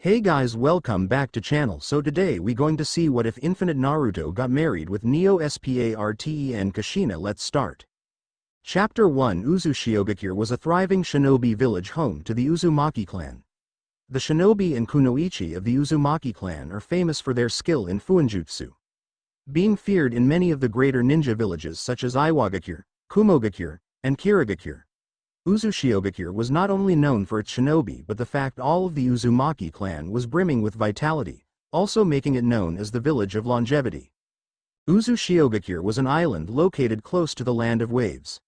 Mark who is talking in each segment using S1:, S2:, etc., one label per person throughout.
S1: Hey guys, welcome back to channel. So today we going to see what if Infinite Naruto got married with Neo Sparten Kushina. Let's start. Chapter 1. Uzushiogakure was a thriving shinobi village home to the Uzumaki clan. The shinobi and kunoichi of the Uzumaki clan are famous for their skill in fuinjutsu, being feared in many of the greater ninja villages such as Iwagakure, Kumogakure, and Kirigakure. Uzushiogakure was not only known for its shinobi but the fact all of the Uzumaki clan was brimming with vitality, also making it known as the village of longevity. Uzushiogakure was an island located close to the land of waves.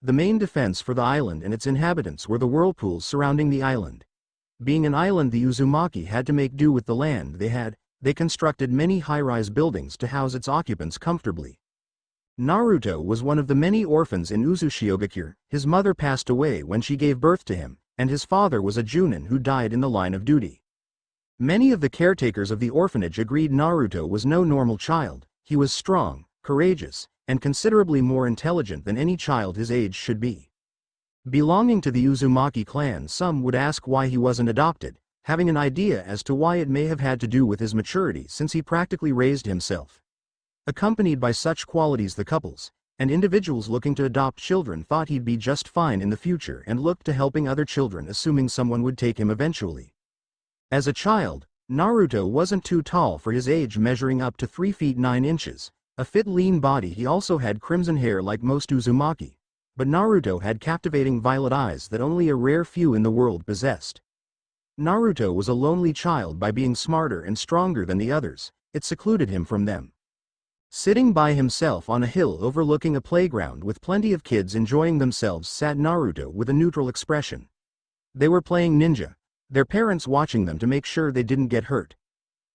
S1: The main defense for the island and its inhabitants were the whirlpools surrounding the island. Being an island, the Uzumaki had to make do with the land they had. They constructed many high-rise buildings to house its occupants comfortably. Naruto was one of the many orphans in Uzushiogakure. His mother passed away when she gave birth to him, and his father was a Junin who died in the line of duty. Many of the caretakers of the orphanage agreed Naruto was no normal child. He was strong, courageous, and considerably more intelligent than any child his age should be. Belonging to the Uzumaki clan, some would ask why he wasn't adopted, having an idea as to why it may have had to do with his maturity since he practically raised himself. Accompanied by such qualities, the couples and individuals looking to adopt children thought he'd be just fine in the future and looked to helping other children, assuming someone would take him eventually. As a child, Naruto wasn't too tall for his age, measuring up to 3 feet 9 inches, a fit lean body. He also had crimson hair like most Uzumaki, but Naruto had captivating violet eyes that only a rare few in the world possessed. Naruto was a lonely child. By being smarter and stronger than the others, it secluded him from them. Sitting by himself on a hill overlooking a playground with plenty of kids enjoying themselves sat Naruto with a neutral expression. They were playing ninja, their parents watching them to make sure they didn't get hurt.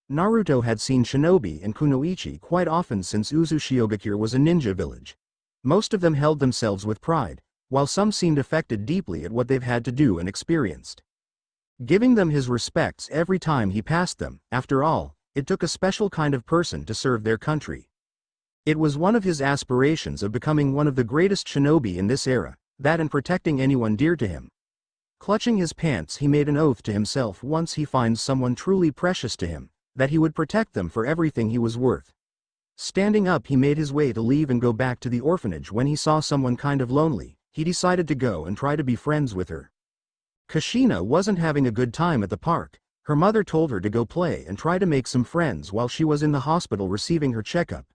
S1: Naruto had seen shinobi and kunoichi quite often since Uzushiogakure was a ninja village. Most of them held themselves with pride, while some seemed affected deeply at what they've had to do and experienced. Giving them his respects every time he passed them. After all, it took a special kind of person to serve their country. It was one of his aspirations of becoming one of the greatest shinobi in this era, that and protecting anyone dear to him. Clutching his pants, he made an oath to himself, once he finds someone truly precious to him, that he would protect them for everything he was worth. Standing up, he made his way to leave and go back to the orphanage. When he saw someone kind of lonely, he decided to go and try to be friends with her. Kushina wasn't having a good time at the park. Her mother told her to go play and try to make some friends while she was in the hospital receiving her checkup.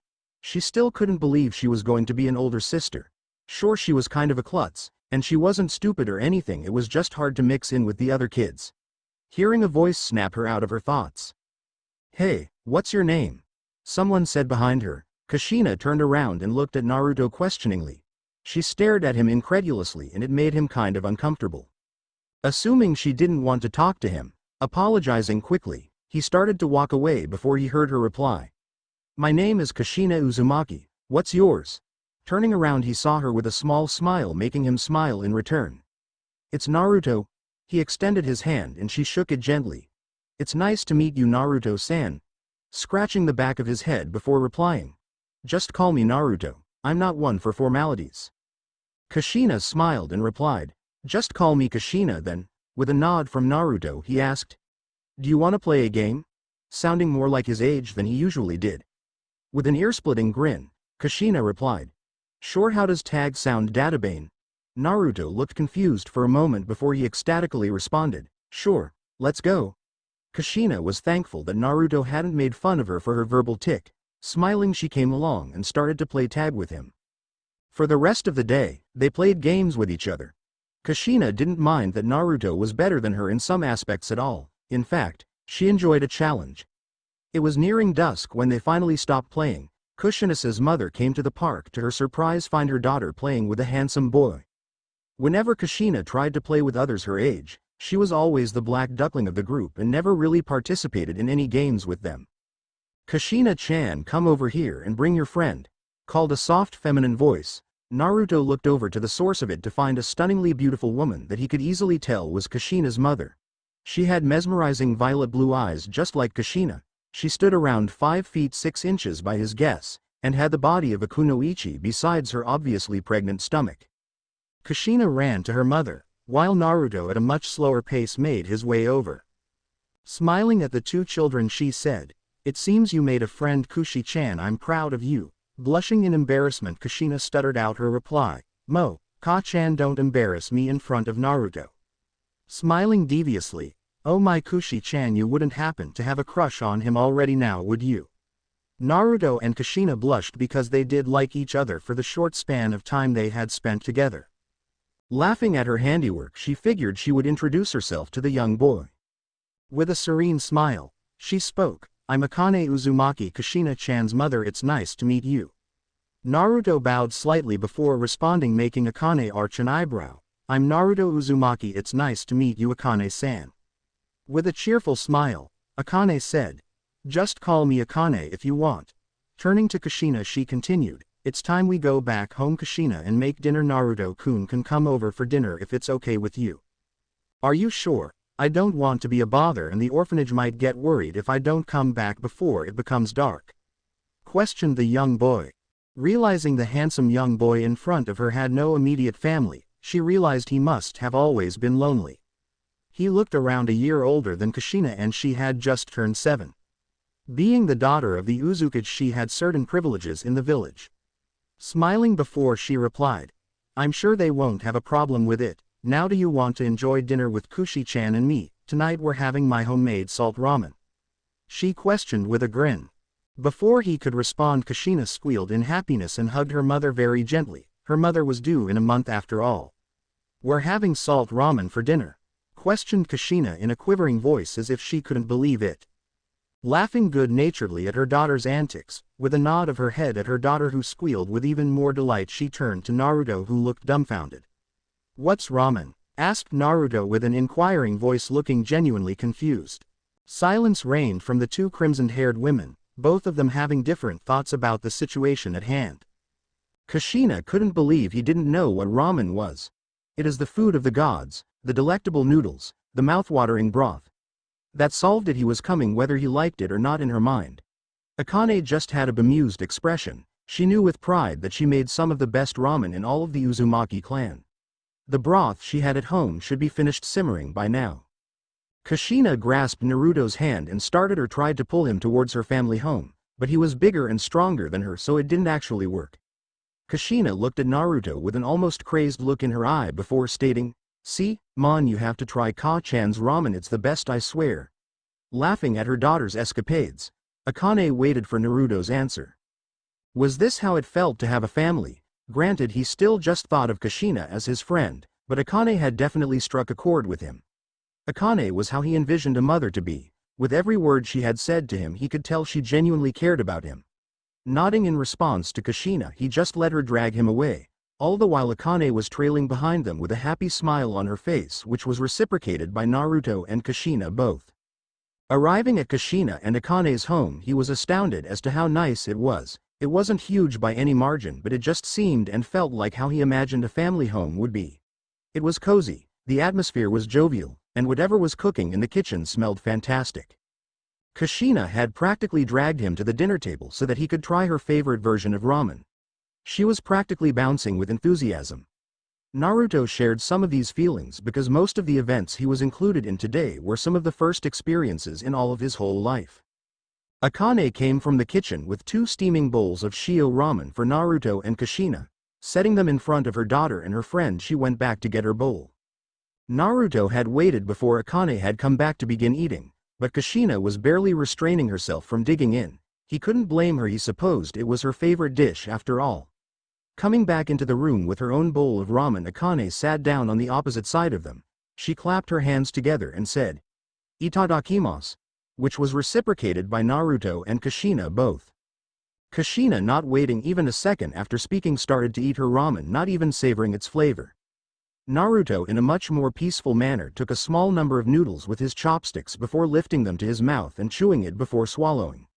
S1: She still couldn't believe she was going to be an older sister. Sure, she was kind of a klutz, and she wasn't stupid or anything, it was just hard to mix in with the other kids. Hearing a voice snap her out of her thoughts. "Hey, what's your name?" someone said behind her. Kushina turned around and looked at Naruto questioningly. She stared at him incredulously and it made him kind of uncomfortable. Assuming she didn't want to talk to him, apologizing quickly, he started to walk away before he heard her reply. "My name is Kushina Uzumaki, what's yours?" Turning around, he saw her with a small smile, making him smile in return. "It's Naruto." He extended his hand and she shook it gently. "It's nice to meet you, Naruto-san," scratching the back of his head before replying. "Just call me Naruto, I'm not one for formalities." Kushina smiled and replied, "Just call me Kushina then." With a nod from Naruto, he asked, "Do you want to play a game?" sounding more like his age than he usually did. With an ear-splitting grin, Kushina replied, "Sure, how does tag sound, Databane?" Naruto looked confused for a moment before he ecstatically responded, "Sure, let's go." Kushina was thankful that Naruto hadn't made fun of her for her verbal tick. Smiling, she came along and started to play tag with him. For the rest of the day, they played games with each other. Kushina didn't mind that Naruto was better than her in some aspects at all. In fact, she enjoyed a challenge. It was nearing dusk when they finally stopped playing. Kushina's mother came to the park to her surprise find her daughter playing with a handsome boy. Whenever Kushina tried to play with others her age, she was always the black duckling of the group and never really participated in any games with them. "Kushina-chan, come over here and bring your friend," called a soft feminine voice. Naruto looked over to the source of it to find a stunningly beautiful woman that he could easily tell was Kushina's mother. She had mesmerizing violet blue eyes just like Kushina. She stood around 5 feet 6 inches by his guess, and had the body of a kunoichi besides her obviously pregnant stomach. Kushina ran to her mother, while Naruto at a much slower pace made his way over. Smiling at the two children she said, "It seems you made a friend Kushi-chan, I'm proud of you." Blushing in embarrassment, Kushina stuttered out her reply, Ka-chan, don't embarrass me in front of Naruto." Smiling deviously, "Oh my Kushi-chan, you wouldn't happen to have a crush on him already now, would you?" Naruto and Kushina blushed because they did like each other for the short span of time they had spent together. Laughing at her handiwork, she figured she would introduce herself to the young boy. With a serene smile, she spoke, "I'm Akane Uzumaki, Kushina-chan's mother, it's nice to meet you." Naruto bowed slightly before responding, making Akane arch an eyebrow, "I'm Naruto Uzumaki, it's nice to meet you, Akane-san." With a cheerful smile, Akane said, "Just call me Akane if you want." Turning to Kushina she continued, "It's time we go back home, Kushina, and make dinner. Naruto-kun can come over for dinner if it's okay with you." "Are you sure? I don't want to be a bother and the orphanage might get worried if I don't come back before it becomes dark," questioned the young boy. Realizing the handsome young boy in front of her had no immediate family, she realized he must have always been lonely. He looked around a year older than Kushina and she had just turned 7. Being the daughter of the Uzukage, she had certain privileges in the village. Smiling before she replied, "I'm sure they won't have a problem with it. Now do you want to enjoy dinner with Kushi-chan and me? Tonight we're having my homemade salt ramen," she questioned with a grin. Before he could respond, Kushina squealed in happiness and hugged her mother very gently. Her mother was due in a month after all. "We're having salt ramen for dinner?" questioned Kushina in a quivering voice as if she couldn't believe it. Laughing good-naturedly at her daughter's antics, with a nod of her head at her daughter who squealed with even more delight, she turned to Naruto who looked dumbfounded. "What's ramen?" asked Naruto with an inquiring voice, looking genuinely confused. Silence reigned from the two crimson-haired women, both of them having different thoughts about the situation at hand. Kushina couldn't believe he didn't know what ramen was. It is the food of the gods, the delectable noodles, the mouth-watering broth. That solved it. He was coming whether he liked it or not in her mind. Akane just had a bemused expression. She knew with pride that she made some of the best ramen in all of the Uzumaki clan. The broth she had at home should be finished simmering by now. Kushina grasped Naruto's hand and started or tried to pull him towards her family home, but he was bigger and stronger than her, so it didn't actually work. Kushina looked at Naruto with an almost crazed look in her eye before stating, "See, Mon, you have to try Ka-chan's ramen, it's the best, I swear." Laughing at her daughter's escapades, Akane waited for Naruto's answer. Was this how it felt to have a family? Granted, he still just thought of Kushina as his friend, but Akane had definitely struck a chord with him. Akane was how he envisioned a mother to be. With every word she had said to him he could tell she genuinely cared about him. Nodding in response to Kushina, he just let her drag him away, all the while Akane was trailing behind them with a happy smile on her face, which was reciprocated by Naruto and Kushina both. Arriving at Kushina and Akane's home, he was astounded as to how nice it was. It wasn't huge by any margin, but it just seemed and felt like how he imagined a family home would be. It was cozy, the atmosphere was jovial, and whatever was cooking in the kitchen smelled fantastic. Kushina had practically dragged him to the dinner table so that he could try her favorite version of ramen. She was practically bouncing with enthusiasm. Naruto shared some of these feelings because most of the events he was included in today were some of the first experiences in all of his whole life. Akane came from the kitchen with 2 steaming bowls of shio ramen for Naruto and Kushina. Setting them in front of her daughter and her friend, she went back to get her bowl. Naruto had waited before Akane had come back to begin eating, but Kushina was barely restraining herself from digging in. He couldn't blame her, he supposed it was her favorite dish after all. Coming back into the room with her own bowl of ramen, Akane sat down on the opposite side of them. She clapped her hands together and said, "Itadakimasu," which was reciprocated by Naruto and Kushina both. Kushina, not waiting even a second after speaking, started to eat her ramen, not even savoring its flavor. Naruto, in a much more peaceful manner, took a small number of noodles with his chopsticks before lifting them to his mouth and chewing it before swallowing.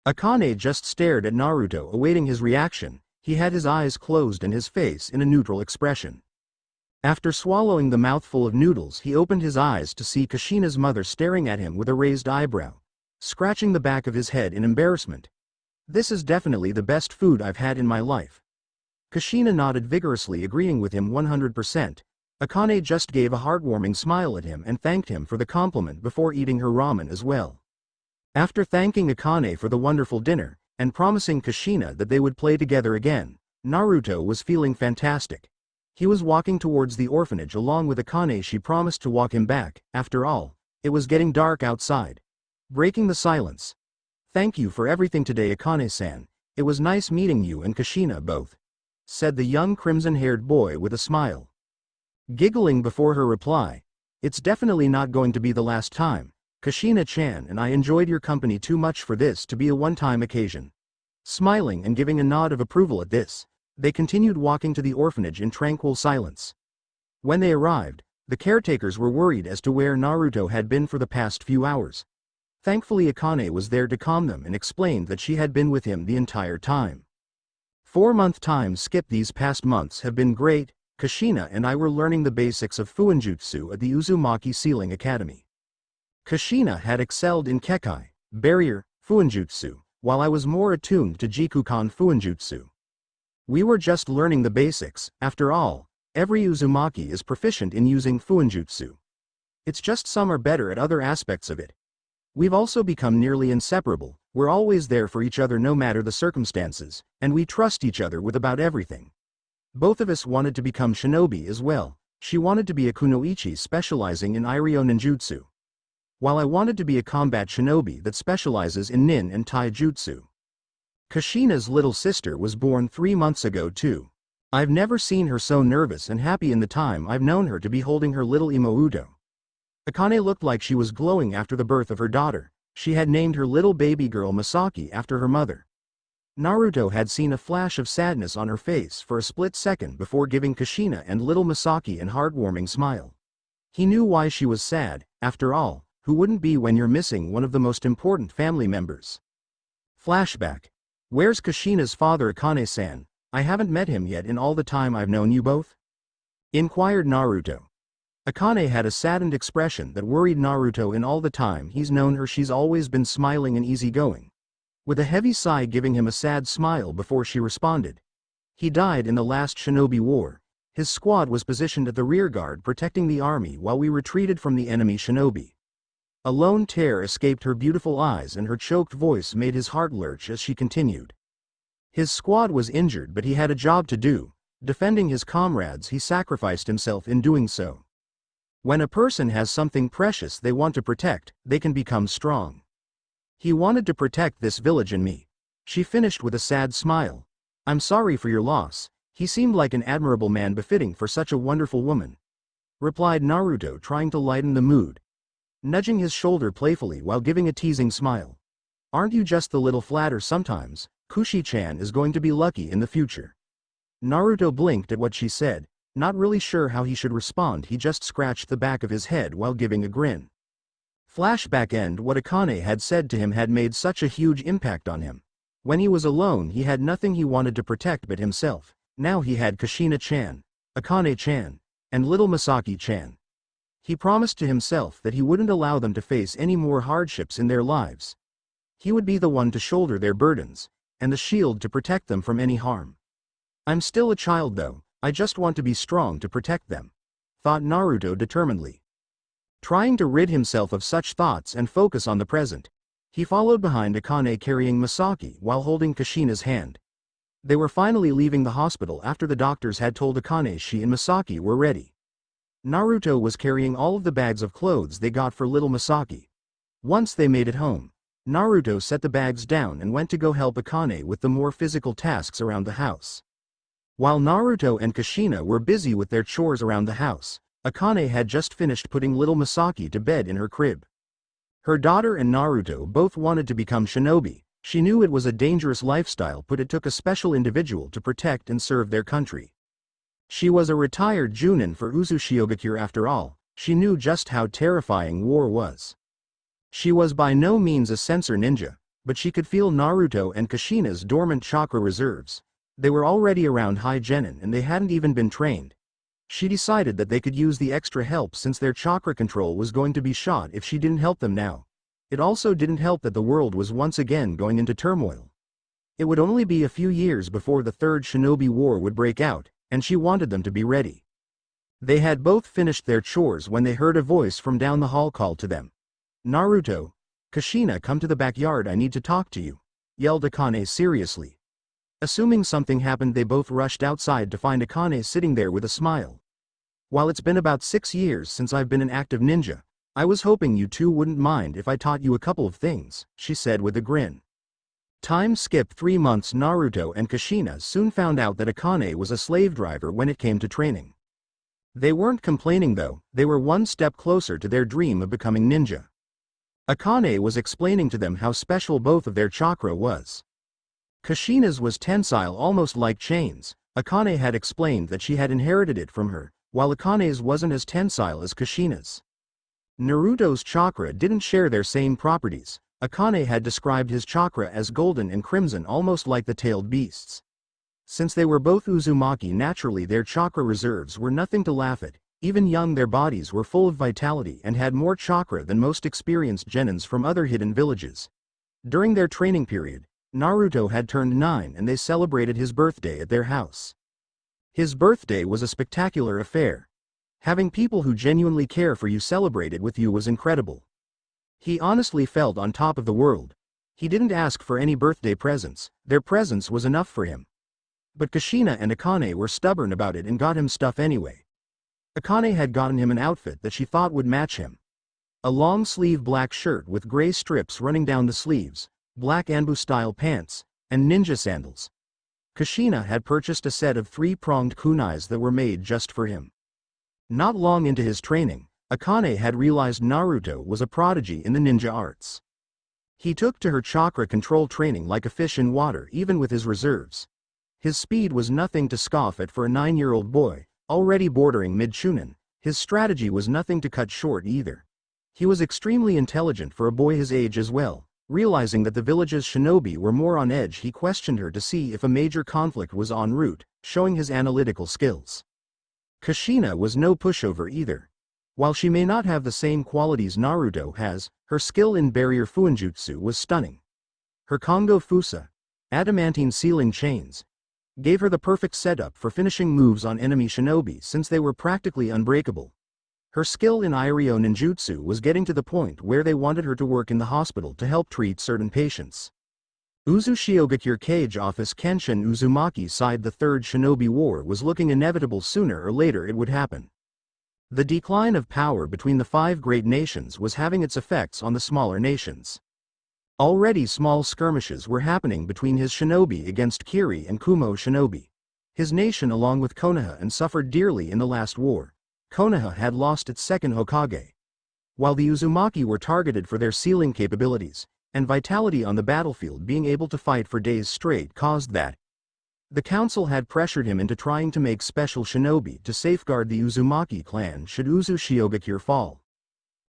S1: Akane just stared at Naruto, awaiting his reaction. He had his eyes closed and his face in a neutral expression. After swallowing the mouthful of noodles, he opened his eyes to see Kushina's mother staring at him with a raised eyebrow, scratching the back of his head in embarrassment. "This is definitely the best food I've had in my life." Kushina nodded vigorously, agreeing with him 100%. Akane just gave a heartwarming smile at him and thanked him for the compliment before eating her ramen as well. After thanking Akane for the wonderful dinner, and promising Kushina that they would play together again, Naruto was feeling fantastic. He was walking towards the orphanage along with Akane. She promised to walk him back. After all, it was getting dark outside. Breaking the silence. "Thank you for everything today, Akane-san. It was nice meeting you and Kushina both," said the young crimson-haired boy with a smile. Giggling before her reply, "It's definitely not going to be the last time, Kushina-chan, and I enjoyed your company too much for this to be a one-time occasion." Smiling and giving a nod of approval at this, they continued walking to the orphanage in tranquil silence. When they arrived, the caretakers were worried as to where Naruto had been for the past few hours. Thankfully Akane was there to calm them and explained that she had been with him the entire time. 4-month time skip. These past months have been great. Kushina and I were learning the basics of Fuinjutsu at the Uzumaki Sealing Academy. Kushina had excelled in Kekai, Barrier, Fuinjutsu, while I was more attuned to Jikukan Fuinjutsu. We were just learning the basics. After all, every Uzumaki is proficient in using Fuinjutsu. It's just some are better at other aspects of it. We've also become nearly inseparable. We're always there for each other no matter the circumstances, and we trust each other with about everything. Both of us wanted to become shinobi as well. She wanted to be a kunoichi specializing in Iryo ninjutsu, while I wanted to be a combat shinobi that specializes in nin and taijutsu. Kushina's little sister was born 3 months ago too. I've never seen her so nervous and happy in the time I've known her to be holding her little Imouto. Akane looked like she was glowing after the birth of her daughter. She had named her little baby girl Masaki after her mother. Naruto had seen a flash of sadness on her face for a split second before giving Kushina and little Masaki an heartwarming smile. He knew why she was sad. After all, who wouldn't be when you're missing one of the most important family members? Flashback. Where's Kushina's father? Akane-san, I haven't met him yet in all the time I've known you both? Inquired Naruto. Akane had a saddened expression that worried Naruto. In all the time he's known her, she's always been smiling and easygoing. With a heavy sigh giving him a sad smile before she responded. He died in the last Shinobi War. His squad was positioned at the rearguard protecting the army while we retreated from the enemy shinobi. A lone tear escaped her beautiful eyes and her choked voice made his heart lurch as she continued. His squad was injured but he had a job to do. Defending his comrades, he sacrificed himself in doing so. When a person has something precious they want to protect, they can become strong. He wanted to protect this village and me. She finished with a sad smile. I'm sorry for your loss. He seemed like an admirable man befitting for such a wonderful woman, replied Naruto, trying to lighten the mood, nudging his shoulder playfully while giving a teasing smile. Aren't you just a little flatter sometimes? Kushi-chan is going to be lucky in the future. Naruto blinked at what she said, not really sure how he should respond. He just scratched the back of his head while giving a grin. Flashback end. What Akane had said to him had made such a huge impact on him. When he was alone he had nothing he wanted to protect but himself. Now he had Kushina-chan, Akane-chan, and little Masaki-chan. He promised to himself that he wouldn't allow them to face any more hardships in their lives. He would be the one to shoulder their burdens, and the shield to protect them from any harm. I'm still a child though, I just want to be strong to protect them, thought Naruto determinedly. Trying to rid himself of such thoughts and focus on the present, he followed behind Akane carrying Masaki while holding Kushina's hand. They were finally leaving the hospital after the doctors had told Akane she and Masaki were ready. Naruto was carrying all of the bags of clothes they got for little Masaki. Once they made it home, Naruto set the bags down and went to go help Akane with the more physical tasks around the house. While Naruto and Kushina were busy with their chores around the house, Akane had just finished putting little Masaki to bed in her crib. Her daughter and Naruto both wanted to become shinobi. She knew it was a dangerous lifestyle but it took a special individual to protect and serve their country. She was a retired Junin for Uzushiogakure after all. She knew just how terrifying war was. She was by no means a sensor ninja, but she could feel Naruto and Kushina's dormant chakra reserves. They were already around high genin and they hadn't even been trained. She decided that they could use the extra help since their chakra control was going to be shot if she didn't help them now. It also didn't help that the world was once again going into turmoil. It would only be a few years before the Third Shinobi War would break out, and she wanted them to be ready. They had both finished their chores when they heard a voice from down the hall call to them. "Naruto, Kushina, come to the backyard, I need to talk to you," yelled Akane seriously. Assuming something happened, they both rushed outside to find Akane sitting there with a smile. "While it's been about 6 years since I've been an active ninja, I was hoping you two wouldn't mind if I taught you a couple of things," she said with a grin. Time skipped 3 months. Naruto and Kushina soon found out that Akane was a slave driver when it came to training. They weren't complaining though, they were one step closer to their dream of becoming ninja. Akane was explaining to them how special both of their chakra was. Kushina's was tensile, almost like chains. Akane had explained that she had inherited it from her, while Akane's wasn't as tensile as Kushina's. Naruto's chakra didn't share their same properties. Akane had described his chakra as golden and crimson, almost like the tailed beasts. Since they were both Uzumaki, naturally their chakra reserves were nothing to laugh at. Even young, their bodies were full of vitality and had more chakra than most experienced genins from other hidden villages. During their training period, Naruto had turned 9 and they celebrated his birthday at their house. His birthday was a spectacular affair. Having people who genuinely care for you celebrate it with you was incredible. He honestly felt on top of the world. He didn't ask for any birthday presents, their presence was enough for him. But Kushina and Akane were stubborn about it and got him stuff anyway. Akane had gotten him an outfit that she thought would match him. A long-sleeve black shirt with gray strips running down the sleeves, black Anbu-style pants, and ninja sandals. Kushina had purchased a set of 3-pronged kunais that were made just for him. Not long into his training, Akane had realized Naruto was a prodigy in the ninja arts. He took to her chakra control training like a fish in water, even with his reserves. His speed was nothing to scoff at for a 9-year-old boy, already bordering mid-shunin. His strategy was nothing to cut short either. He was extremely intelligent for a boy his age as well. Realizing that the village's shinobi were more on edge, he questioned her to see if a major conflict was en route, showing his analytical skills. Kushina was no pushover either. While she may not have the same qualities Naruto has, her skill in barrier fuinjutsu was stunning. Her Kongo Fusa, adamantine sealing chains, gave her the perfect setup for finishing moves on enemy shinobi since they were practically unbreakable. Her skill in Airyo ninjutsu was getting to the point where they wanted her to work in the hospital to help treat certain patients. Uzushiogakure Cage Office Kenshin Uzumaki side. The Third Shinobi War was looking inevitable. Sooner or later it would happen. The decline of power between the 5 great nations was having its effects on the smaller nations. Already small skirmishes were happening between his shinobi against Kiri and Kumo shinobi. His nation along with Konoha and suffered dearly in the last war. Konoha had lost its second Hokage. While the Uzumaki were targeted for their sealing capabilities, and vitality on the battlefield, being able to fight for days straight caused that. The council had pressured him into trying to make special shinobi to safeguard the Uzumaki clan should Uzushiogakure fall.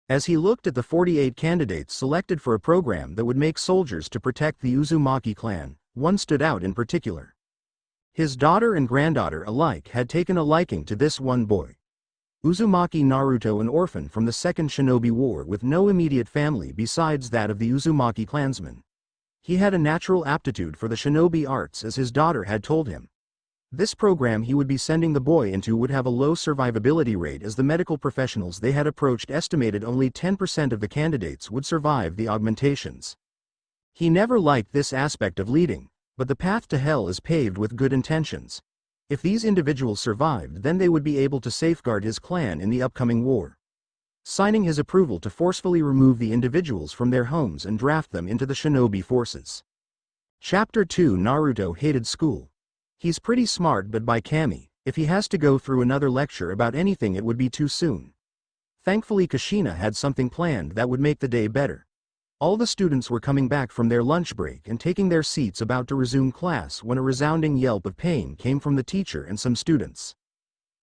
S1: As he looked at the 48 candidates selected for a program that would make soldiers to protect the Uzumaki clan, one stood out in particular. His daughter and granddaughter alike had taken a liking to this one boy. Uzumaki Naruto, an orphan from the Second Shinobi War with no immediate family besides that of the Uzumaki clansmen. He had a natural aptitude for the shinobi arts, as his daughter had told him. This program he would be sending the boy into would have a low survivability rate, as the medical professionals they had approached estimated only 10% of the candidates would survive the augmentations. He never liked this aspect of leading, but the path to hell is paved with good intentions. If these individuals survived, then they would be able to safeguard his clan in the upcoming war. Signing his approval to forcefully remove the individuals from their homes and draft them into the shinobi forces. Chapter 2. Naruto hated school. He's pretty smart, but by Kami, if he has to go through another lecture about anything it would be too soon. Thankfully Kushina had something planned that would make the day better. All the students were coming back from their lunch break and taking their seats about to resume class when a resounding yelp of pain came from the teacher and some students.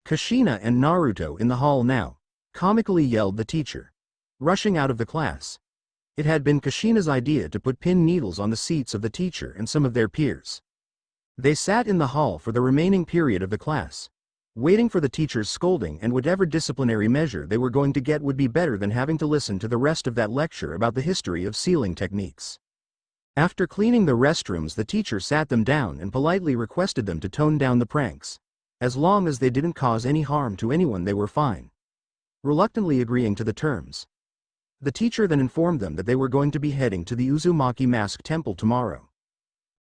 S1: "Kushina and Naruto in the hall now," comically yelled the teacher, rushing out of the class. It had been Kushina's idea to put pin needles on the seats of the teacher and some of their peers. They sat in the hall for the remaining period of the class, waiting for the teacher's scolding, and whatever disciplinary measure they were going to get would be better than having to listen to the rest of that lecture about the history of sealing techniques. After cleaning the restrooms, the teacher sat them down and politely requested them to tone down the pranks. As long as they didn't cause any harm to anyone they were fine. Reluctantly agreeing to the terms. The teacher then informed them that they were going to be heading to the Uzumaki Mask Temple tomorrow.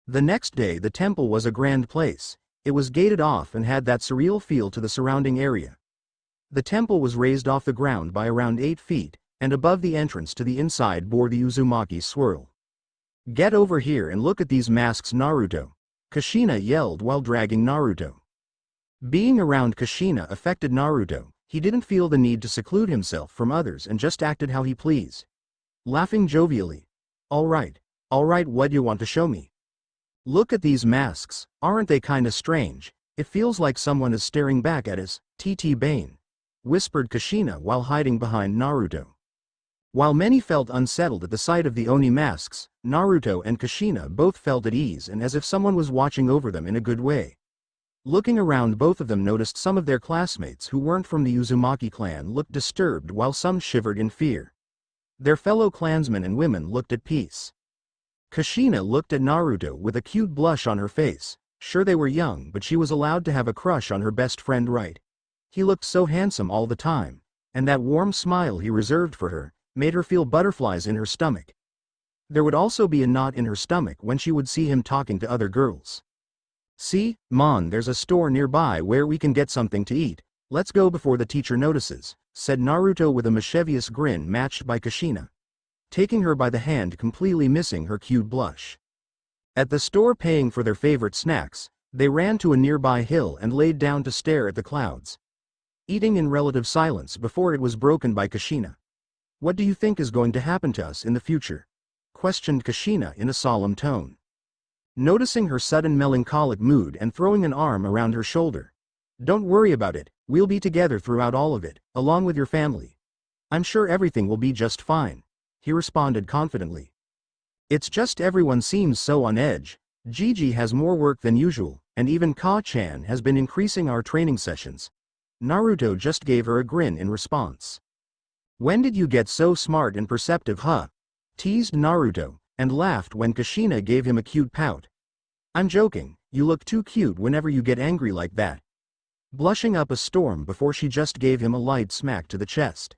S1: The next day the temple was a grand place. It was gated off and had that surreal feel to the surrounding area. The temple was raised off the ground by around 8 feet, and above the entrance to the inside bore the Uzumaki swirl. "Get over here and look at these masks, Naruto," Kushina yelled while dragging Naruto. Being around Kushina affected Naruto. He didn't feel the need to seclude himself from others and just acted how he pleased. Laughing jovially. Alright, what do you want to show me?" "Look at these masks, aren't they kinda strange? It feels like someone is staring back at us, Bane," whispered Kushina while hiding behind Naruto. While many felt unsettled at the sight of the Oni masks, Naruto and Kushina both felt at ease and as if someone was watching over them in a good way. Looking around, both of them noticed some of their classmates who weren't from the Uzumaki clan looked disturbed while some shivered in fear. Their fellow clansmen and women looked at peace. Kushina looked at Naruto with a cute blush on her face. Sure, they were young, but she was allowed to have a crush on her best friend, right? He looked so handsome all the time, and that warm smile he reserved for her made her feel butterflies in her stomach. There would also be a knot in her stomach when she would see him talking to other girls. "See, Mon, there's a store nearby where we can get something to eat. Let's go before the teacher notices," said Naruto with a mischievous grin matched by Kushina, taking her by the hand, completely missing her cute blush. At the store, paying for their favorite snacks, they ran to a nearby hill and laid down to stare at the clouds, eating in relative silence before it was broken by Kushina. "What do you think is going to happen to us in the future?" questioned Kushina in a solemn tone. Noticing her sudden melancholic mood and throwing an arm around her shoulder. "Don't worry about it, we'll be together throughout all of it, along with your family. I'm sure everything will be just fine," he responded confidently. "It's just everyone seems so on edge. Gigi has more work than usual, and even Ka-chan has been increasing our training sessions." Naruto just gave her a grin in response. "When did you get so smart and perceptive, huh?" teased Naruto, and laughed when Kushina gave him a cute pout. "I'm joking, you look too cute whenever you get angry like that." Blushing up a storm before she just gave him a light smack to the chest.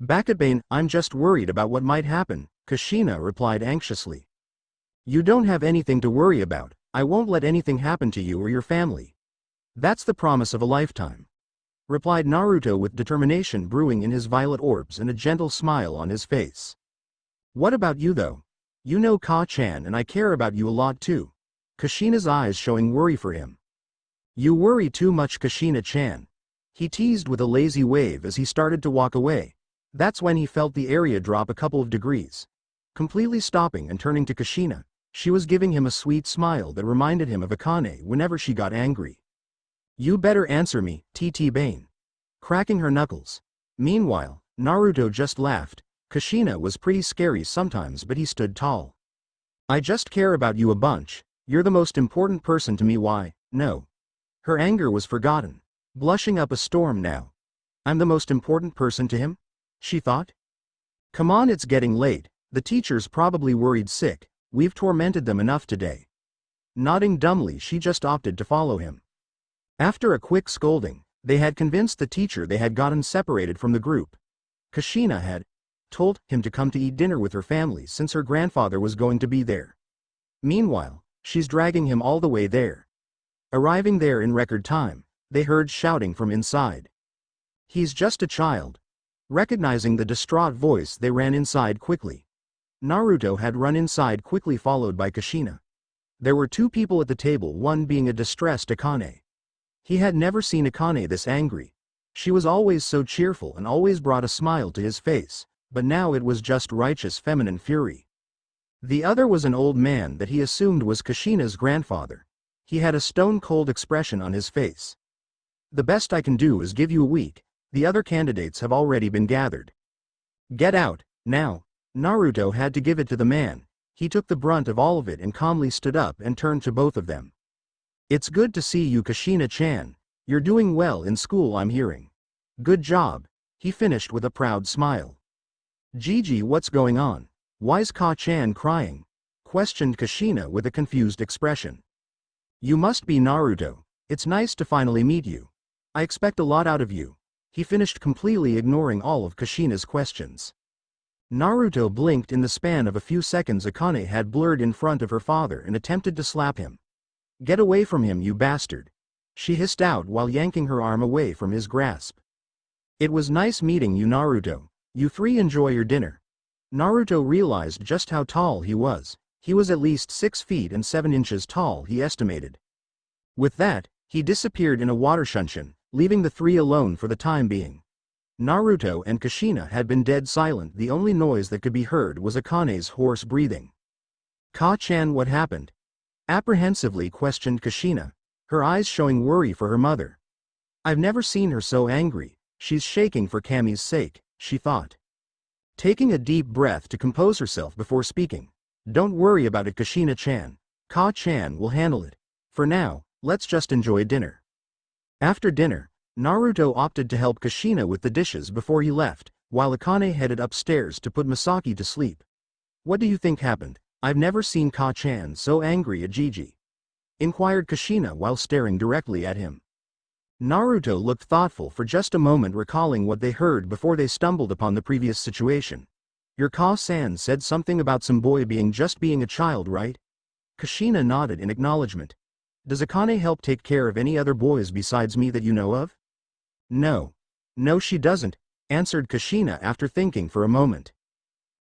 S1: "Back at Bane, I'm just worried about what might happen," Kushina replied anxiously. "You don't have anything to worry about. I won't let anything happen to you or your family. That's the promise of a lifetime," replied Naruto with determination brewing in his violet orbs and a gentle smile on his face. "What about you though? You know Ka-chan and I care about you a lot too." Kushina's eyes showing worry for him. "You worry too much, Kushina-chan," he teased with a lazy wave as he started to walk away. That's when he felt the area drop a couple of degrees. Completely stopping and turning to Kushina, she was giving him a sweet smile that reminded him of Akane whenever she got angry. "You better answer me, Bane," cracking her knuckles. Meanwhile, Naruto just laughed. Kushina was pretty scary sometimes, but he stood tall. "I just care about you a bunch. You're the most important person to me. Why, no." Her anger was forgotten. Blushing up a storm now. "I'm the most important person to him?" she thought. "Come on, it's getting late. The teacher's probably worried sick. We've tormented them enough today." Nodding dumbly, she just opted to follow him. After a quick scolding, they had convinced the teacher they had gotten separated from the group. Kushina had told him to come to eat dinner with her family since her grandfather was going to be there. Meanwhile, she's dragging him all the way there. Arriving there in record time, they heard shouting from inside. "He's just a child." Recognizing the distraught voice, they ran inside quickly. Naruto had run inside quickly, followed by Kushina. There were 2 people at the table, one being a distressed Akane. He had never seen Akane this angry. She was always so cheerful and always brought a smile to his face, but now it was just righteous feminine fury. The other was an old man that he assumed was Kushina's grandfather. He had a stone-cold expression on his face. "The best I can do is give you a week. The other candidates have already been gathered. Get out, now." Naruto had to give it to the man. He took the brunt of all of it and calmly stood up and turned to both of them. "It's good to see you, Kushina-chan. You're doing well in school, I'm hearing." "Good job," he finished with a proud smile. "Gigi, what's going on? Why's Ka-chan crying?" questioned Kushina with a confused expression. "You must be Naruto. It's nice to finally meet you. I expect a lot out of you. He finished, completely ignoring all of Kushina's questions. Naruto blinked. In the span of a few seconds Akane had blurred in front of her father and attempted to slap him. "Get away from him, you bastard," she hissed out while yanking her arm away from his grasp. "It was nice meeting you, Naruto. You three enjoy your dinner." Naruto realized just how tall he was. He was at least 6 feet and 7 inches tall, he estimated. With that, he disappeared in a water shunshin, leaving the three alone for the time being. Naruto and Kushina had been dead silent. The only noise that could be heard was Akane's hoarse breathing. "Ka-chan, what happened?" apprehensively questioned Kushina, her eyes showing worry for her mother. "I've never seen her so angry. She's shaking for Kami's sake," she thought. Taking a deep breath to compose herself before speaking. "Don't worry about it, Kushina-chan. Ka-chan will handle it. For now, let's just enjoy dinner." After dinner, Naruto opted to help Kushina with the dishes before he left, while Akane headed upstairs to put Misaki to sleep. "What do you think happened? I've never seen Ka-chan so angry at Gigi," inquired Kushina while staring directly at him. Naruto looked thoughtful for just a moment, recalling what they heard before they stumbled upon the previous situation. "Your Ka-san said something about some boy being a child, right?" Kushina nodded in acknowledgement. "Does Akane help take care of any other boys besides me that you know of?" "No. No, she doesn't," answered Kushina after thinking for a moment.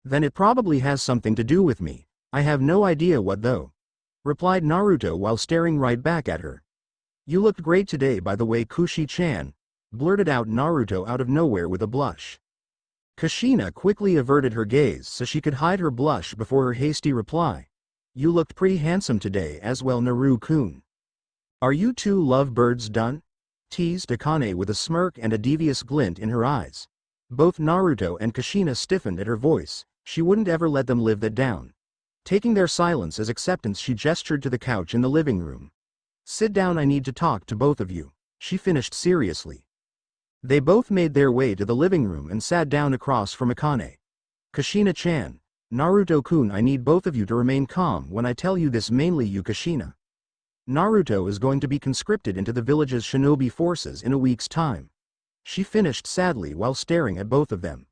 S1: "Then it probably has something to do with me. I have no idea what though," replied Naruto while staring right back at her. "You looked great today, by the way, Kushi-chan," blurted out Naruto out of nowhere with a blush. Kushina quickly averted her gaze so she could hide her blush before her hasty reply. "You looked pretty handsome today as well, Naru-kun." "Are you two lovebirds done?" teased Akane with a smirk and a devious glint in her eyes. Both Naruto and Kushina stiffened at her voice. She wouldn't ever let them live that down. Taking their silence as acceptance, she gestured to the couch in the living room. "Sit down, I need to talk to both of you," she finished seriously. They both made their way to the living room and sat down across from Akane. "Kushina-chan, Naruto-kun, I need both of you to remain calm when I tell you this, mainly you, Kushina. Naruto is going to be conscripted into the village's shinobi forces in a week's time," she finished sadly while staring at both of them.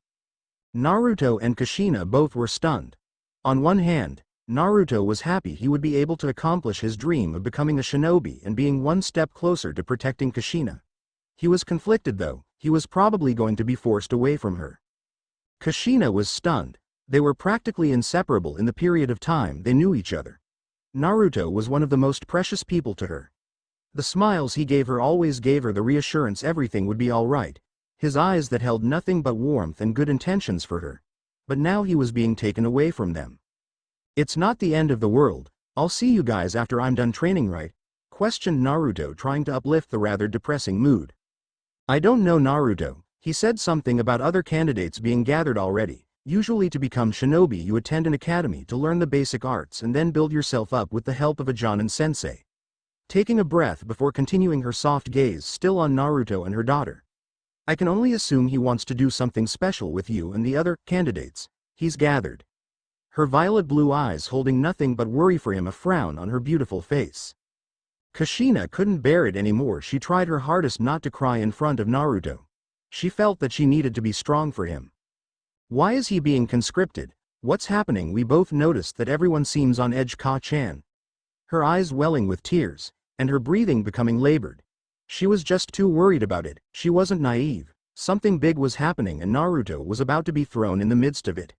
S1: Naruto and Kushina both were stunned. On one hand, Naruto was happy he would be able to accomplish his dream of becoming a shinobi and being one step closer to protecting Kushina. He was conflicted though. He was probably going to be forced away from her. Kushina was stunned. They were practically inseparable in the period of time they knew each other. Naruto was one of the most precious people to her. The smiles he gave her always gave her the reassurance everything would be alright. His eyes that held nothing but warmth and good intentions for her. But now he was being taken away from them. "It's not the end of the world. I'll see you guys after I'm done training, right?" questioned Naruto, trying to uplift the rather depressing mood. "I don't know, Naruto. He said something about other candidates being gathered already. Usually to become shinobi you attend an academy to learn the basic arts and then build yourself up with the help of a Jonin sensei." Taking a breath before continuing, her soft gaze still on Naruto and her daughter. "I can only assume he wants to do something special with you and the other candidates he's gathered." Her violet blue eyes holding nothing but worry for him, a frown on her beautiful face. Kushina couldn't bear it anymore. She tried her hardest not to cry in front of Naruto. She felt that she needed to be strong for him. "Why is he being conscripted? What's happening?" We both noticed that everyone seems on edge, Ka-chan. Her eyes welling with tears, and her breathing becoming labored. She was just too worried about it. She wasn't naive. Something big was happening and Naruto was about to be thrown in the midst of it.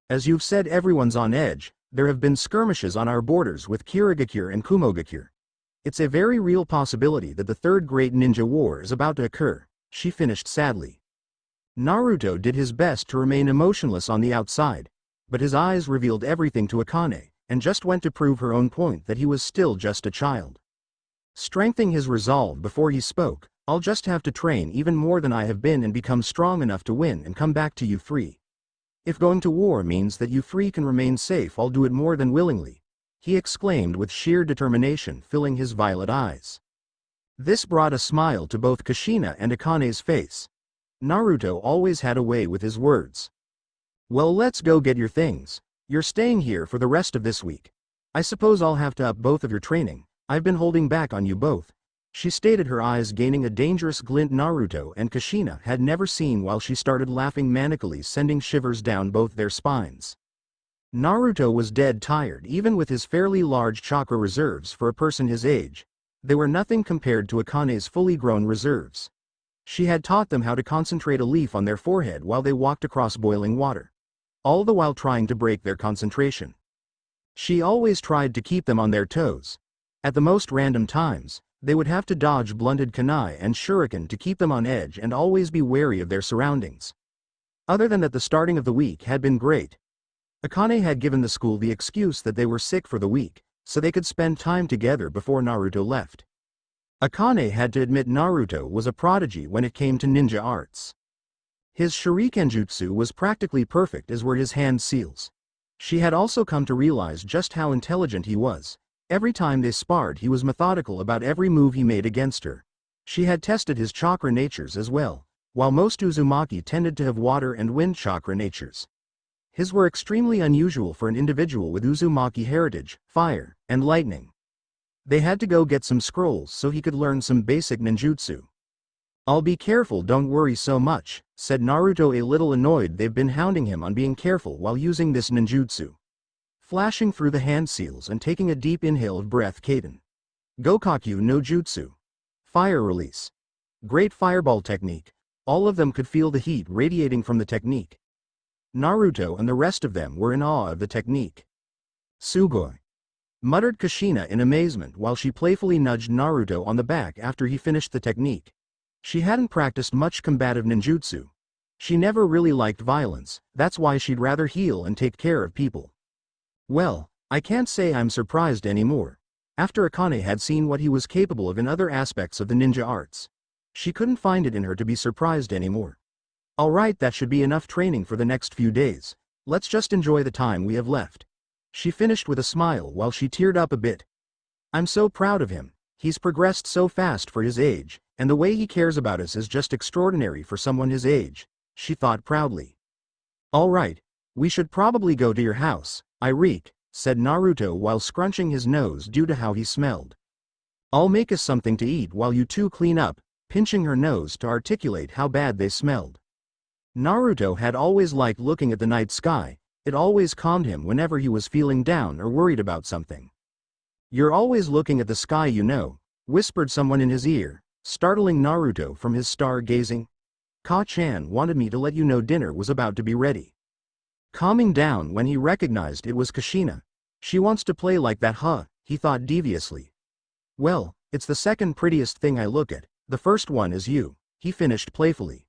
S1: "As you've said, everyone's on edge. There have been skirmishes on our borders with Kirigakure and Kumogakure. It's a very real possibility that the third great ninja war is about to occur," she finished sadly. Naruto did his best to remain emotionless on the outside, but his eyes revealed everything to Akane, and just went to prove her own point that he was still just a child. Strengthening his resolve before he spoke, "I'll just have to train even more than I have been and become strong enough to win and come back to you three. If going to war means that you three can remain safe, I'll do it more than willingly," he exclaimed with sheer determination filling his violet eyes. This brought a smile to both Kushina and Akane's face. Naruto always had a way with his words. "Well, let's go get your things. You're staying here for the rest of this week. I suppose I'll have to up both of your training. I've been holding back on you both," She stated, her eyes gaining a dangerous glint. Naruto and Kushina had never seen, while she started laughing manically, sending shivers down both their spines. Naruto was dead tired. Even with his fairly large chakra reserves for a person his age, they were nothing compared to Akane's fully grown reserves. She had taught them how to concentrate a leaf on their forehead while they walked across boiling water, all the while trying to break their concentration. She always tried to keep them on their toes. At the most random times, they would have to dodge blunted kunai and shuriken to keep them on edge and always be wary of their surroundings. Other than that, the starting of the week had been great. Akane had given the school the excuse that they were sick for the week, so they could spend time together before Naruto left. Akane had to admit Naruto was a prodigy when it came to ninja arts. His shurikenjutsu was practically perfect, as were his hand seals. She had also come to realize just how intelligent he was. Every time they sparred, he was methodical about every move he made against her. She had tested his chakra natures as well. While most Uzumaki tended to have water and wind chakra natures, his were extremely unusual for an individual with Uzumaki heritage, fire, and lightning. They had to go get some scrolls so he could learn some basic ninjutsu. "I'll be careful, don't worry so much," said Naruto, a little annoyed. They've been hounding him on being careful while using this ninjutsu. Flashing through the hand seals and taking a deep inhale of breath. Kaden. Gokaku no Jutsu. Fire release. Great fireball technique. All of them could feel the heat radiating from the technique. Naruto and the rest of them were in awe of the technique. "Sugoi," muttered Kushina in amazement while she playfully nudged Naruto on the back after he finished the technique. She hadn't practiced much combative ninjutsu. She never really liked violence, that's why she'd rather heal and take care of people. Well, I can't say I'm surprised anymore. After Akane had seen what he was capable of in other aspects of the ninja arts, she couldn't find it in her to be surprised anymore. Alright, that should be enough training for the next few days. Let's just enjoy the time we have left. She finished with a smile while she teared up a bit. I'm so proud of him. He's progressed so fast for his age, and the way he cares about us is just extraordinary for someone his age, she thought proudly. Alright, we should probably go to your house, Irike, said Naruto while scrunching his nose due to how he smelled. I'll make us something to eat while you two clean up, pinching her nose to articulate how bad they smelled. Naruto had always liked looking at the night sky. It always calmed him whenever he was feeling down or worried about something. You're always looking at the sky, you know, whispered someone in his ear, startling Naruto from his stargazing. Ka-chan wanted me to let you know dinner was about to be ready. Calming down when he recognized it was Kushina. She wants to play like that, huh? He thought deviously. Well, it's the second prettiest thing I look at. The first one is you, he finished playfully.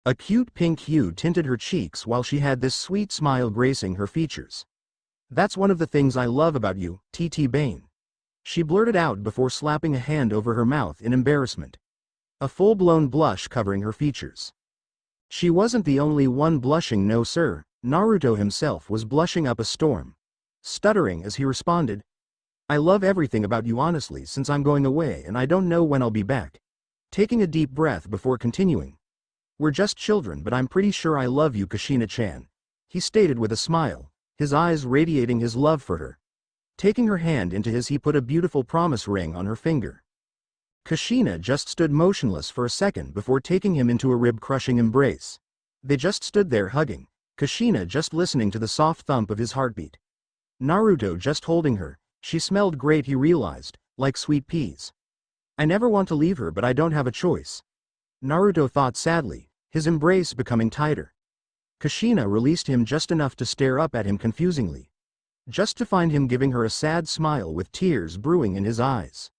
S1: A cute pink hue tinted her cheeks while she had this sweet smile gracing her features. That's one of the things I love about you, TT Bane. She blurted out before slapping a hand over her mouth in embarrassment. A full-blown blush covering her features. She wasn't the only one blushing, no sir. Naruto himself was blushing up a storm. Stuttering as he responded, I love everything about you honestly, since I'm going away and I don't know when I'll be back. Taking a deep breath before continuing. We're just children, but I'm pretty sure I love you, Kushina-chan, he stated with a smile, his eyes radiating his love for her. Taking her hand into his, he put a beautiful promise ring on her finger. Kushina just stood motionless for a second before taking him into a rib-crushing embrace. They just stood there hugging, Kushina just listening to the soft thump of his heartbeat. Naruto just holding her. She smelled great, he realized, like sweet peas. I never want to leave her, but I don't have a choice. Naruto thought sadly, his embrace becoming tighter. Kushina released him just enough to stare up at him confusingly. Just to find him giving her a sad smile with tears brewing in his eyes.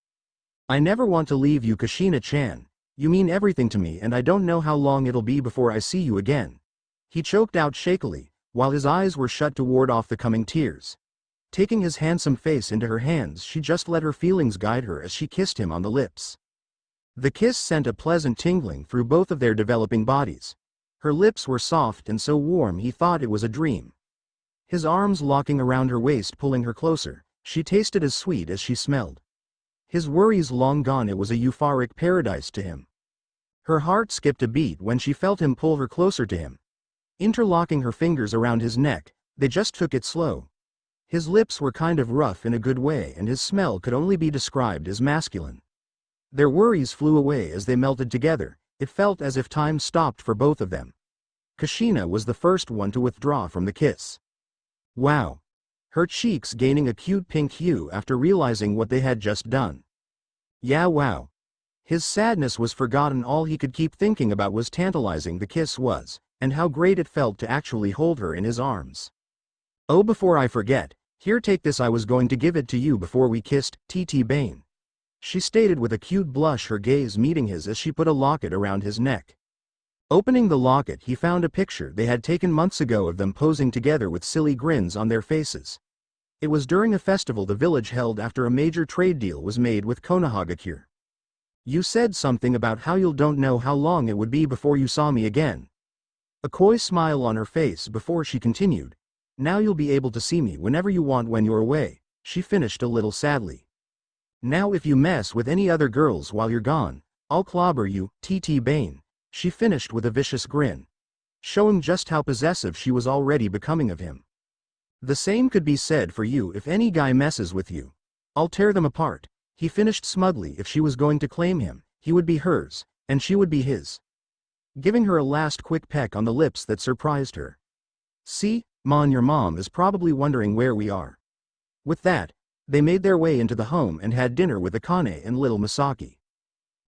S1: I never want to leave you, Kushina-chan. You mean everything to me and I don't know how long it'll be before I see you again. He choked out shakily, while his eyes were shut to ward off the coming tears. Taking his handsome face into her hands, she just let her feelings guide her as she kissed him on the lips. The kiss sent a pleasant tingling through both of their developing bodies. Her lips were soft and so warm he thought it was a dream. His arms locking around her waist, pulling her closer, she tasted as sweet as she smelled. His worries long gone, it was a euphoric paradise to him. Her heart skipped a beat when she felt him pull her closer to him. Interlocking her fingers around his neck, they just took it slow. His lips were kind of rough in a good way and his smell could only be described as masculine. Their worries flew away as they melted together. It felt as if time stopped for both of them. Kushina was the first one to withdraw from the kiss. Wow! Her cheeks gaining a cute pink hue after realizing what they had just done. Yeah, wow! His sadness was forgotten. All he could keep thinking about was tantalizing the kiss was, and how great it felt to actually hold her in his arms. Oh, before I forget, here, take this. I was going to give it to you before we kissed, TT Bane. She stated with a cute blush, her gaze meeting his as she put a locket around his neck. Opening the locket, he found a picture they had taken months ago of them posing together with silly grins on their faces. It was during a festival the village held after a major trade deal was made with Konohagakure. You said something about how you don't know how long it would be before you saw me again. A coy smile on her face before she continued. Now you'll be able to see me whenever you want when you're away, she finished a little sadly. Now if you mess with any other girls while you're gone, I'll clobber you, TT Bane, she finished with a vicious grin, showing just how possessive she was already becoming of him. The same could be said for you. If any guy messes with you, I'll tear them apart, he finished smugly. If she was going to claim him, he would be hers, and she would be his. Giving her a last quick peck on the lips that surprised her. See, Mon, your mom is probably wondering where we are. With that, they made their way into the home and had dinner with Akane and little Misaki.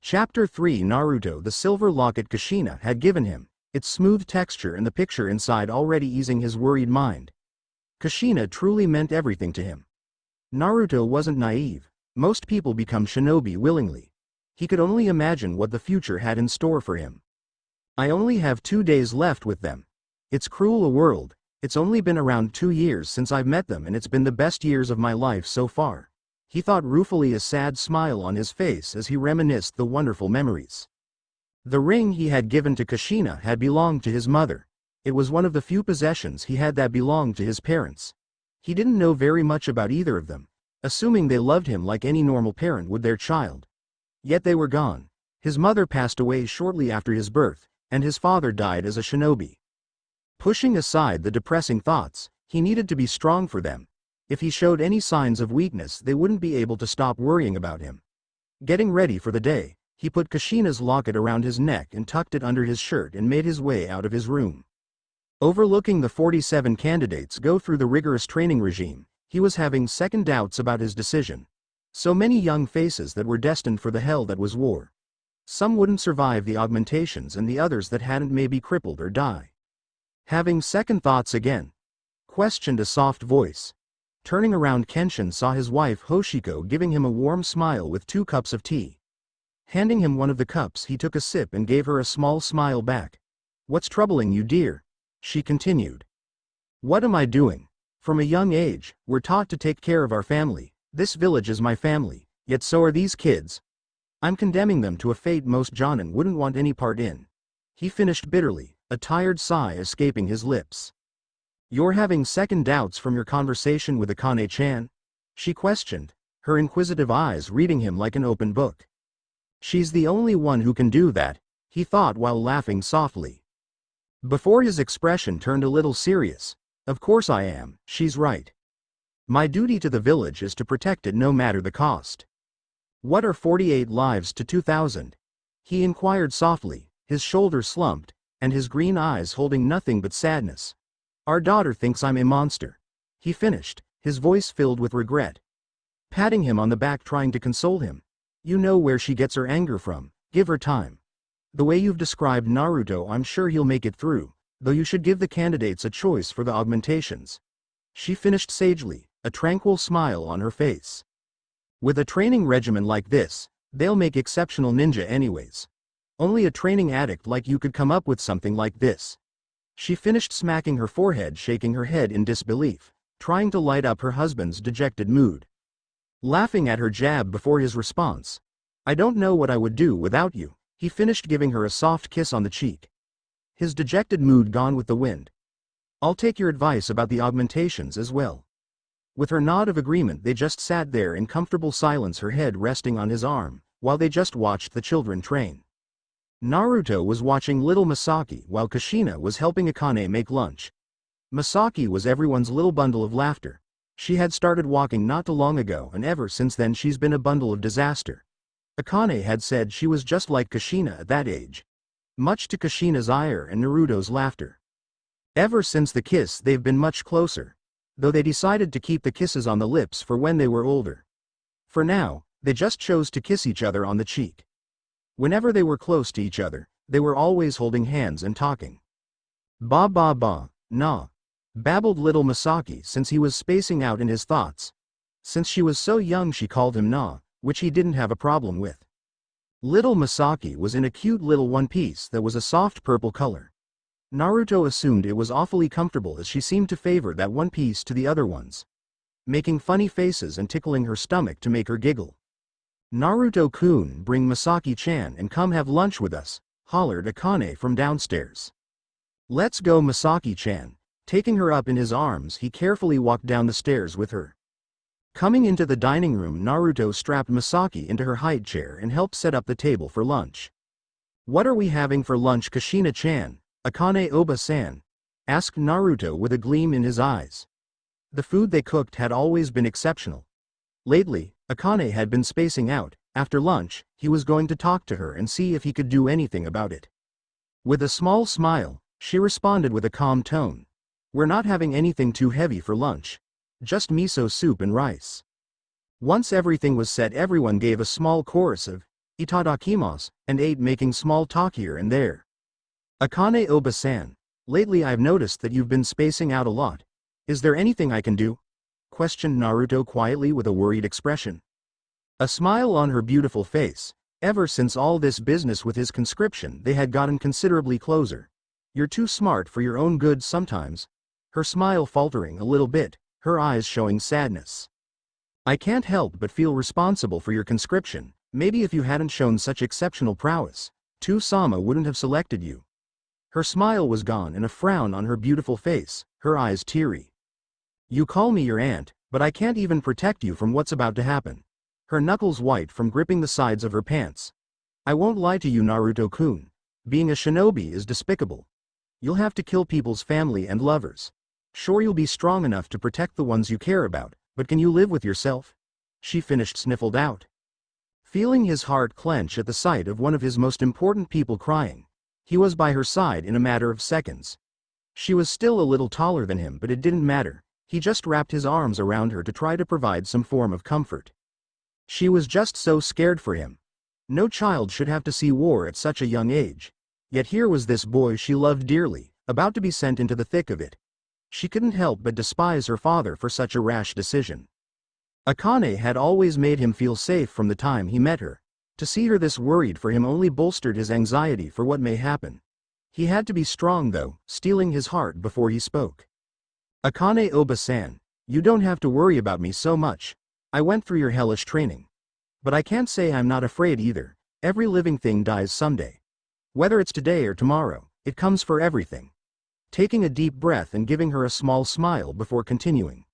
S1: Chapter 3 Naruto. The silver locket Kushina had given him, its smooth texture and the picture inside already easing his worried mind. Kushina truly meant everything to him. Naruto wasn't naive. Most people become shinobi willingly. He could only imagine what the future had in store for him. I only have 2 days left with them. It's cruel a world. It's only been around 2 years since I've met them, and it's been the best years of my life so far, he thought ruefully, a sad smile on his face as he reminisced the wonderful memories. The ring he had given to Kushina had belonged to his mother. It was one of the few possessions he had that belonged to his parents. He didn't know very much about either of them, assuming they loved him like any normal parent would their child. Yet they were gone. His mother passed away shortly after his birth, and his father died as a shinobi. Pushing aside the depressing thoughts, he needed to be strong for them. If he showed any signs of weakness, they wouldn't be able to stop worrying about him. Getting ready for the day, he put Kushina's locket around his neck and tucked it under his shirt and made his way out of his room. Overlooking the 47 candidates go through the rigorous training regime, he was having second doubts about his decision. So many young faces that were destined for the hell that was war. Some wouldn't survive the augmentations and the others that hadn't maybe crippled or die. Having second thoughts again? Questioned a soft voice. Turning around, Kenshin saw his wife Hoshiko giving him a warm smile with 2 cups of tea. Handing him one of the cups, he took a sip and gave her a small smile back. What's troubling you, dear? She continued. What am I doing? From a young age, we're taught to take care of our family. This village is my family, yet so are these kids. I'm condemning them to a fate most jonin wouldn't want any part in. He finished bitterly, a tired sigh escaping his lips. You're having second doubts from your conversation with Akane-chan? She questioned, her inquisitive eyes reading him like an open book. She's the only one who can do that, he thought while laughing softly. Before his expression turned a little serious. Of course I am, she's right. My duty to the village is to protect it no matter the cost. What are 48 lives to 2,000? He inquired softly, his shoulders slumped, and his green eyes holding nothing but sadness. Our daughter thinks I'm a monster. He finished, his voice filled with regret. Patting him on the back, trying to console him. You know where she gets her anger from, give her time. The way you've described Naruto, I'm sure he'll make it through, though you should give the candidates a choice for the augmentations. She finished sagely, a tranquil smile on her face. With a training regimen like this, they'll make exceptional ninja anyways. Only a training addict like you could come up with something like this. She finished, smacking her forehead, shaking her head in disbelief, trying to light up her husband's dejected mood. Laughing at her jab before his response. I don't know what I would do without you, he finished, giving her a soft kiss on the cheek. His dejected mood gone with the wind. I'll take your advice about the augmentations as well. With her nod of agreement, they just sat there in comfortable silence, her head resting on his arm, while they just watched the children train. Naruto was watching little Misaki while Kushina was helping Akane make lunch. Misaki was everyone's little bundle of laughter. She had started walking not too long ago, and ever since then she's been a bundle of disaster. Akane had said she was just like Kushina at that age. Much to Kushina's ire and Naruto's laughter. Ever since the kiss they've been much closer. Though they decided to keep the kisses on the lips for when they were older. For now, they just chose to kiss each other on the cheek. Whenever they were close to each other, they were always holding hands and talking. Ba ba ba, nah, babbled little Masaki since he was spacing out in his thoughts. Since she was so young she called him nah, which he didn't have a problem with. Little Masaki was in a cute little one piece that was a soft purple color. Naruto assumed it was awfully comfortable as she seemed to favor that one piece to the other ones. Making funny faces and tickling her stomach to make her giggle. Naruto-kun, bring Masaki-chan and come have lunch with us, hollered Akane from downstairs. Let's go Masaki-chan. Taking her up in his arms he carefully walked down the stairs with her. Coming into the dining room Naruto strapped Masaki into her high chair and helped set up the table for lunch. What are we having for lunch Kushina-chan, Akane Oba-san? Asked Naruto with a gleam in his eyes. The food they cooked had always been exceptional. Lately, Akane had been spacing out. After lunch, he was going to talk to her and see if he could do anything about it. With a small smile, she responded with a calm tone. We're not having anything too heavy for lunch. Just miso soup and rice. Once everything was set everyone gave a small chorus of itadakimasu and ate making small talk here and there. Akane Oba-san, lately I've noticed that you've been spacing out a lot. Is there anything I can do? Questioned Naruto quietly with a worried expression. A smile on her beautiful face. Ever since all this business with his conscription they had gotten considerably closer. You're too smart for your own good sometimes. Her smile faltering a little bit, her eyes showing sadness. I can't help but feel responsible for your conscription. Maybe if you hadn't shown such exceptional prowess, Sama wouldn't have selected you. Her smile was gone and a frown on her beautiful face, her eyes teary. You call me your aunt, but I can't even protect you from what's about to happen. Her knuckles white from gripping the sides of her pants. I won't lie to you Naruto-kun. Being a shinobi is despicable. You'll have to kill people's family and lovers. Sure you'll be strong enough to protect the ones you care about, but can you live with yourself? She finished sniffled out. Feeling his heart clench at the sight of one of his most important people crying, he was by her side in a matter of seconds. She was still a little taller than him but it didn't matter. He just wrapped his arms around her to try to provide some form of comfort. She was just so scared for him. No child should have to see war at such a young age. Yet here was this boy she loved dearly, about to be sent into the thick of it. She couldn't help but despise her father for such a rash decision. Akane had always made him feel safe from the time he met her. To see her this worried for him only bolstered his anxiety for what may happen. He had to be strong though, steeling his heart before he spoke. Akane Oba-san, you don't have to worry about me so much. I went through your hellish training. But I can't say I'm not afraid either. Every living thing dies someday. Whether it's today or tomorrow, it comes for everything. Taking a deep breath and giving her a small smile before continuing.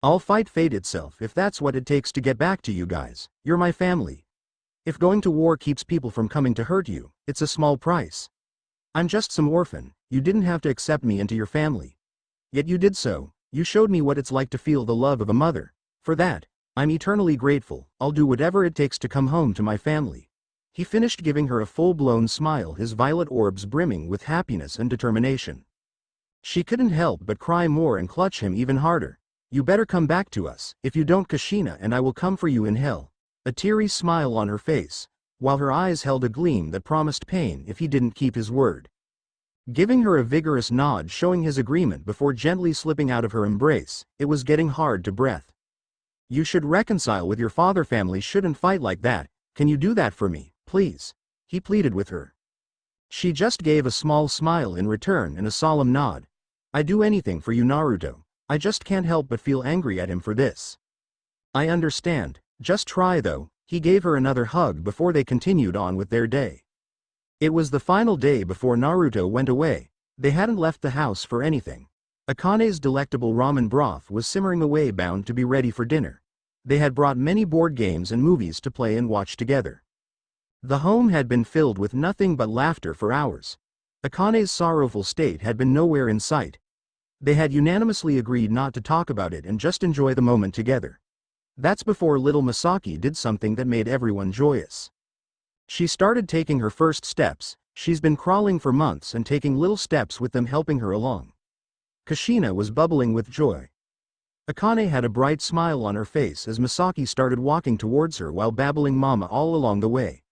S1: I'll fight fate itself if that's what it takes to get back to you guys. You're my family. If going to war keeps people from coming to hurt you, it's a small price. I'm just some orphan. You didn't have to accept me into your family. Yet you did so. You showed me what it's like to feel the love of a mother. For that, I'm eternally grateful. I'll do whatever it takes to come home to my family. He finished giving her a full-blown smile, his violet orbs brimming with happiness and determination. She couldn't help but cry more and clutch him even harder. You better come back to us. If you don't, Kushina and I will come for you in hell. A teary smile on her face, while her eyes held a gleam that promised pain if he didn't keep his word. Giving her a vigorous nod showing his agreement before gently slipping out of her embrace, it was getting hard to breathe. You should reconcile with your father. Family shouldn't fight like that. Can you do that for me, please? He pleaded with her. She just gave a small smile in return and a solemn nod. I'd do anything for you Naruto. I just can't help but feel angry at him for this. I understand. Just try though. He gave her another hug before they continued on with their day. It was the final day before Naruto went away. They hadn't left the house for anything. Akane's delectable ramen broth was simmering away bound to be ready for dinner. They had brought many board games and movies to play and watch together. The home had been filled with nothing but laughter for hours. Akane's sorrowful state had been nowhere in sight. They had unanimously agreed not to talk about it and just enjoy the moment together. That's before little Misaki did something that made everyone joyous. She started taking her first steps. She's been crawling for months and taking little steps with them helping her along. Kushina was bubbling with joy. Akane had a bright smile on her face as Misaki started walking towards her while babbling mama all along the way.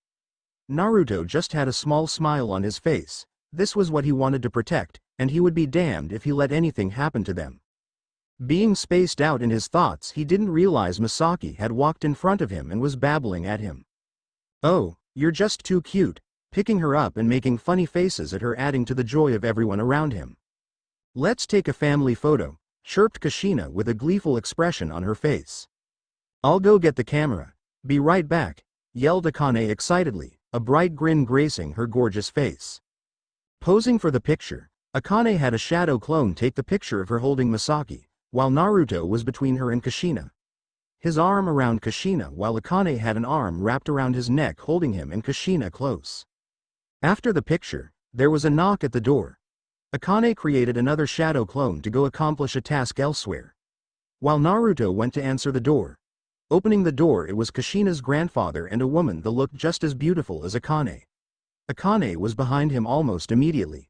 S1: Naruto just had a small smile on his face. This was what he wanted to protect, and he would be damned if he let anything happen to them. Being spaced out in his thoughts, he didn't realize Misaki had walked in front of him and was babbling at him. "Oh, you're just too cute," picking her up and making funny faces at her, adding to the joy of everyone around him. "Let's take a family photo," chirped Kushina with a gleeful expression on her face. "I'll go get the camera. Be right back," yelled Akane excitedly, a bright grin gracing her gorgeous face. Posing for the picture, Akane had a shadow clone take the picture of her holding Misaki, while Naruto was between her and Kushina. His arm around Kushina while Akane had an arm wrapped around his neck holding him and Kushina close. After the picture, there was a knock at the door. Akane created another shadow clone to go accomplish a task elsewhere. While Naruto went to answer the door. Opening the door, it was Kushina's grandfather and a woman that looked just as beautiful as Akane. Akane was behind him almost immediately.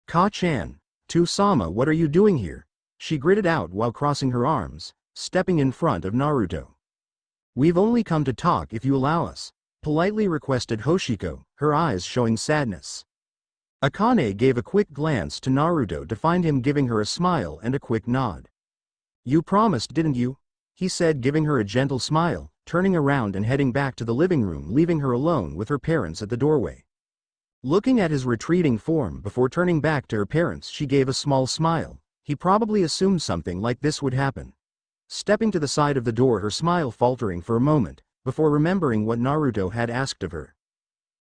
S1: "Ka-chan, To-sama, what are you doing here?" she gritted out while crossing her arms, stepping in front of Naruto. "We've only come to talk if you allow us," politely requested Hoshiko, her eyes showing sadness. Akane gave a quick glance to Naruto to find him giving her a smile and a quick nod. "You promised, didn't you?" he said, giving her a gentle smile, turning around and heading back to the living room, leaving her alone with her parents at the doorway. Looking at his retreating form before turning back to her parents, she gave a small smile. He probably assumed something like this would happen. Stepping to the side of the door, her smile faltering for a moment, before remembering what Naruto had asked of her.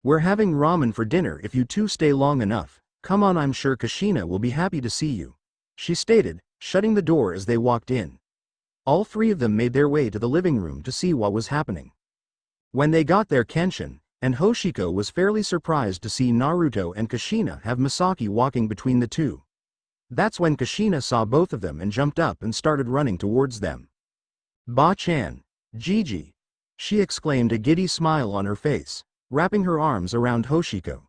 S1: "We're having ramen for dinner if you two stay long enough. Come on, I'm sure Kushina will be happy to see you," she stated, shutting the door as they walked in. All three of them made their way to the living room to see what was happening. When they got there, Kenshin and Hoshiko was fairly surprised to see Naruto and Kushina have Misaki walking between the two. That's when Kushina saw both of them and jumped up and started running towards them. "Ba-chan, Gigi," she exclaimed, a giddy smile on her face, wrapping her arms around Hoshiko.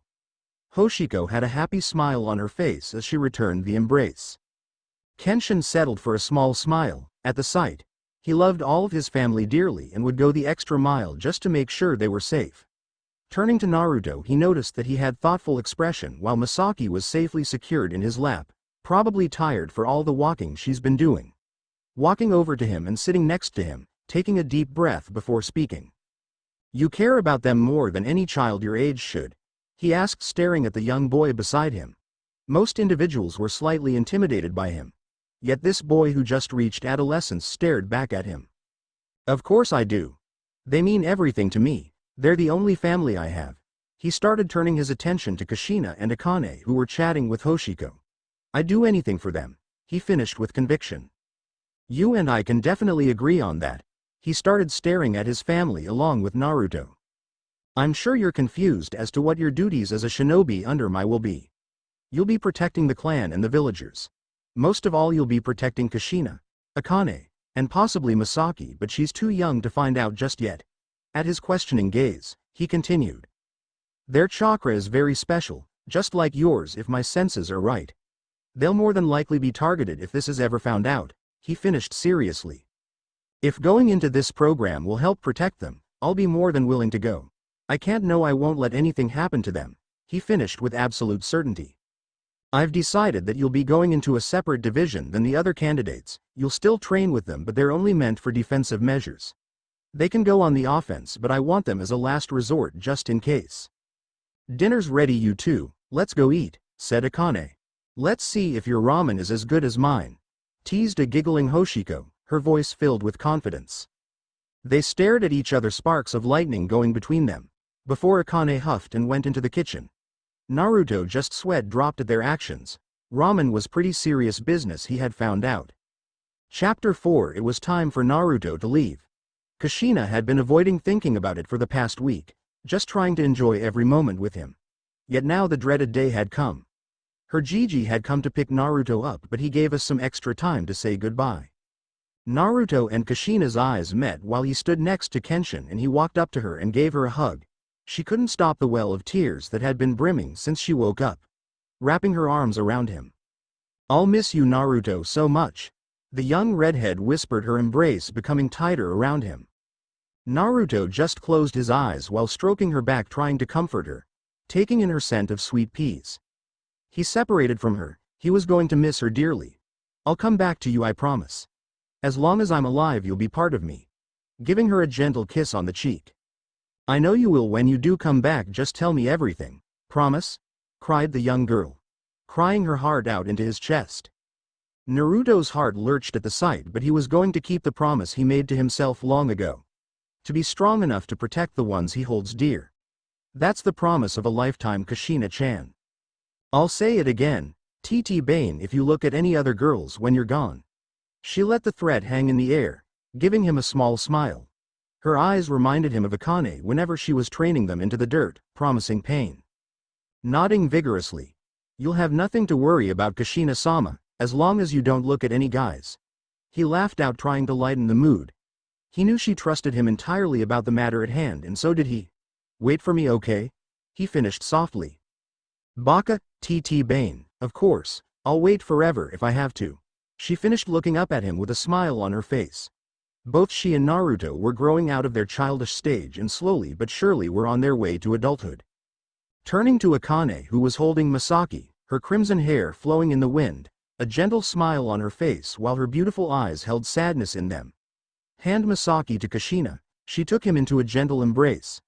S1: Hoshiko had a happy smile on her face as she returned the embrace. Kenshin settled for a small smile at the sight. He loved all of his family dearly and would go the extra mile just to make sure they were safe. Turning to Naruto, he noticed that he had thoughtful expression while Misaki was safely secured in his lap, probably tired for all the walking she's been doing. Walking over to him and sitting next to him, taking a deep breath before speaking. "You care about them more than any child your age should?" he asked, staring at the young boy beside him. Most individuals were slightly intimidated by him. Yet this boy who just reached adolescence stared back at him. "Of course I do. They mean everything to me. They're the only family I have." He started turning his attention to Kushina and Akane, who were chatting with Hoshiko. "I'd do anything for them," he finished with conviction. "You and I can definitely agree on that." He started staring at his family along with Naruto. "I'm sure you're confused as to what your duties as a shinobi under my will be. You'll be protecting the clan and the villagers. Most of all, you'll be protecting Kushina, Akane, and possibly Misaki, but she's too young to find out just yet." At his questioning gaze, he continued. "Their chakra is very special, just like yours if my senses are right. They'll more than likely be targeted if this is ever found out," he finished seriously. "If going into this program will help protect them, I'll be more than willing to go. I can't know I won't let anything happen to them," he finished with absolute certainty. "I've decided that you'll be going into a separate division than the other candidates. You'll still train with them, but they're only meant for defensive measures. They can go on the offense, but I want them as a last resort just in case." "Dinner's ready, you two, let's go eat," said Akane. "Let's see if your ramen is as good as mine," teased a giggling Hoshiko, her voice filled with confidence. They stared at each other, sparks of lightning going between them, before Akane huffed and went into the kitchen. Naruto just sweat dropped at their actions. Ramen was pretty serious business, he had found out. Chapter 4. It was time for Naruto to leave. Kushina had been avoiding thinking about it for the past week, just trying to enjoy every moment with him. Yet now the dreaded day had come. Her Gigi had come to pick Naruto up, but he gave us some extra time to say goodbye. Naruto and Kushina's eyes met while he stood next to Kenshin and he walked up to her and gave her a hug. She couldn't stop the well of tears that had been brimming since she woke up. Wrapping her arms around him. "I'll miss you, Naruto, so much." The young redhead whispered, her embrace becoming tighter around him. Naruto just closed his eyes while stroking her back, trying to comfort her, taking in her scent of sweet peas. He separated from her. He was going to miss her dearly. "I'll come back to you, I promise. As long as I'm alive, you'll be part of me." Giving her a gentle kiss on the cheek. "I know you will. When you do come back, just tell me everything. Promise?" cried the young girl, crying her heart out into his chest. Naruto's heart lurched at the sight, but he was going to keep the promise he made to himself long ago. To be strong enough to protect the ones he holds dear. That's the promise of a lifetime, Kushina-chan. "I'll say it again, TT Bane, if you look at any other girls when you're gone." She let the threat hang in the air, giving him a small smile. Her eyes reminded him of Akane whenever she was training them into the dirt, promising pain. Nodding vigorously. "You'll have nothing to worry about, Kushina-sama, as long as you don't look at any guys." He laughed out, trying to lighten the mood. He knew she trusted him entirely about the matter at hand, and so did he. "Wait for me, okay?" he finished softly. "Baka, TT Bane, of course, I'll wait forever if I have to." She finished, looking up at him with a smile on her face. Both she and Naruto were growing out of their childish stage and slowly but surely were on their way to adulthood. Turning to Akane, who was holding Misaki, her crimson hair flowing in the wind, a gentle smile on her face while her beautiful eyes held sadness in them. Hand Misaki to Kushina, she took him into a gentle embrace.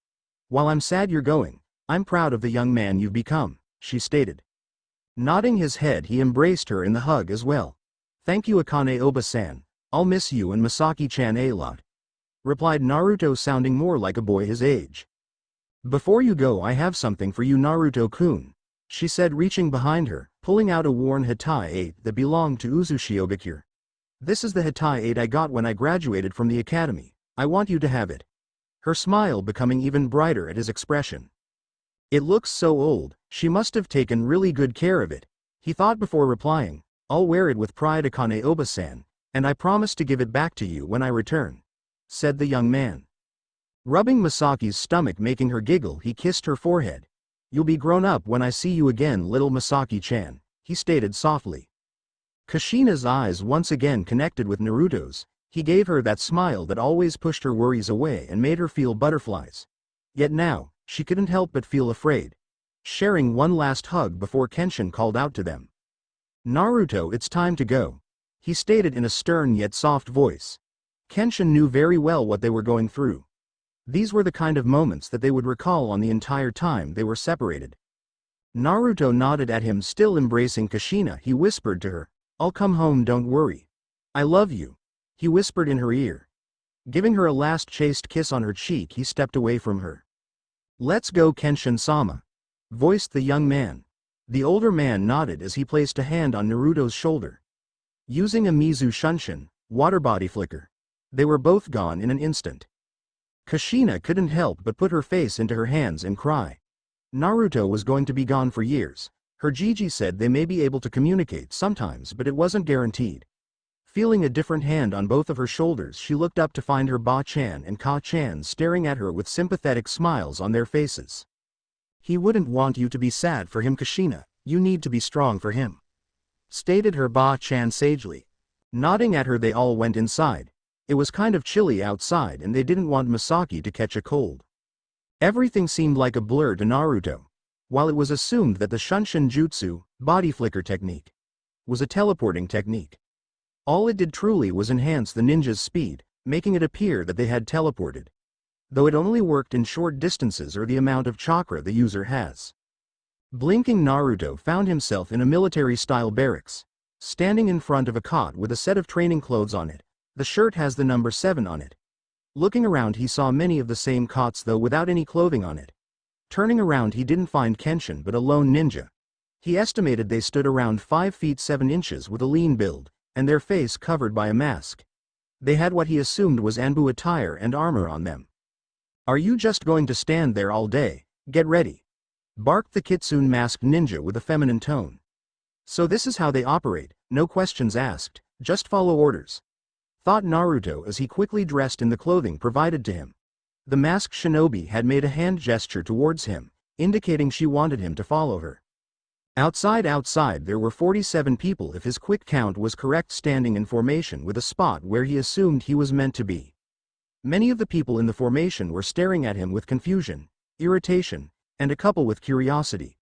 S1: "While I'm sad you're going, I'm proud of the young man you've become," she stated. Nodding his head, he embraced her in the hug as well. "Thank you, Akane Oba-san. I'll miss you and Misaki-chan a lot," replied Naruto, sounding more like a boy his age. "Before you go, I have something for you, Naruto-kun," she said, reaching behind her, pulling out a worn Hitai 8 that belonged to Uzushiogakure. "This is the Hitai 8 I got when I graduated from the academy. I want you to have it." Her smile becoming even brighter at his expression. "It looks so old, she must have taken really good care of it," he thought before replying. "I'll wear it with pride, Akane Oba-san, and I promise to give it back to you when I return," said the young man. Rubbing Misaki's stomach, making her giggle, he kissed her forehead. "You'll be grown up when I see you again, little Misaki-chan," he stated softly. Kushina's eyes once again connected with Naruto's. He gave her that smile that always pushed her worries away and made her feel butterflies. Yet now, she couldn't help but feel afraid. Sharing one last hug before Kenshin called out to them. "Naruto, it's time to go," he stated in a stern yet soft voice. Kenshin knew very well what they were going through. These were the kind of moments that they would recall on the entire time they were separated. Naruto nodded at him, still embracing Kushina. He whispered to her, "I'll come home, don't worry. I love you," he whispered in her ear. Giving her a last chaste kiss on her cheek, he stepped away from her. "Let's go, Kenshin-sama," voiced the young man. The older man nodded as he placed a hand on Naruto's shoulder. Using a Mizu Shunshin, water body flicker, they were both gone in an instant. Kushina couldn't help but put her face into her hands and cry. Naruto was going to be gone for years. Her Gigi said they may be able to communicate sometimes, but it wasn't guaranteed. Feeling a different hand on both of her shoulders, she looked up to find her Ba-chan and Ka-chan staring at her with sympathetic smiles on their faces. "He wouldn't want you to be sad for him, Kushina. You need to be strong for him," stated her Ba-chan sagely. Nodding at her, they all went inside. It was kind of chilly outside and they didn't want Misaki to catch a cold. Everything seemed like a blur to Naruto. While it was assumed that the Shunshin Jutsu, body flicker technique, was a teleporting technique, all it did truly was enhance the ninja's speed, making it appear that they had teleported. Though it only worked in short distances or the amount of chakra the user has. Blinking, Naruto found himself in a military-style barracks, standing in front of a cot with a set of training clothes on it. The shirt has the number 7 on it. Looking around, he saw many of the same cots, though without any clothing on it. Turning around, he didn't find Kenshin but a lone ninja. He estimated they stood around 5 feet 7 inches with a lean build, and their face covered by a mask. They had what he assumed was Anbu attire and armor on them. "Are you just going to stand there all day? Get ready," barked the kitsune masked ninja with a feminine tone. "So this is how they operate, no questions asked, just follow orders. thought Naruto as he quickly dressed in the clothing provided to him. The masked shinobi had made a hand gesture towards him, indicating she wanted him to follow her. Outside there were 47 people if his quick count was correct, standing in formation with a spot where he assumed he was meant to be. Many of the people in the formation were staring at him with confusion, irritation, and a couple with curiosity.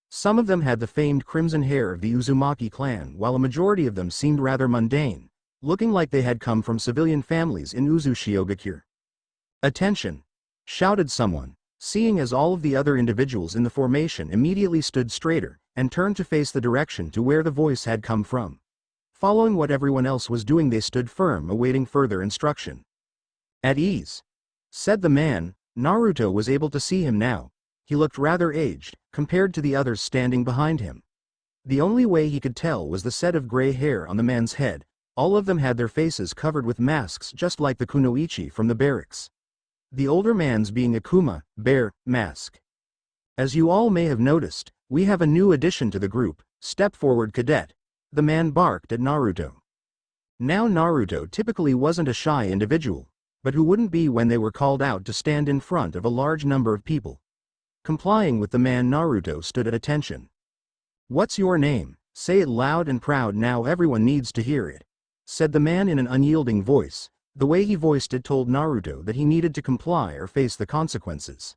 S1: Some of them had the famed crimson hair of the Uzumaki clan, while a majority of them seemed rather mundane, looking like they had come from civilian families in Uzushiogakure. "Attention!" shouted someone, seeing as all of the other individuals in the formation immediately stood straighter, and turned to face the direction to where the voice had come from. Following what everyone else was doing, they stood firm, awaiting further instruction. "At ease," said the man. Naruto was able to see him now. He looked rather aged, compared to the others standing behind him. The only way he could tell was the set of gray hair on the man's head. All of them had their faces covered with masks, just like the kunoichi from the barracks. The older man's being a Kuma, bear, mask. "As you all may have noticed, we have a new addition to the group. Step forward, cadet," the man barked at Naruto. Now Naruto typically wasn't a shy individual, but who wouldn't be when they were called out to stand in front of a large number of people? Complying with the man, Naruto stood at attention. "What's your name? Say it loud and proud, now everyone needs to hear it," said the man in an unyielding voice. The way he voiced it told Naruto that he needed to comply or face the consequences.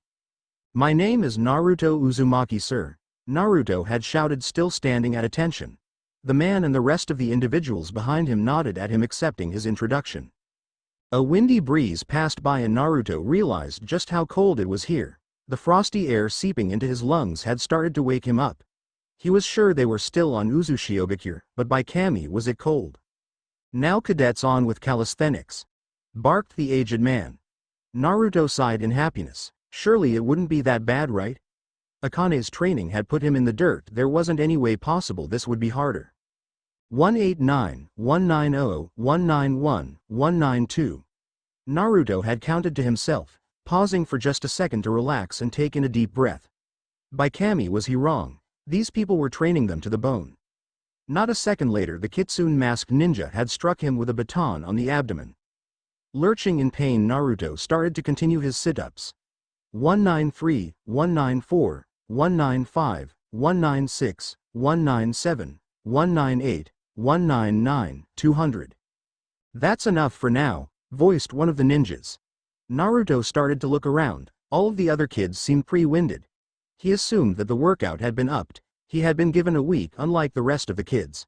S1: "My name is Naruto Uzumaki, sir," Naruto had shouted, still standing at attention. The man and the rest of the individuals behind him nodded at him, accepting his introduction. A windy breeze passed by and Naruto realized just how cold it was here. The frosty air seeping into his lungs had started to wake him up. He was sure they were still on Uzushiogakure, but by Kami was it cold. "Now cadets, on with calisthenics," barked the aged man. Naruto sighed in happiness. Surely it wouldn't be that bad, right? Akane's training had put him in the dirt. There wasn't any way possible this would be harder. 189, 190, 191, 192. Naruto had counted to himself, pausing for just a second to relax and take in a deep breath. By Kami was he wrong. These people were training them to the bone. Not a second later, the kitsune masked ninja had struck him with a baton on the abdomen. Lurching in pain, Naruto started to continue his sit-ups. 193, 194, 195, 196, 197, 198, 199, 200. "That's enough for now," voiced one of the ninjas. Naruto started to look around. All of the other kids seemed pre-winded. He assumed that the workout had been upped. He had been given a week, unlike the rest of the kids.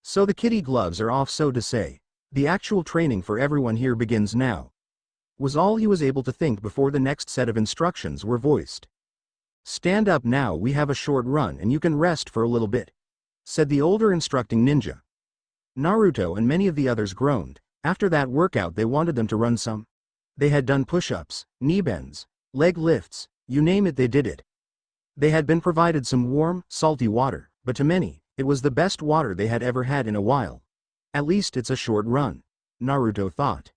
S1: So the kiddie gloves are off, so to say. The actual training for everyone here begins now, was all he was able to think before the next set of instructions were voiced. "Stand up now, we have a short run and you can rest for a little bit," said the older instructing ninja. Naruto and many of the others groaned. After that workout they wanted them to run some. They had done push-ups, knee bends, leg lifts, you name it, they did it. They had been provided some warm, salty water, but to many, it was the best water they had ever had in a while. At least it's a short run, Naruto thought.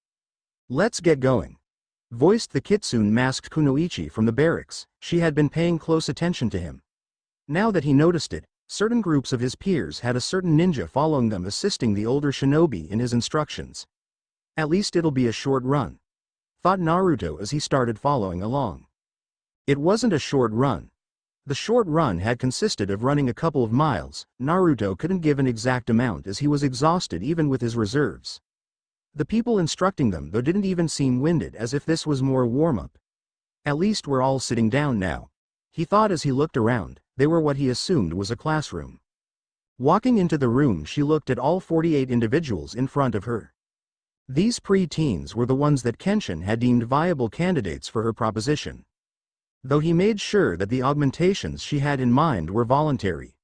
S1: "Let's get going," voiced the kitsune masked kunoichi from the barracks. She had been paying close attention to him. Now that he noticed it, certain groups of his peers had a certain ninja following them, assisting the older shinobi in his instructions. At least it'll be a short run, thought Naruto as he started following along. It wasn't a short run. The short run had consisted of running a couple of miles. Naruto couldn't give an exact amount as he was exhausted even with his reserves. The people instructing them, though, didn't even seem winded, as if this was more warm-up. "At least we're all sitting down now," he thought as he looked around. They were what he assumed was a classroom. Walking into the room, she looked at all 48 individuals in front of her. These pre-teens were the ones that Kenshin had deemed viable candidates for her proposition, though he made sure that the augmentations she had in mind were voluntary.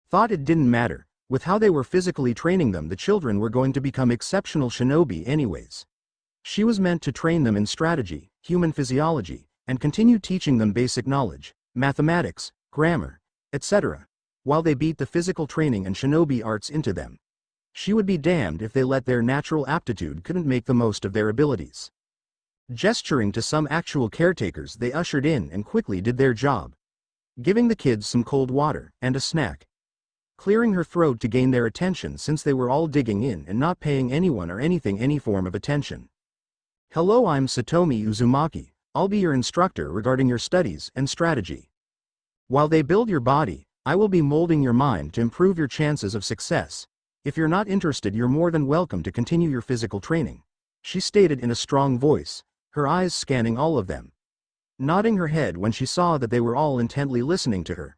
S1: Thought it didn't matter. With how they were physically training them, the children were going to become exceptional shinobi anyways. She was meant to train them in strategy, human physiology, and continue teaching them basic knowledge, mathematics, grammar, etc., while they beat the physical training and shinobi arts into them. She would be damned if they let their natural aptitude couldn't make the most of their abilities. Gesturing to some actual caretakers, they ushered in and quickly did their job, giving the kids some cold water and a snack. clearing her throat to gain their attention since they were all digging in and not paying anyone or anything any form of attention. Hello, I'm Satomi Uzumaki. I'll be your instructor regarding your studies and strategy. While they build your body, I will be molding your mind to improve your chances of success. If you're not interested, you're more than welcome to continue your physical training, she stated in a strong voice, her eyes scanning all of them, nodding her head when she saw that they were all intently listening to her.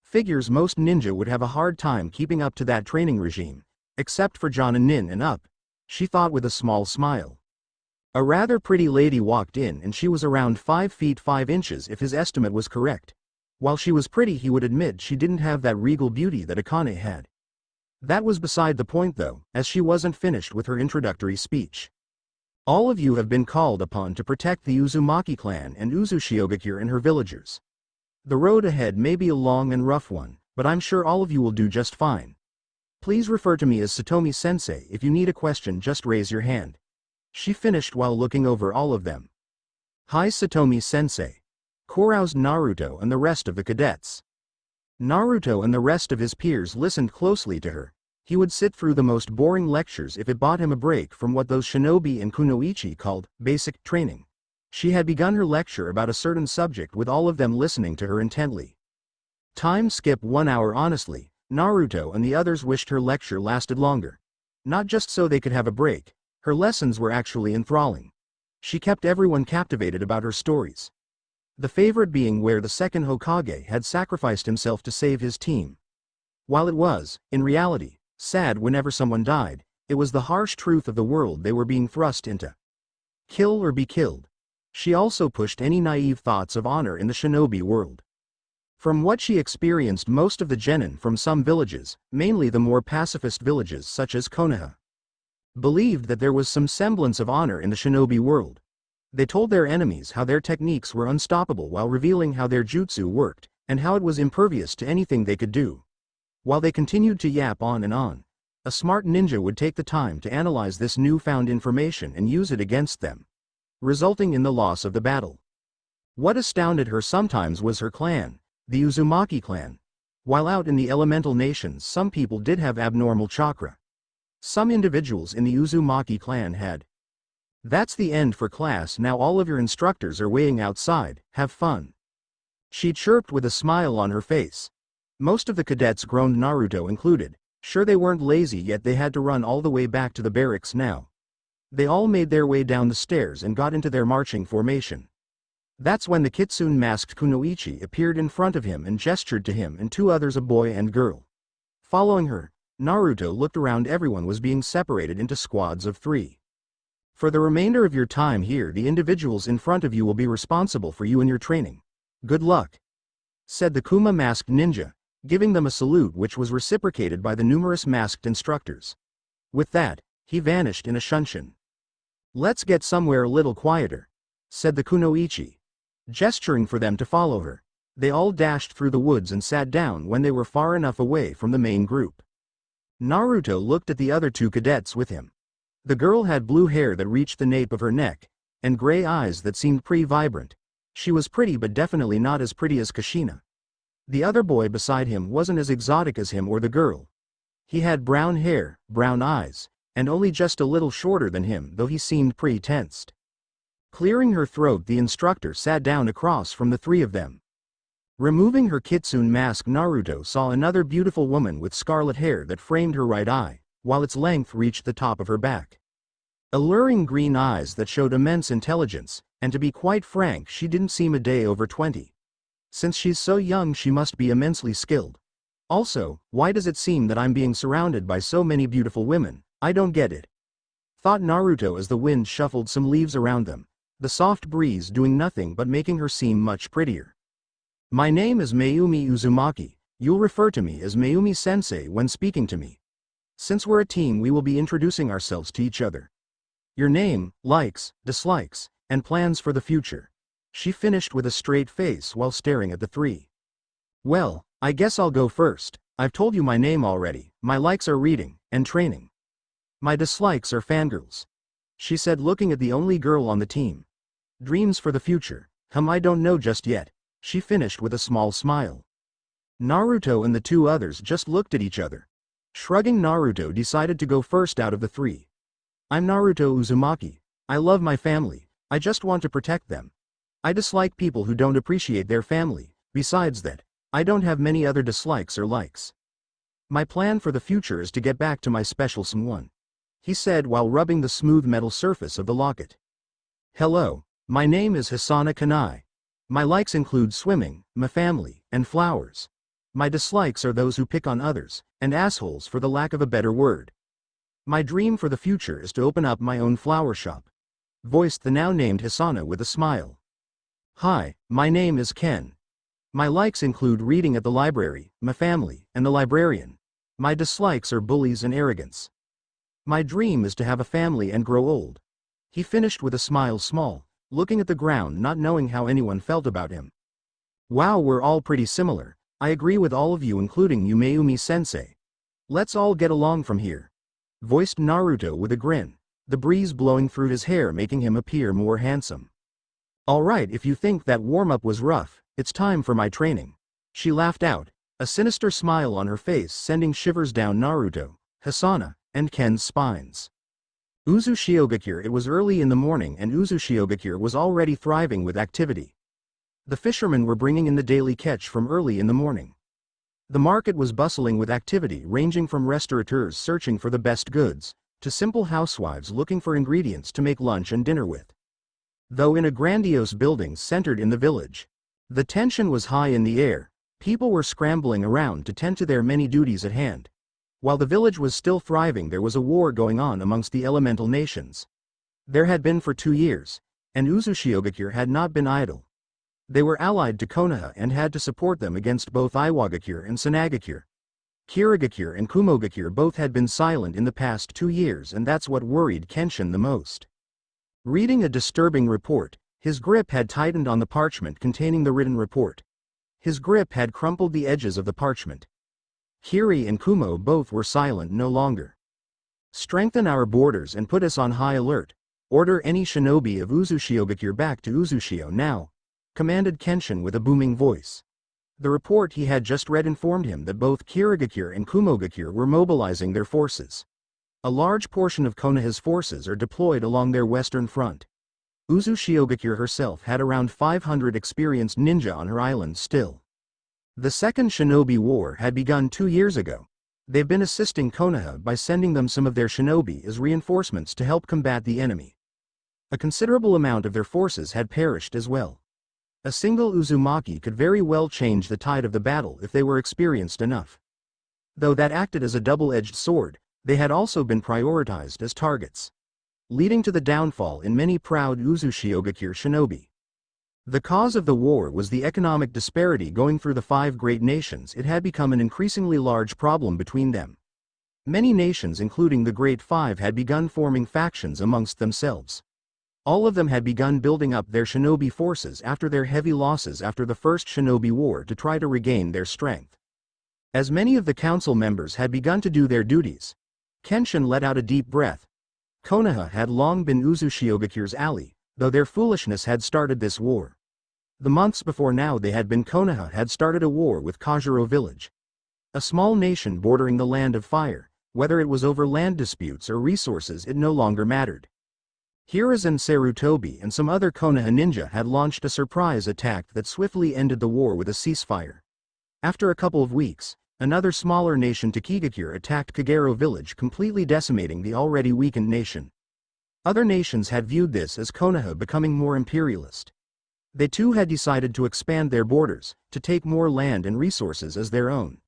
S1: Figures most ninja would have a hard time keeping up to that training regime, except for John and Nin and Up, she thought with a small smile. A rather pretty lady walked in and she was around 5 feet 5 inches if his estimate was correct. While she was pretty, he would admit she didn't have that regal beauty that Akane had. That was beside the point though, as she wasn't finished with her introductory speech. All of you have been called upon to protect the Uzumaki clan and Uzushiogakure and her villagers. The road ahead may be a long and rough one, but I'm sure all of you will do just fine. Please refer to me as Satomi-sensei. If you need a question, just raise your hand. She finished while looking over all of them. Hi Satomi-sensei. Chorused Naruto and the rest of the cadets. Naruto and the rest of his peers listened closely to her. He would sit through the most boring lectures if it bought him a break from what those shinobi and kunoichi called basic training. She had begun her lecture about a certain subject with all of them listening to her intently. Time skip 1 hour. Honestly, Naruto and the others wished her lecture lasted longer. Not just so they could have a break, her lessons were actually enthralling. She kept everyone captivated about her stories. The favorite being where the second Hokage had sacrificed himself to save his team. While it was, in reality, sad whenever someone died, it was the harsh truth of the world they were being thrust into. Kill or be killed. She also pushed any naive thoughts of honor in the shinobi world. From what she experienced, most of the genin from some villages, mainly the more pacifist villages such as Konoha, believed that there was some semblance of honor in the shinobi world. They told their enemies how their techniques were unstoppable while revealing how their jutsu worked, and how it was impervious to anything they could do. While they continued to yap on and on, a smart ninja would take the time to analyze this newfound information and use it against them, resulting in the loss of the battle. What astounded her sometimes was her clan, the Uzumaki clan. While out in the elemental nations, some people did have abnormal chakra. Some individuals in the Uzumaki clan had. That's the end for class now. All of your instructors are waiting outside, have fun. She chirped with a smile on her face. Most of the cadets groaned, Naruto included. Sure, they weren't lazy, yet they had to run all the way back to the barracks now. They all made their way down the stairs and got into their marching formation. That's when the kitsune-masked kunoichi appeared in front of him and gestured to him and 2 others, a boy and girl. Following her, Naruto looked around. Everyone was being separated into squads of 3. For the remainder of your time here, the individuals in front of you will be responsible for you and your training. Good luck, said the Kuma-masked ninja, giving them a salute which was reciprocated by the numerous masked instructors. With that, he vanished in a shunshin. Let's get somewhere a little quieter, said the kunoichi, gesturing for them to follow her. They all dashed through the woods and sat down when they were far enough away from the main group. Naruto looked at the other 2 cadets with him. The girl had blue hair that reached the nape of her neck, and gray eyes that seemed pretty vibrant. She was pretty, but definitely not as pretty as Kushina. The other boy beside him wasn't as exotic as him or the girl. He had brown hair, brown eyes, and only just a little shorter than him, though he seemed pretty tensed. Clearing her throat, the instructor sat down across from the 3 of them. Removing her kitsune mask, Naruto saw another beautiful woman with scarlet hair that framed her right eye, while its length reached the top of her back. Alluring green eyes that showed immense intelligence, and to be quite frank, she didn't seem a day over 20. Since she's so young, she must be immensely skilled. Also, why does it seem that I'm being surrounded by so many beautiful women? I don't get it, thought Naruto as the wind shuffled some leaves around them, the soft breeze doing nothing but making her seem much prettier. My name is Mayumi Uzumaki. You'll refer to me as Mayumi-sensei when speaking to me. Since we're a team, we will be introducing ourselves to each other. Your name, likes, dislikes, and plans for the future. She finished with a straight face while staring at the 3. Well, I guess I'll go first. I've told you my name already. My likes are reading and training. My dislikes are fangirls, she said, looking at the only girl on the team. Dreams for the future. I don't know just yet. She finished with a small smile. Naruto and the two others just looked at each other. Shrugging, Naruto decided to go first out of the three. I'm Naruto Uzumaki. I love my family. I just want to protect them. I dislike people who don't appreciate their family. Besides that, I don't have many other dislikes or likes. My plan for the future is to get back to my special someone, he said while rubbing the smooth metal surface of the locket. Hello, my name is Hisana Kanai. My likes include swimming, my family, and flowers. My dislikes are those who pick on others, and assholes for the lack of a better word. My dream for the future is to open up my own flower shop, voiced the now named Hisana with a smile. Hi, my name is Ken. My likes include reading at the library, my family, and the librarian. My dislikes are bullies and arrogance. My dream is to have a family and grow old. He finished with a smile, looking at the ground, not knowing how anyone felt about him. Wow, we're all pretty similar. I agree with all of you, including you, Mayumi-sensei. Let's all get along from here, voiced Naruto with a grin, the breeze blowing through his hair making him appear more handsome. Alright, if you think that warm-up was rough, it's time for my training. She laughed out, a sinister smile on her face sending shivers down Naruto, Hisana, and Ken's spines. Uzushiogakure. It was early in the morning and Uzushiogakure was already thriving with activity. The fishermen were bringing in the daily catch from early in the morning. The market was bustling with activity ranging from restaurateurs searching for the best goods, to simple housewives looking for ingredients to make lunch and dinner with. Though in a grandiose building centered in the village, the tension was high in the air. People were scrambling around to tend to their many duties at hand. While the village was still thriving, there was a war going on amongst the elemental nations. There had been for 2 years, and Uzushiogakure had not been idle. They were allied to Konoha and had to support them against both Iwagakure and Sanagakure. Kirigakure and Kumogakure both had been silent in the past 2 years, and that's what worried Kenshin the most. Reading a disturbing report, his grip had tightened on the parchment containing the written report. His grip had crumpled the edges of the parchment. Kiri and Kumo both were silent no longer. Strengthen our borders and put us on high alert. Order any shinobi of Uzushiogakure back to Uzushio now, commanded Kenshin with a booming voice. The report he had just read informed him that both Kirigakure and Kumogakure were mobilizing their forces. A large portion of Konoha's forces are deployed along their western front. Uzushiogakure herself had around 500 experienced ninja on her island still. The Second Shinobi War had begun 2 years ago. They've been assisting Konoha by sending them some of their shinobi as reinforcements to help combat the enemy. A considerable amount of their forces had perished as well. A single Uzumaki could very well change the tide of the battle if they were experienced enough. Though that acted as a double-edged sword, they had also been prioritized as targets, leading to the downfall in many proud Uzushiogakure shinobi. The cause of the war was the economic disparity going through the 5 great nations. It had become an increasingly large problem between them. Many nations, including the Great Five, had begun forming factions amongst themselves. All of them had begun building up their shinobi forces after their heavy losses after the First Shinobi War to try to regain their strength. As many of the council members had begun to do their duties, Kenshin let out a deep breath. Konoha had long been Uzushiogakures ally, though their foolishness had started this war. The months before now Konoha had started a war with Kajiro village, a small nation bordering the land of fire. Whether it was over land disputes or resources, it no longer mattered. Hiruzen Sarutobi and some other Konoha ninja had launched a surprise attack that swiftly ended the war with a ceasefire. After a couple of weeks, another smaller nation, Takigakure, attacked Kagero village, completely decimating the already weakened nation. Other nations had viewed this as Konoha becoming more imperialist. They too had decided to expand their borders, to take more land and resources as their own.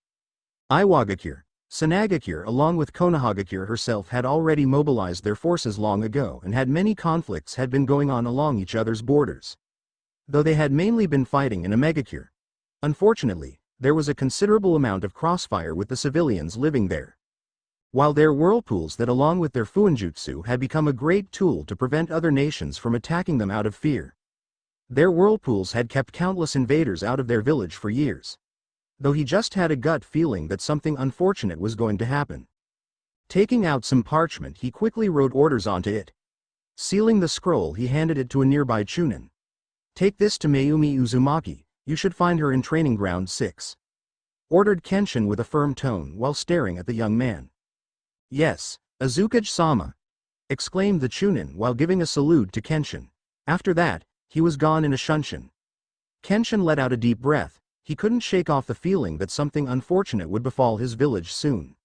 S1: Iwagakure, Sanagakure along with Konohagakure herself had already mobilized their forces long ago, and had many conflicts had been going on along each other's borders. Though they had mainly been fighting in Omegakure. Unfortunately, there was a considerable amount of crossfire with the civilians living there. While their whirlpools that along with their fuinjutsu had become a great tool to prevent other nations from attacking them out of fear. Their whirlpools had kept countless invaders out of their village for years. Though he just had a gut feeling that something unfortunate was going to happen. Taking out some parchment, he quickly wrote orders onto it. Sealing the scroll, he handed it to a nearby chunin. Take this to Mayumi Uzumaki, you should find her in training ground 6. ordered Kenshin with a firm tone while staring at the young man. Yes, Azukage-sama, exclaimed the Chunin while giving a salute to Kenshin. After that, he was gone in a shunshin. Kenshin let out a deep breath. He couldn't shake off the feeling that something unfortunate would befall his village soon.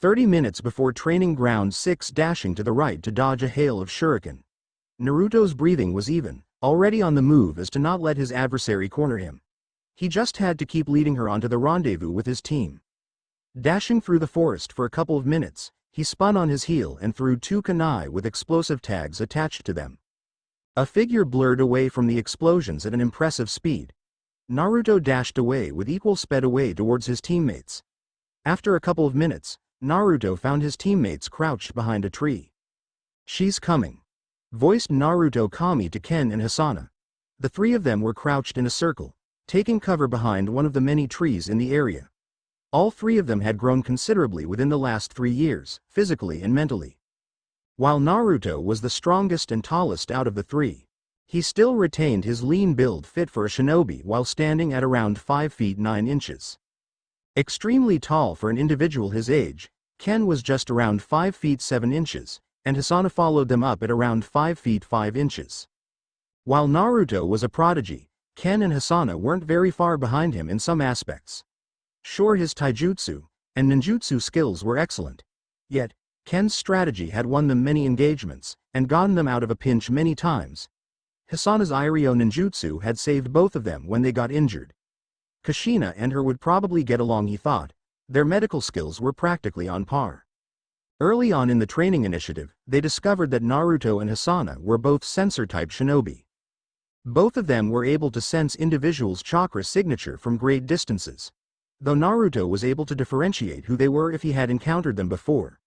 S1: 30 minutes before training ground 6, dashing to the right to dodge a hail of shuriken. Naruto's breathing was even, already on the move as to not let his adversary corner him. He just had to keep leading her onto the rendezvous with his team. Dashing through the forest for a couple of minutes, he spun on his heel and threw 2 kunai with explosive tags attached to them. A figure blurred away from the explosions at an impressive speed. Naruto dashed away with equal speed away towards his teammates. After a couple of minutes, Naruto found his teammates crouched behind a tree. "She's coming," voiced Naruto Kami to Ken and Hisana. The 3 of them were crouched in a circle, taking cover behind one of the many trees in the area. All 3 of them had grown considerably within the last 3 years, physically and mentally. While Naruto was the strongest and tallest out of the 3, he still retained his lean build fit for a shinobi while standing at around 5 feet 9 inches. Extremely tall for an individual his age, Ken was just around 5 feet 7 inches, and Hisana followed them up at around 5 feet 5 inches. While Naruto was a prodigy, Ken and Hisana weren't very far behind him in some aspects. Sure, his taijutsu and ninjutsu skills were excellent. Yet, Ken's strategy had won them many engagements, and gotten them out of a pinch many times. Hisana's Iryo ninjutsu had saved both of them when they got injured. Kushina and her would probably get along, he thought. Their medical skills were practically on par. Early on in the training initiative, they discovered that Naruto and Hisana were both sensor-type shinobi. Both of them were able to sense individuals' chakra signature from great distances, though Naruto was able to differentiate who they were if he had encountered them before.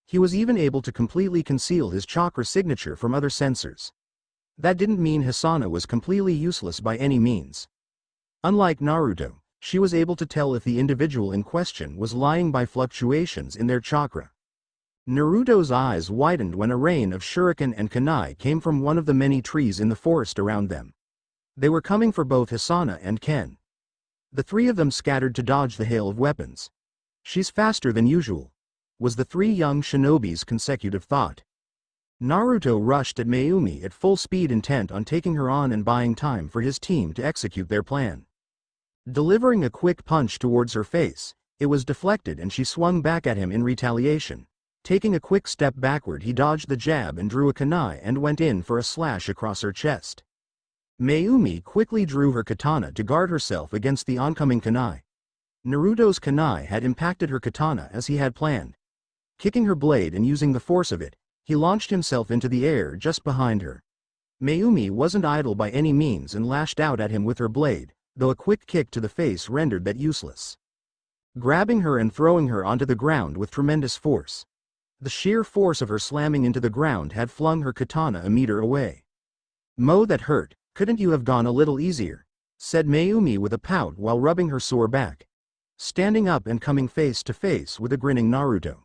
S1: He was even able to completely conceal his chakra signature from other sensors. That didn't mean Hisana was completely useless by any means. Unlike Naruto, she was able to tell if the individual in question was lying by fluctuations in their chakra. Naruto's eyes widened when a rain of shuriken and kunai came from one of the many trees in the forest around them. They were coming for both Hisana and Ken. The 3 of them scattered to dodge the hail of weapons. "She's faster than usual," was the 3 young shinobi's consecutive thought. Naruto rushed at Mayumi at full speed, intent on taking her on and buying time for his team to execute their plan. Delivering a quick punch towards her face, it was deflected and she swung back at him in retaliation. Taking a quick step backward, he dodged the jab and drew a kunai and went in for a slash across her chest. Mayumi quickly drew her katana to guard herself against the oncoming kunai. Naruto's kunai had impacted her katana as he had planned. Kicking her blade and using the force of it, he launched himself into the air just behind her. Mayumi wasn't idle by any means and lashed out at him with her blade, though a quick kick to the face rendered that useless. Grabbing her and throwing her onto the ground with tremendous force. The sheer force of her slamming into the ground had flung her katana a meter away. "Mo, that hurt. Couldn't you have gone a little easier?" said Mayumi with a pout while rubbing her sore back. Standing up and coming face to face with a grinning Naruto.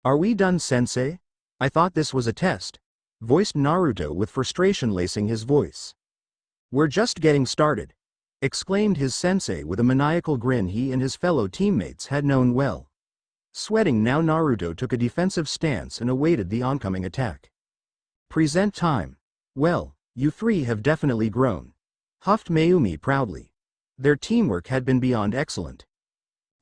S1: "Are we done, sensei? I thought this was a test," voiced Naruto with frustration lacing his voice. "We're just getting started," exclaimed his sensei with a maniacal grin he and his fellow teammates had known well. Sweating now, Naruto took a defensive stance and awaited the oncoming attack. "Present time. Well, you 3 have definitely grown," huffed Mayumi proudly. Their teamwork had been beyond excellent.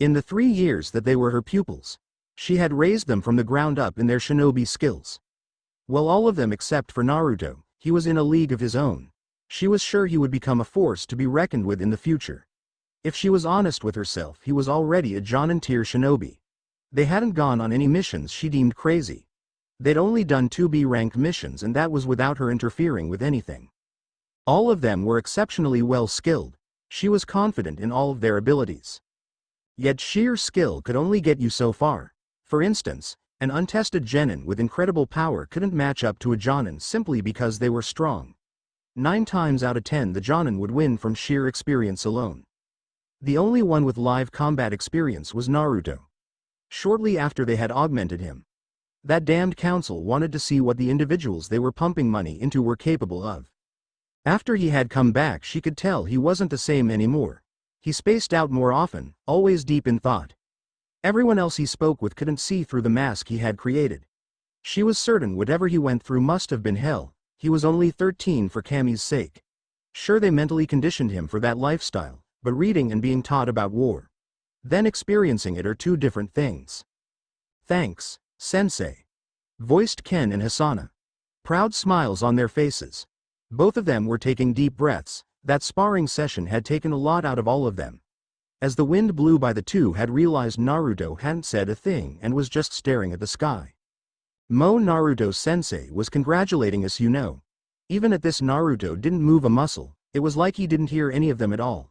S1: In the 3 years that they were her pupils, she had raised them from the ground up in their shinobi skills. While all of them except for Naruto, he was in a league of his own, she was sure he would become a force to be reckoned with in the future. If she was honest with herself, he was already a Jonin tier shinobi. They hadn't gone on any missions she deemed crazy. They'd only done 2B rank missions, and that was without her interfering with anything. All of them were exceptionally well skilled. She was confident in all of their abilities. Yet sheer skill could only get you so far. For instance, an untested genin with incredible power couldn't match up to a jonin simply because they were strong. 9 times out of 10 the jonin would win from sheer experience alone. The only one with live combat experience was Naruto. Shortly after they had augmented him, that damned council wanted to see what the individuals they were pumping money into were capable of. After he had come back, she could tell he wasn't the same anymore. He spaced out more often, always deep in thought. Everyone else he spoke with couldn't see through the mask he had created. She was certain whatever he went through must have been hell. He was only 13 for Cammy's sake. Sure, they mentally conditioned him for that lifestyle, but reading and being taught about war, then experiencing it are two different things. Thanks, Sensei, voiced Ken and Hisana. Proud smiles on their faces. Both of them were taking deep breaths. That sparring session had taken a lot out of all of them. As the wind blew by, the two had realized Naruto hadn't said a thing and was just staring at the sky. Naruto-sensei was congratulating us, you know. Even at this, Naruto didn't move a muscle. It was like he didn't hear any of them at all.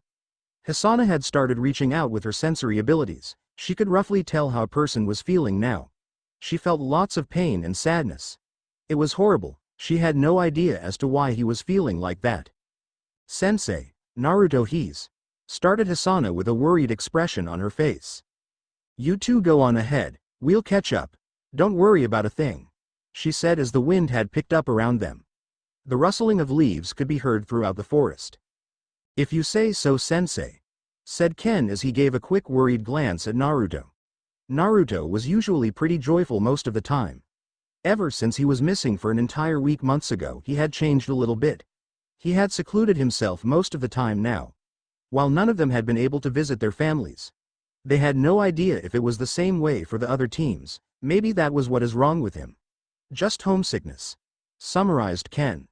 S1: Hisana had started reaching out with her sensory abilities. She could roughly tell how a person was feeling now. She felt lots of pain and sadness. It was horrible. She had no idea as to why he was feeling like that. Sensei, Naruto, he's... started Hisana with a worried expression on her face. You two go on ahead, we'll catch up. Don't worry about a thing, she said as the wind had picked up around them. The rustling of leaves could be heard throughout the forest. If you say so, Sensei, said Ken as he gave a quick worried glance at Naruto. Naruto was usually pretty joyful most of the time. Ever since he was missing for an entire week months ago, he had changed a little bit. He had secluded himself most of the time now. While none of them had been able to visit their families, they had no idea if it was the same way for the other teams. Maybe that was what is wrong with him. Just homesickness, summarized Ken.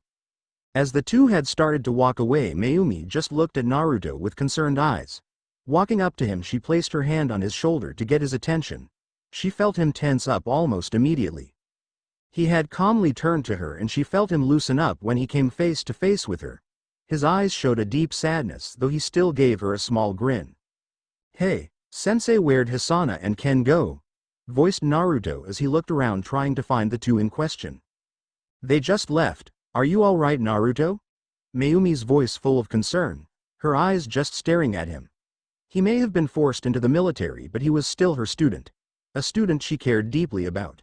S1: As the two had started to walk away, Mayumi just looked at Naruto with concerned eyes. Walking up to him, she placed her hand on his shoulder to get his attention. She felt him tense up almost immediately. He had calmly turned to her and she felt him loosen up when he came face to face with her. His eyes showed a deep sadness, though he still gave her a small grin. Hey, Sensei, where'd Hisana and Ken go? Voiced Naruto as he looked around trying to find the two in question. They just left. Are you all right, Naruto? Mayumi's voice full of concern, her eyes just staring at him. He may have been forced into the military, but he was still her student. A student she cared deeply about.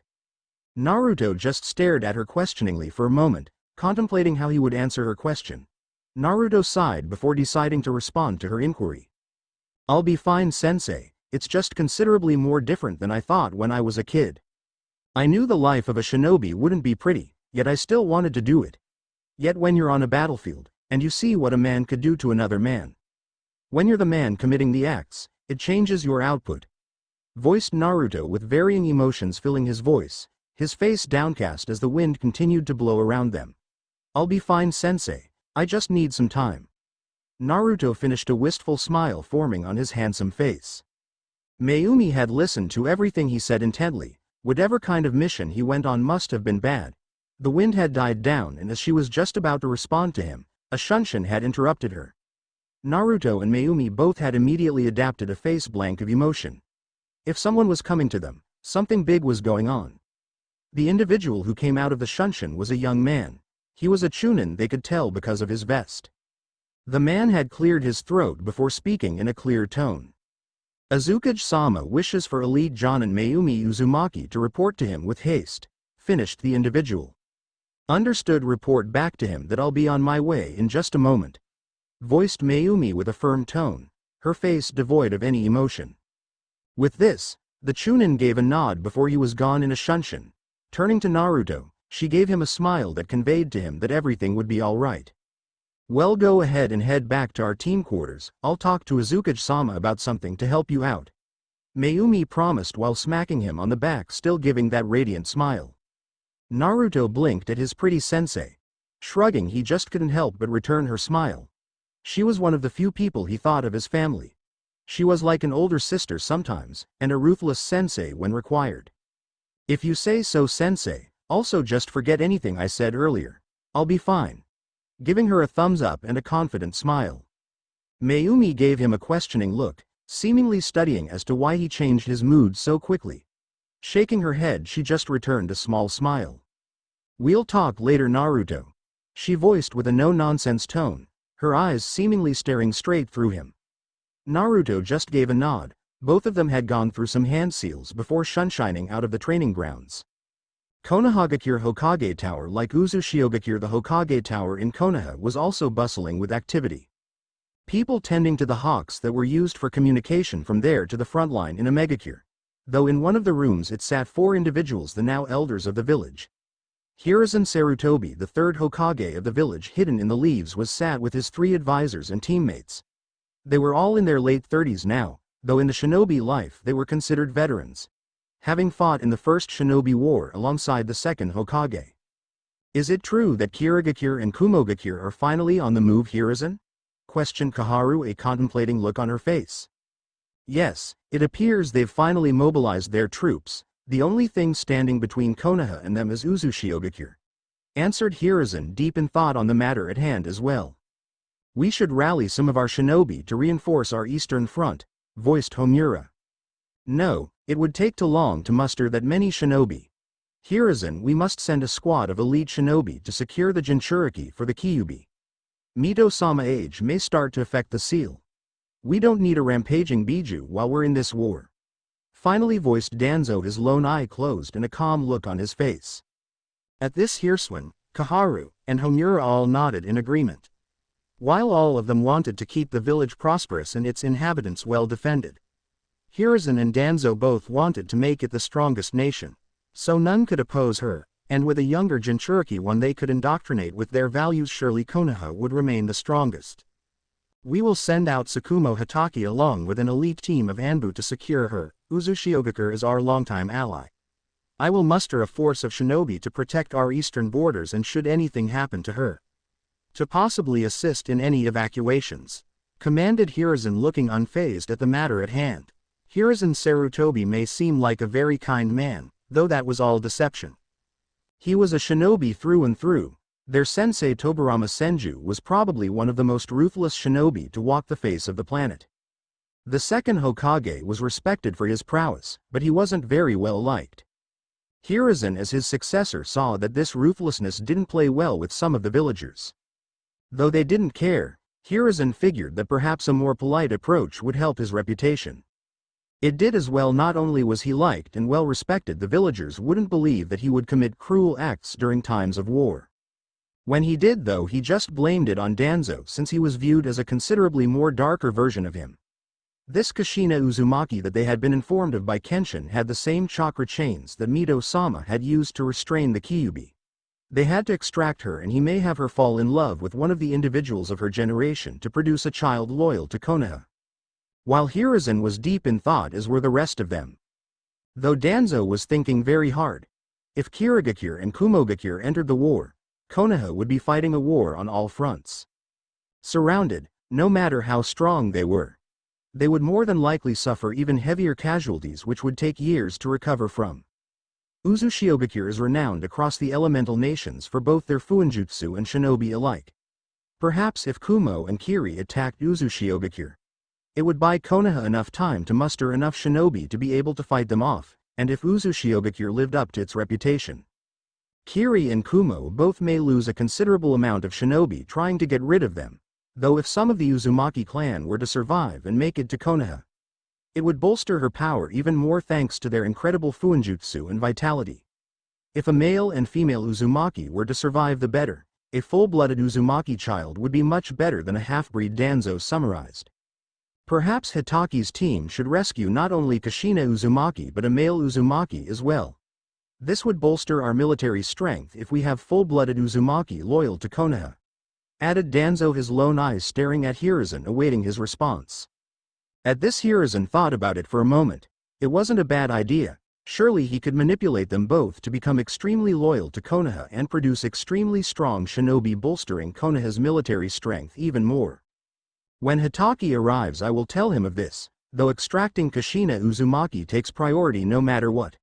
S1: Naruto just stared at her questioningly for a moment, contemplating how he would answer her question. Naruto sighed before deciding to respond to her inquiry. I'll be fine, Sensei. It's just considerably more different than I thought when I was a kid. I knew the life of a shinobi wouldn't be pretty, yet I still wanted to do it. Yet when you're on a battlefield, and you see what a man could do to another man. When you're the man committing the acts, it changes your output. Voiced Naruto with varying emotions filling his voice, his face downcast as the wind continued to blow around them. I'll be fine, Sensei. I just need some time. Naruto finished, a wistful smile forming on his handsome face. Mayumi had listened to everything he said intently. Whatever kind of mission he went on must have been bad. The wind had died down, and as she was just about to respond to him, a shunshin had interrupted her. Naruto and Mayumi both had immediately adapted a face blank of emotion. If someone was coming to them, something big was going on. The individual who came out of the shunshin was a young man. He was a chunin, they could tell because of his vest. The man had cleared his throat before speaking in a clear tone. Azukage-sama wishes for Elite Jonin Mayumi Uzumaki to report to him with haste, finished the individual. Understood, report back to him that I'll be on my way in just a moment. Voiced Mayumi with a firm tone, her face devoid of any emotion. With this, the chunin gave a nod before he was gone in a shunshin. Turning to Naruto, she gave him a smile that conveyed to him that everything would be all right. Well, go ahead and head back to our team quarters. I'll talk to Azukage-sama about something to help you out. Mayumi promised while smacking him on the back, still giving that radiant smile. Naruto blinked at his pretty sensei. Shrugging, he just couldn't help but return her smile. She was one of the few people he thought of as family. She was like an older sister sometimes, and a ruthless sensei when required. If you say so, Sensei. Also, just forget anything I said earlier. I'll be fine. Giving her a thumbs up and a confident smile. Mayumi gave him a questioning look, seemingly studying as to why he changed his mood so quickly. Shaking her head, she just returned a small smile. We'll talk later, Naruto, she voiced with a no-nonsense tone, her eyes seemingly staring straight through him. Naruto just gave a nod. Both of them had gone through some hand seals before sunshining out of the training grounds. Konohagakure Hokage Tower, like Uzushiogakure, the Hokage Tower in Konoha, was also bustling with activity. People tending to the hawks that were used for communication from there to the front line in a megacure. Though in one of the rooms it sat 4 individuals, the now elders of the village. Hiruzen Sarutobi, the third Hokage of the village hidden in the leaves, was sat with his 3 advisors and teammates. They were all in their late 30s now, though in the shinobi life they were considered veterans, having fought in the first shinobi war alongside the second Hokage. Is it true that Kirigakure and Kumogakure are finally on the move, Hiruzen? Questioned Kaharu, a contemplating look on her face. Yes, it appears they've finally mobilized their troops. The only thing standing between Konoha and them is Uzushiogakure. Answered Hiruzen, deep in thought on the matter at hand as well. We should rally some of our shinobi to reinforce our eastern front, voiced Homura. No, it would take too long to muster that many shinobi. Hiruzen, we must send a squad of elite shinobi to secure the Jinchuriki for the Kyuubi. Mito-sama age may start to affect the seal. We don't need a rampaging Biju while we're in this war. Finally voiced Danzo, his lone eye closed and a calm look on his face. At this Hiruzen, Kaharu, and Homura all nodded in agreement. While all of them wanted to keep the village prosperous and its inhabitants well defended, Hiruzen and Danzo both wanted to make it the strongest nation, so none could oppose her, and with a younger Jinchuriki one they could indoctrinate with their values, surely Konoha would remain the strongest. We will send out Tsukumo Hitaki along with an elite team of Anbu to secure her. Uzushiogakure is our longtime ally. I will muster a force of shinobi to protect our eastern borders, and should anything happen to her, to possibly assist in any evacuations, commanded Hiruzen, looking unfazed at the matter at hand. Hiruzen Sarutobi may seem like a very kind man, though that was all deception. He was a shinobi through and through. Their sensei Tobirama Senju was probably one of the most ruthless shinobi to walk the face of the planet. The second Hokage was respected for his prowess, but he wasn't very well liked. Hiruzen as his successor saw that this ruthlessness didn't play well with some of the villagers. Though they didn't care, Hiruzen figured that perhaps a more polite approach would help his reputation. It did as well. Not only was he liked and well respected, the villagers wouldn't believe that he would commit cruel acts during times of war. When he did, though, he just blamed it on Danzo, since he was viewed as a considerably more darker version of him. This Kushina Uzumaki that they had been informed of by Kenshin had the same chakra chains that Mito-sama had used to restrain the Kyuubi. They had to extract her, and he may have her fall in love with one of the individuals of her generation to produce a child loyal to Konoha. While Hiruzen was deep in thought, as were the rest of them. Though Danzo was thinking very hard. If Kirigakure and Kumogakure entered the war, Konoha would be fighting a war on all fronts. Surrounded, no matter how strong they were, they would more than likely suffer even heavier casualties which would take years to recover from. Uzushiogakure is renowned across the elemental nations for both their fuinjutsu and shinobi alike. Perhaps if Kumo and Kiri attacked Uzushiogakure, it would buy Konoha enough time to muster enough shinobi to be able to fight them off, and if Uzushiogakure lived up to its reputation, Kiri and Kumo both may lose a considerable amount of shinobi trying to get rid of them, though if some of the Uzumaki clan were to survive and make it to Konoha, it would bolster her power even more thanks to their incredible fuinjutsu and vitality. If a male and female Uzumaki were to survive, the better. A full-blooded Uzumaki child would be much better than a half-breed, Danzo summarized. Perhaps Hitaki's team should rescue not only Kushina Uzumaki but a male Uzumaki as well. This would bolster our military strength if we have full-blooded Uzumaki loyal to Konoha, added Danzo, his lone eyes staring at Hiruzen awaiting his response. At this, Hiruzen thought about it for a moment. It wasn't a bad idea. Surely he could manipulate them both to become extremely loyal to Konoha and produce extremely strong shinobi, bolstering Konoha's military strength even more. When Hitaki arrives, I will tell him of this, though extracting Kushina Uzumaki takes priority no matter what.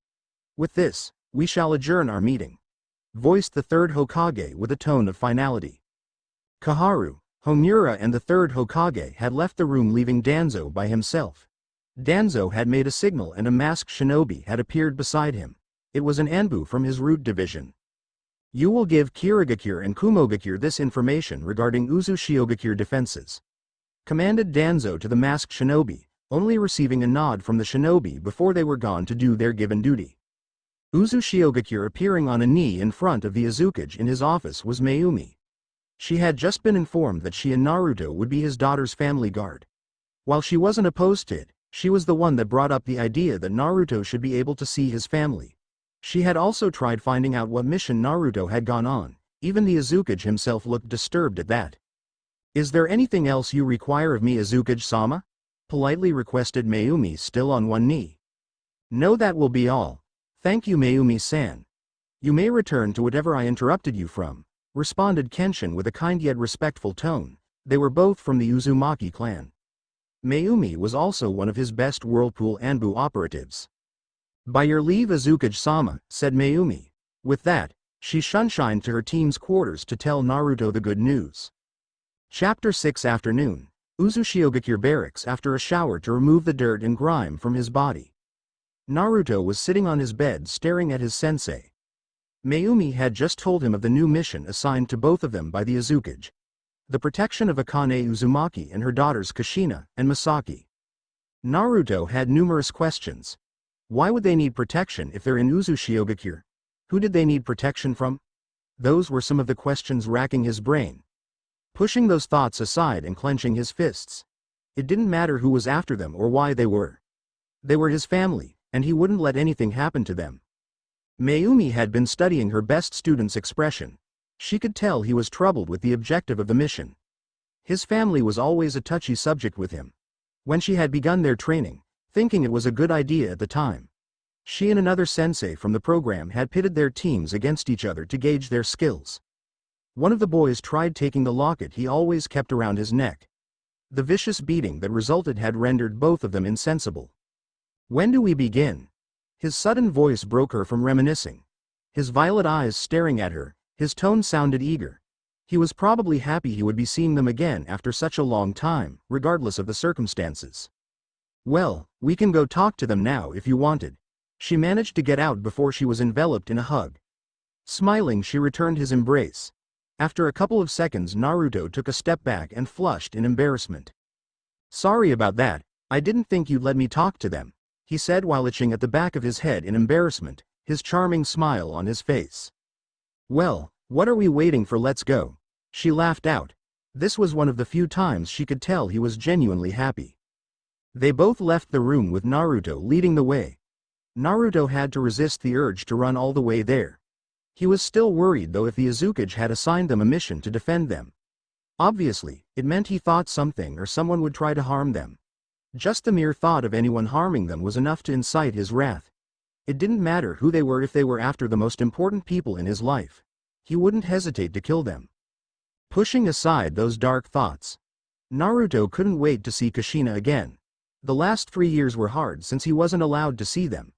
S1: With this, we shall adjourn our meeting, voiced the third Hokage with a tone of finality. Kaharu, Homura and the third Hokage had left the room, leaving Danzo by himself. Danzo had made a signal and a masked shinobi had appeared beside him. It was an Anbu from his root division. You will give Kirigakure and Kumogakure this information regarding Uzushiogakure defenses, commanded Danzo to the masked shinobi, only receiving a nod from the shinobi before they were gone to do their given duty. Uzushiogakure, appearing on a knee in front of the Azukage in his office, was Mayumi. She had just been informed that she and Naruto would be his daughter's family guard. While she wasn't opposed to it, she was the one that brought up the idea that Naruto should be able to see his family. She had also tried finding out what mission Naruto had gone on. Even the Azukage himself looked disturbed at that. "Is there anything else you require of me, Azukage-sama?" politely requested Mayumi, still on one knee. "No, that will be all. Thank you, Mayumi-san. You may return to whatever I interrupted you from," responded Kenshin with a kind yet respectful tone. They were both from the Uzumaki clan. Mayumi was also one of his best Whirlpool Anbu operatives. "By your leave, Azukage-sama," said Mayumi. With that, she shunshined to her team's quarters to tell Naruto the good news. Chapter 6 Afternoon. Uzushiogakure barracks after a shower to remove the dirt and grime from his body. Naruto was sitting on his bed staring at his sensei. Mayumi had just told him of the new mission assigned to both of them by the Azukage. The protection of Akane Uzumaki and her daughters Kushina and Misaki. Naruto had numerous questions. Why would they need protection if they're in Uzushiogakure? Who did they need protection from? Those were some of the questions racking his brain. Pushing those thoughts aside and clenching his fists. It didn't matter who was after them or why they were. They were his family, and he wouldn't let anything happen to them. Mayumi had been studying her best student's expression. She could tell he was troubled with the objective of the mission. His family was always a touchy subject with him. When she had begun their training, thinking it was a good idea at the time, she and another sensei from the program had pitted their teams against each other to gauge their skills. One of the boys tried taking the locket he always kept around his neck. The vicious beating that resulted had rendered both of them insensible. "When do we begin?" His sudden voice broke her from reminiscing. His violet eyes staring at her, his tone sounded eager. He was probably happy he would be seeing them again after such a long time, regardless of the circumstances. "Well, we can go talk to them now if you wanted." She managed to get out before she was enveloped in a hug. Smiling, she returned his embrace. After a couple of seconds, Naruto took a step back and flushed in embarrassment. "Sorry about that, I didn't think you'd let me talk to them," he said while itching at the back of his head in embarrassment, his charming smile on his face. "Well, what are we waiting for? Let's go." She laughed out. This was one of the few times she could tell he was genuinely happy. They both left the room with Naruto leading the way. Naruto had to resist the urge to run all the way there. He was still worried though if the Azukage had assigned them a mission to defend them. Obviously, it meant he thought something or someone would try to harm them. Just the mere thought of anyone harming them was enough to incite his wrath. It didn't matter who they were if they were after the most important people in his life. He wouldn't hesitate to kill them. Pushing aside those dark thoughts, Naruto couldn't wait to see Kushina again. The last 3 years were hard since he wasn't allowed to see them.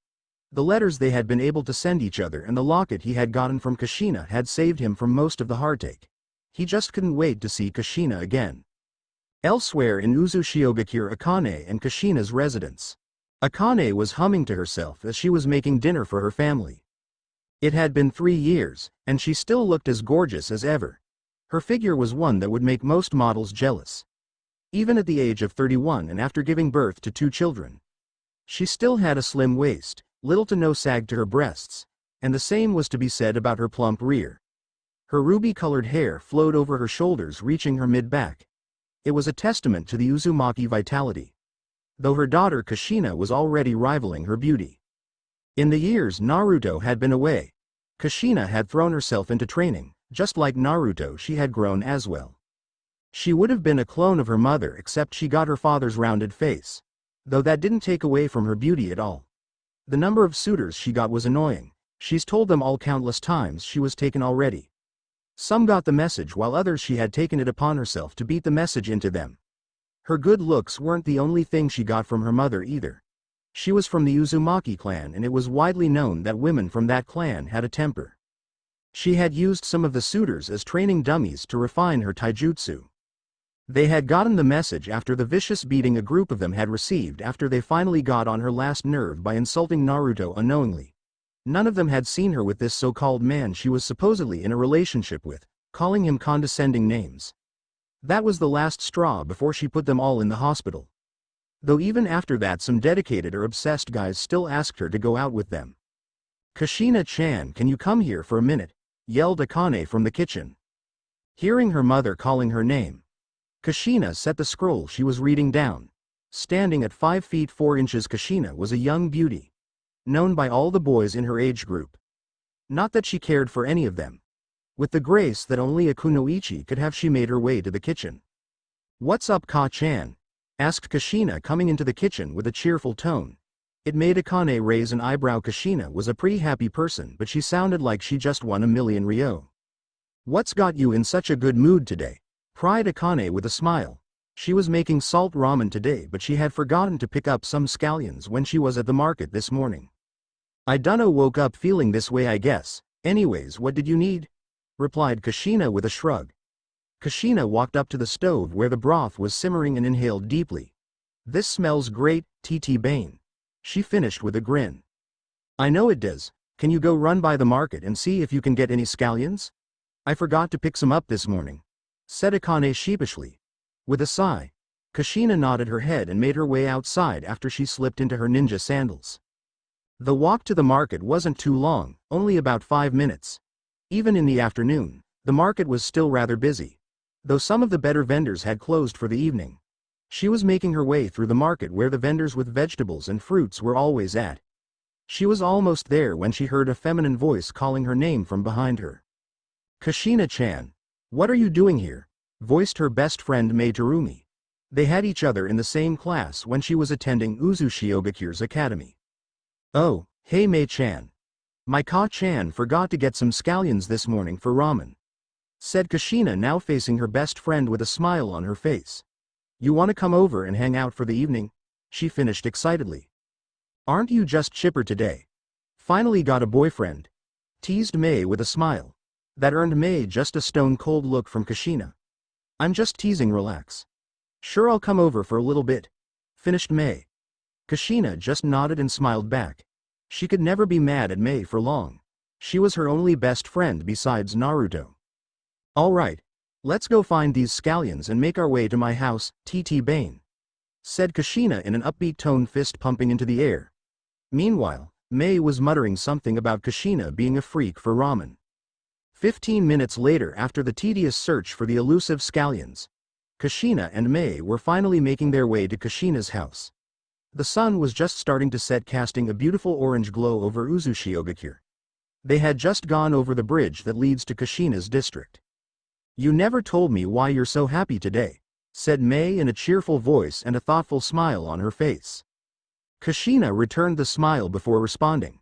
S1: The letters they had been able to send each other and the locket he had gotten from Kushina had saved him from most of the heartache. He just couldn't wait to see Kushina again. Elsewhere in Uzushiogakure, Akane and Kushina's residence. Akane was humming to herself as she was making dinner for her family. It had been 3 years, and she still looked as gorgeous as ever. Her figure was one that would make most models jealous. Even at the age of 31 and after giving birth to 2 children. She still had a slim waist, little to no sag to her breasts, and the same was to be said about her plump rear. Her ruby-colored hair flowed over her shoulders reaching her mid-back. It was a testament to the Uzumaki vitality. Though her daughter Kushina was already rivaling her beauty. In the years Naruto had been away, Kushina had thrown herself into training. Just like Naruto, she had grown as well. She would have been a clone of her mother except she got her father's rounded face. Though that didn't take away from her beauty at all. The number of suitors she got was annoying. She's told them all countless times she was taken already. Some got the message while others she had taken it upon herself to beat the message into them. Her good looks weren't the only thing she got from her mother either. She was from the Uzumaki clan and it was widely known that women from that clan had a temper. She had used some of the suitors as training dummies to refine her taijutsu. They had gotten the message after the vicious beating a group of them had received after they finally got on her last nerve by insulting Naruto unknowingly. None of them had seen her with this so-called man she was supposedly in a relationship with, calling him condescending names. That was the last straw before she put them all in the hospital. Though even after that some dedicated or obsessed guys still asked her to go out with them. "Kushina-chan, can you come here for a minute?" yelled Akane from the kitchen. Hearing her mother calling her name, Kushina set the scroll she was reading down. Standing at 5 feet 4 inches, Kushina was a young beauty, known by all the boys in her age group. Not that she cared for any of them. With the grace that only a kunoichi could have, she made her way to the kitchen. "What's up, Ka-chan?" asked Kushina, coming into the kitchen with a cheerful tone. It made Akane raise an eyebrow. Kushina was a pretty happy person, but she sounded like she just won 1,000,000 ryo. "What's got you in such a good mood today?" cried Akane with a smile. She was making salt ramen today, but she had forgotten to pick up some scallions when she was at the market this morning. "I dunno, woke up feeling this way, I guess. Anyways, what did you need?" replied Kushina with a shrug. Kushina walked up to the stove where the broth was simmering and inhaled deeply. "This smells great, TT Bane," she finished with a grin. "I know it does. Can you go run by the market and see if you can get any scallions? I forgot to pick some up this morning," said Akane sheepishly. With a sigh, Kushina nodded her head and made her way outside after she slipped into her ninja sandals. The walk to the market wasn't too long, only about 5 minutes. Even in the afternoon, the market was still rather busy, though some of the better vendors had closed for the evening. She was making her way through the market where the vendors with vegetables and fruits were always at. She was almost there when she heard a feminine voice calling her name from behind her. "Kushina-chan, what are you doing here?" voiced her best friend Mei Terumi. They had each other in the same class when she was attending Uzushiogakure's academy. "Oh, hey Mei-chan. My Ka-chan forgot to get some scallions this morning for ramen," said Kushina, now facing her best friend with a smile on her face. "You want to come over and hang out for the evening?" she finished excitedly. "Aren't you just chipper today? Finally got a boyfriend?" teased Mei with a smile. That earned Mei just a stone-cold look from Kushina. "I'm just teasing, relax." "Sure, I'll come over for a little bit," finished Mei. Kushina just nodded and smiled back. She could never be mad at Mei for long. She was her only best friend besides Naruto. "Alright, let's go find these scallions and make our way to my house, TT Bane," said Kushina in an upbeat tone, fist pumping into the air. Meanwhile, Mei was muttering something about Kushina being a freak for ramen. 15 minutes later, after the tedious search for the elusive scallions, Kushina and Mei were finally making their way to Kushina's house. The sun was just starting to set, casting a beautiful orange glow over Uzushiogaku. They had just gone over the bridge that leads to Kushina's district. "You never told me why you're so happy today," said Mei in a cheerful voice and a thoughtful smile on her face. Kushina returned the smile before responding.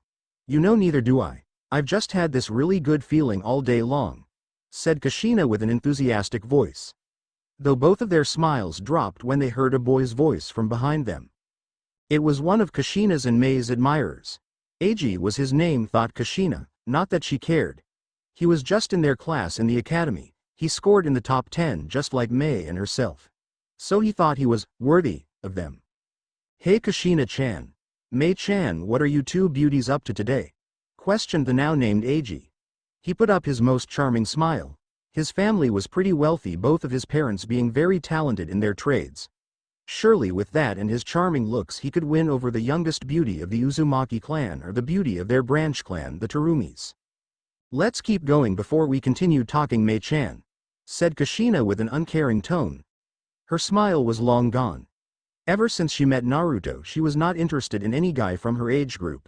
S1: "You know, neither do I. I've just had this really good feeling all day long," said Kushina with an enthusiastic voice. Though both of their smiles dropped when they heard a boy's voice from behind them. It was one of Kushina's and Mei's admirers. Eiji was his name, thought Kushina, not that she cared. He was just in their class in the academy. He scored in the top 10 just like Mei and herself. So he thought he was worthy of them. "Hey Kushina-chan. Mei-chan, what are you two beauties up to today?" questioned the now named Eiji. He put up his most charming smile. His family was pretty wealthy, both of his parents being very talented in their trades. Surely with that and his charming looks he could win over the youngest beauty of the Uzumaki clan or the beauty of their branch clan, the Terumis. "Let's keep going before we continue talking, Mei-chan," said Kushina with an uncaring tone. Her smile was long gone. Ever since she met Naruto, she was not interested in any guy from her age group.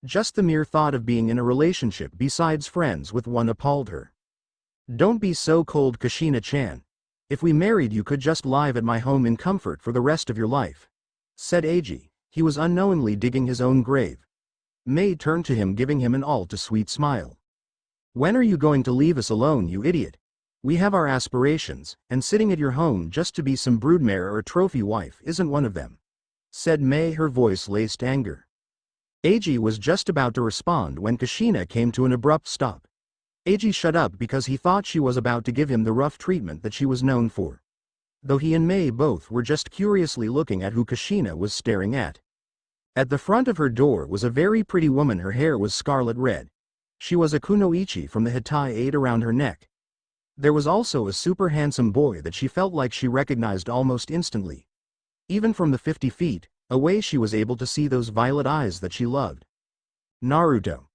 S1: Just the mere thought of being in a relationship besides friends with one appalled her. "Don't be so cold, Kushina-chan. If we married, you could just live at my home in comfort for the rest of your life," said Eiji. He was unknowingly digging his own grave. Mei turned to him, giving him an all-too-sweet smile. "When are you going to leave us alone, you idiot? We have our aspirations, and sitting at your home just to be some broodmare or a trophy wife isn't one of them," said Mei, her voice laced anger. Eiji was just about to respond when Kushina came to an abrupt stop. Eiji shut up because he thought she was about to give him the rough treatment that she was known for. Though he and Mei both were just curiously looking at who Kushina was staring at. At the front of her door was a very pretty woman. Her hair was scarlet red. She was a kunoichi from the Hitai 8 around her neck. There was also a super handsome boy that she felt like she recognized almost instantly. Even from the 50 feet away she was able to see those violet eyes that she loved. "Naruto.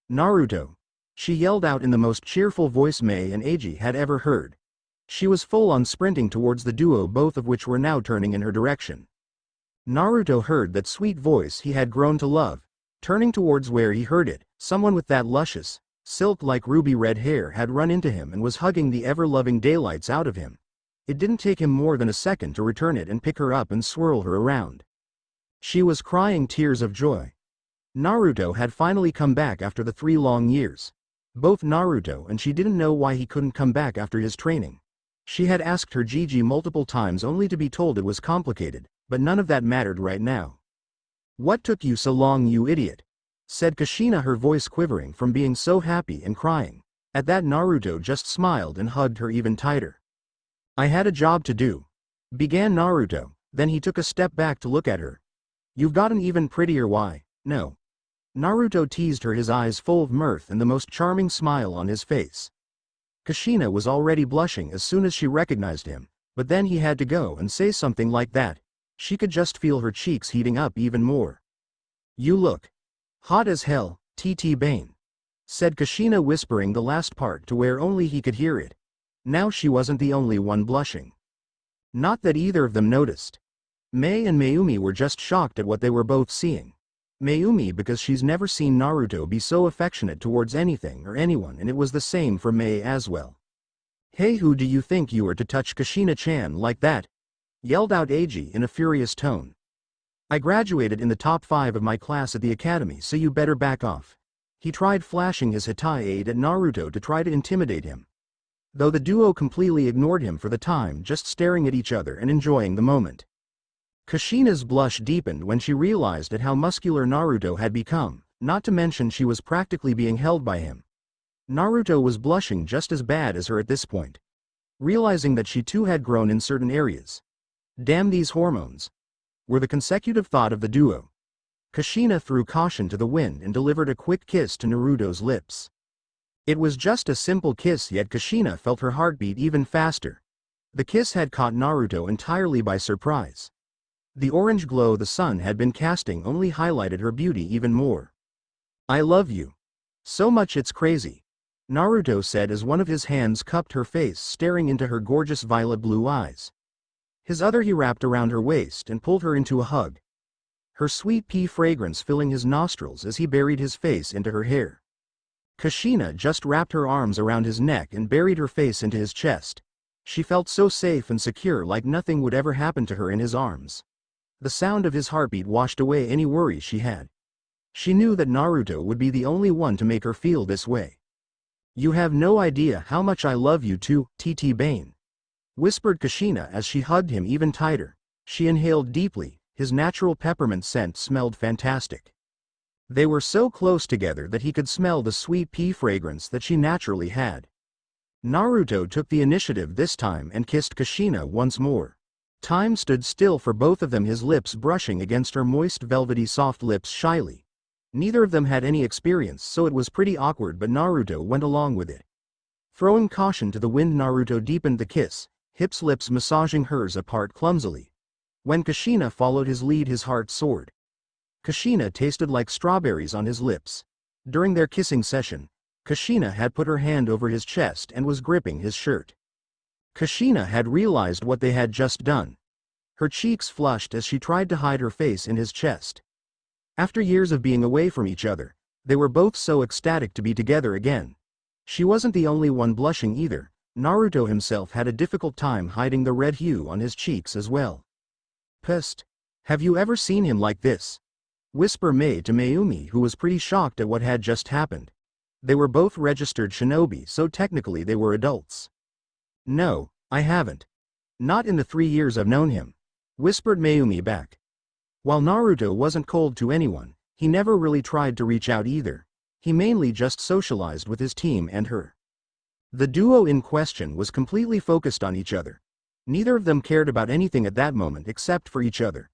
S1: Naruto. She yelled out in the most cheerful voice Mei and Eiji had ever heard. She was full on sprinting towards the duo, both of which were now turning in her direction. Naruto heard that sweet voice he had grown to love. Turning towards where he heard it, someone with that luscious, silk-like ruby red hair had run into him and was hugging the ever-loving daylights out of him. It didn't take him more than a second to return it and pick her up and swirl her around. She was crying tears of joy. Naruto had finally come back after the 3 long years. Both Naruto and she didn't know why he couldn't come back after his training. She had asked her Gigi multiple times only to be told it was complicated, but none of that mattered right now. "What took you so long, you idiot?" said Kushina, her voice quivering from being so happy and crying. At that, Naruto just smiled and hugged her even tighter. "I had a job to do," began Naruto, then he took a step back to look at her. "You've gotten even prettier, why, no?" Naruto teased her, his eyes full of mirth and the most charming smile on his face. Kushina was already blushing as soon as she recognized him, but then he had to go and say something like that. She could just feel her cheeks heating up even more. "You look hot as hell, TT Bane," said Kushina, whispering the last part to where only he could hear it. Now she wasn't the only one blushing. Not that either of them noticed. Mei and Mayumi were just shocked at what they were both seeing. Mayumi because she's never seen Naruto be so affectionate towards anything or anyone, and it was the same for Mei as well. "Hey, who do you think you are to touch Kushina-chan like that?" yelled out Eiji in a furious tone. "I graduated in the top 5 of my class at the academy, so you better back off." He tried flashing his Hitai aid at Naruto to try to intimidate him. Though the duo completely ignored him for the time, just staring at each other and enjoying the moment. Kushina's blush deepened when she realized at how muscular Naruto had become, not to mention she was practically being held by him. Naruto was blushing just as bad as her at this point. Realizing that she too had grown in certain areas. Damn these hormones, were the consecutive thought of the duo. Kushina threw caution to the wind and delivered a quick kiss to Naruto's lips. It was just a simple kiss, yet Kushina felt her heartbeat even faster. The kiss had caught Naruto entirely by surprise. The orange glow the sun had been casting only highlighted her beauty even more. "I love you so much, it's crazy," Naruto said as one of his hands cupped her face, staring into her gorgeous violet blue eyes. His other he wrapped around her waist and pulled her into a hug. Her sweet pea fragrance filling his nostrils as he buried his face into her hair. Kushina just wrapped her arms around his neck and buried her face into his chest. She felt so safe and secure, like nothing would ever happen to her in his arms. The sound of his heartbeat washed away any worries she had. She knew that Naruto would be the only one to make her feel this way. "You have no idea how much I love you too, TT Bane," whispered Kushina as she hugged him even tighter. She inhaled deeply, his natural peppermint scent smelled fantastic. They were so close together that he could smell the sweet pea fragrance that she naturally had. Naruto took the initiative this time and kissed Kushina once more. Time stood still for both of them, his lips brushing against her moist velvety soft lips shyly. Neither of them had any experience, so it was pretty awkward, but Naruto went along with it. Throwing caution to the wind, Naruto deepened the kiss, hips lips massaging hers apart clumsily. When Kushina followed his lead, his heart soared. Kushina tasted like strawberries on his lips. During their kissing session, Kushina had put her hand over his chest and was gripping his shirt. Kushina had realized what they had just done. Her cheeks flushed as she tried to hide her face in his chest. After years of being away from each other, they were both so ecstatic to be together again. She wasn't the only one blushing either. Naruto himself had a difficult time hiding the red hue on his cheeks as well. "Psst. Have you ever seen him like this?" whispered Mei to Mayumi, who was pretty shocked at what had just happened. They were both registered shinobi, so technically they were adults. "No, I haven't. Not in the 3 years I've known him," whispered Mayumi back. While Naruto wasn't cold to anyone, he never really tried to reach out either. He mainly just socialized with his team and her. The duo in question was completely focused on each other. Neither of them cared about anything at that moment except for each other.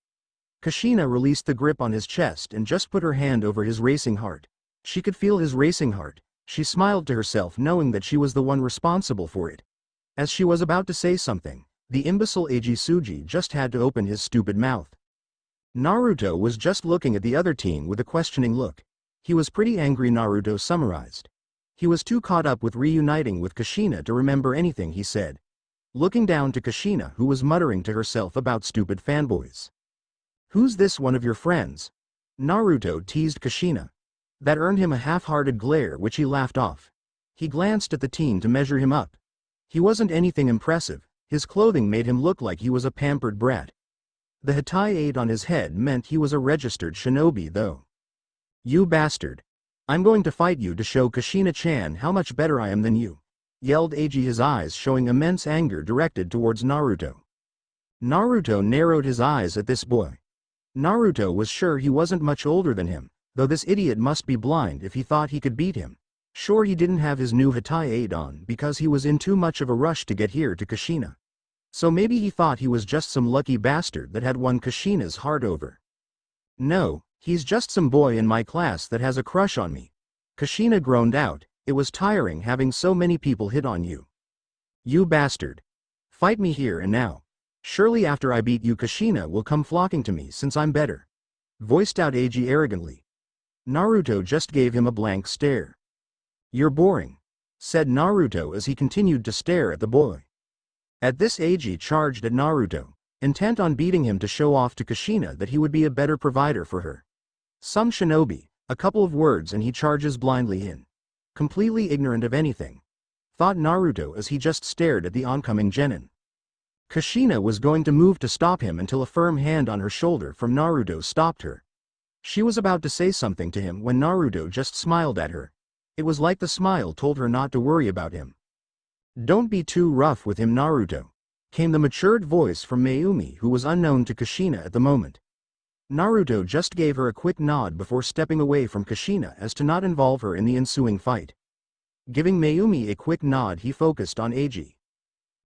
S1: Kushina released the grip on his chest and just put her hand over his racing heart. She could feel his racing heart. She smiled to herself, knowing that she was the one responsible for it. As she was about to say something, the imbecile Eiji Suji just had to open his stupid mouth. Naruto was just looking at the other teen with a questioning look. He was pretty angry, Naruto summarized. He was too caught up with reuniting with Kushina to remember anything he said. Looking down to Kushina, who was muttering to herself about stupid fanboys. "Who's this one of your friends?" Naruto teased Kushina. That earned him a half-hearted glare which he laughed off. He glanced at the teen to measure him up. He wasn't anything impressive, his clothing made him look like he was a pampered brat. The Hitai 8 on his head meant he was a registered shinobi though. "You bastard. I'm going to fight you to show Kushina-chan how much better I am than you," yelled Eiji, his eyes showing immense anger directed towards Naruto. Naruto narrowed his eyes at this boy. Naruto was sure he wasn't much older than him, though this idiot must be blind if he thought he could beat him. Sure, he didn't have his new Hitai 8 on because he was in too much of a rush to get here to Kushina. So maybe he thought he was just some lucky bastard that had won Kushina's heart over. "No, he's just some boy in my class that has a crush on me." Kushina groaned out, "It was tiring having so many people hit on you. You bastard. Fight me here and now. Surely after I beat you Kushina will come flocking to me since I'm better," voiced out Eiji arrogantly. Naruto just gave him a blank stare. "You're boring," said Naruto as he continued to stare at the boy. At this Eiji charged at Naruto, intent on beating him to show off to Kushina that he would be a better provider for her. Some shinobi, a couple of words and he charges blindly in. Completely ignorant of anything, thought Naruto as he just stared at the oncoming genin. Kushina was going to move to stop him until a firm hand on her shoulder from Naruto stopped her. She was about to say something to him when Naruto just smiled at her. It was like the smile told her not to worry about him. "Don't be too rough with him, Naruto," came the matured voice from Mayumi, who was unknown to Kushina at the moment. Naruto just gave her a quick nod before stepping away from Kushina as to not involve her in the ensuing fight. Giving Mayumi a quick nod, he focused on Eiji.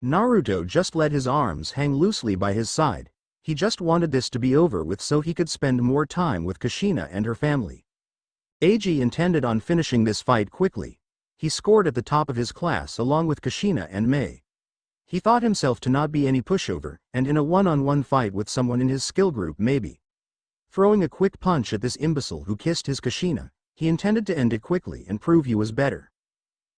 S1: Naruto just let his arms hang loosely by his side. He just wanted this to be over with so he could spend more time with Kushina and her family. Eiji intended on finishing this fight quickly. He scored at the top of his class along with Kushina and Mei. He thought himself to not be any pushover, and in a one-on-one fight with someone in his skill group maybe. Throwing a quick punch at this imbecile who kissed his Kushina, he intended to end it quickly and prove he was better.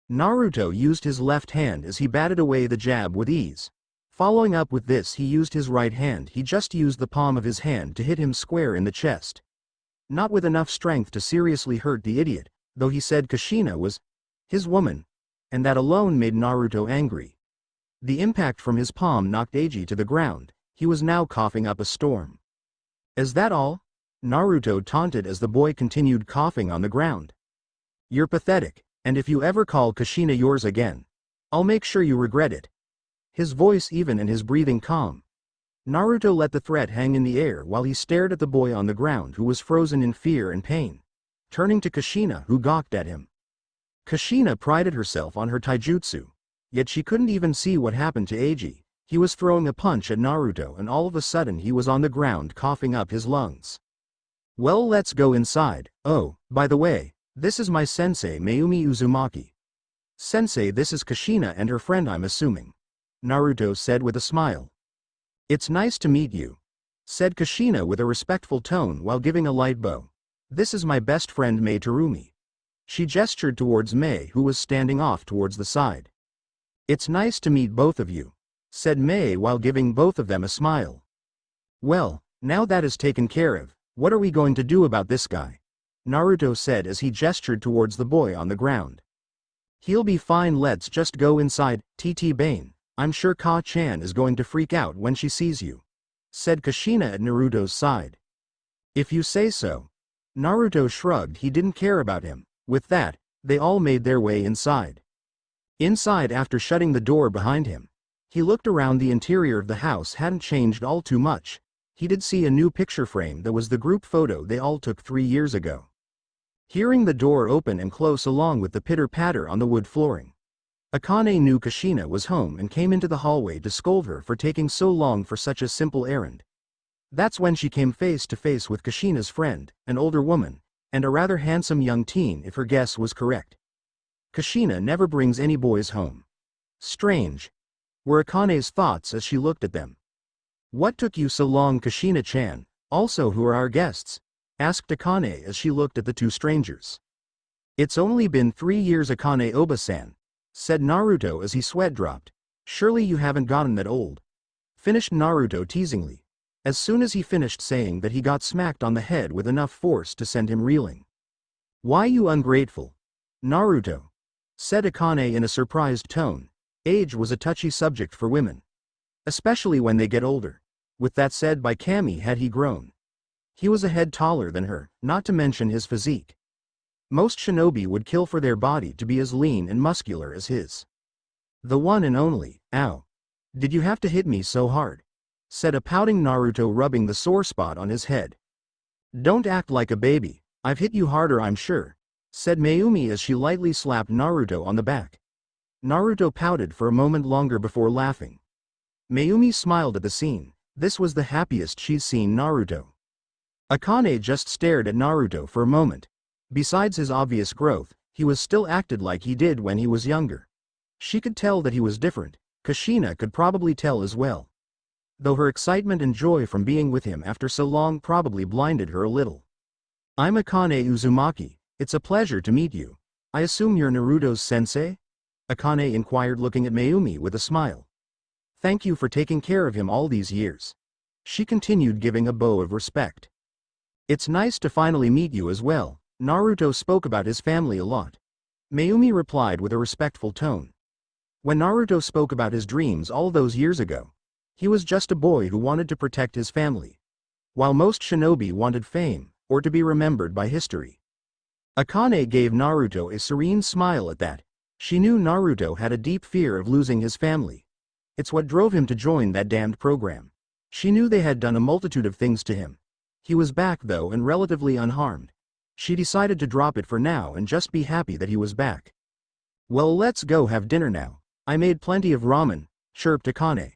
S1: Naruto used his left hand as he batted away the jab with ease. Following up with this, he used his right hand. He just used the palm of his hand to hit him square in the chest. Not with enough strength to seriously hurt the idiot, though he said Kushina was his woman, and that alone made Naruto angry. The impact from his palm knocked Eiji to the ground. He was now coughing up a storm. "Is that all?" Naruto taunted as the boy continued coughing on the ground. "You're pathetic. And if you ever call Kushina yours again, I'll make sure you regret it." His voice even and his breathing calm. Naruto let the threat hang in the air while he stared at the boy on the ground who was frozen in fear and pain. Turning to Kushina, who gawked at him. Kushina prided herself on her taijutsu, yet she couldn't even see what happened to Eiji. He was throwing a punch at Naruto and all of a sudden he was on the ground coughing up his lungs. "Well, let's go inside. Oh, by the way, this is my sensei Mayumi Uzumaki." "Sensei, this is Kushina and her friend, I'm assuming," Naruto said with a smile. "It's nice to meet you," said Kushina with a respectful tone while giving a light bow. "This is my best friend Mei Terumi." She gestured towards Mei, who was standing off towards the side. "It's nice to meet both of you," said Mei while giving both of them a smile. "Well, now that is taken care of, what are we going to do about this guy?" Naruto said as he gestured towards the boy on the ground. "He'll be fine, let's just go inside. TT Bane, I'm sure Ka-chan is going to freak out when she sees you," said Kushina at Naruto's side. "If you say so." Naruto shrugged, he didn't care about him. With that, they all made their way inside. Inside, after shutting the door behind him, he looked around. The interior of the house hadn't changed all too much. He did see a new picture frame that was the group photo they all took 3 years ago. Hearing the door open and close along with the pitter-patter on the wood flooring, Akane knew Kushina was home and came into the hallway to scold her for taking so long for such a simple errand. That's when she came face to face with Kushina's friend, an older woman, and a rather handsome young teen if her guess was correct. Kushina never brings any boys home. Strange, were Akane's thoughts as she looked at them. "What took you so long, Kushina-chan? Also, who are our guests?" asked Akane as she looked at the two strangers. It's only been 3 years Akane Oba-san, said Naruto as he sweat dropped. Surely you haven't gotten that old. Finished Naruto teasingly. As soon as he finished saying that he got smacked on the head with enough force to send him reeling. Why you ungrateful? Naruto, said Akane in a surprised tone. Age was a touchy subject for women. Especially when they get older. With that said by Kami had he grown. He was a head taller than her, not to mention his physique. Most shinobi would kill for their body to be as lean and muscular as his. The one and only, ow. Did you have to hit me so hard? Said a pouting Naruto rubbing the sore spot on his head. Don't act like a baby, I've hit you harder I'm sure, said Mayumi as she lightly slapped Naruto on the back. Naruto pouted for a moment longer before laughing. Mayumi smiled at the scene, this was the happiest she's seen Naruto. Akane just stared at Naruto for a moment. Besides his obvious growth, he was still acted like he did when he was younger. She could tell that he was different, Kushina could probably tell as well. Though her excitement and joy from being with him after so long probably blinded her a little. I'm Akane Uzumaki, it's a pleasure to meet you. I assume you're Naruto's sensei? Akane inquired looking at Mayumi with a smile. Thank you for taking care of him all these years. She continued giving a bow of respect. It's nice to finally meet you as well. Naruto spoke about his family a lot. Mayumi replied with a respectful tone. When Naruto spoke about his dreams all those years ago, he was just a boy who wanted to protect his family. While most shinobi wanted fame, or to be remembered by history. Akane gave Naruto a serene smile at that. She knew Naruto had a deep fear of losing his family. It's what drove him to join that damned program. She knew they had done a multitude of things to him. He was back though and relatively unharmed. She decided to drop it for now and just be happy that he was back. Well, let's go have dinner now. I made plenty of ramen, chirped Akane.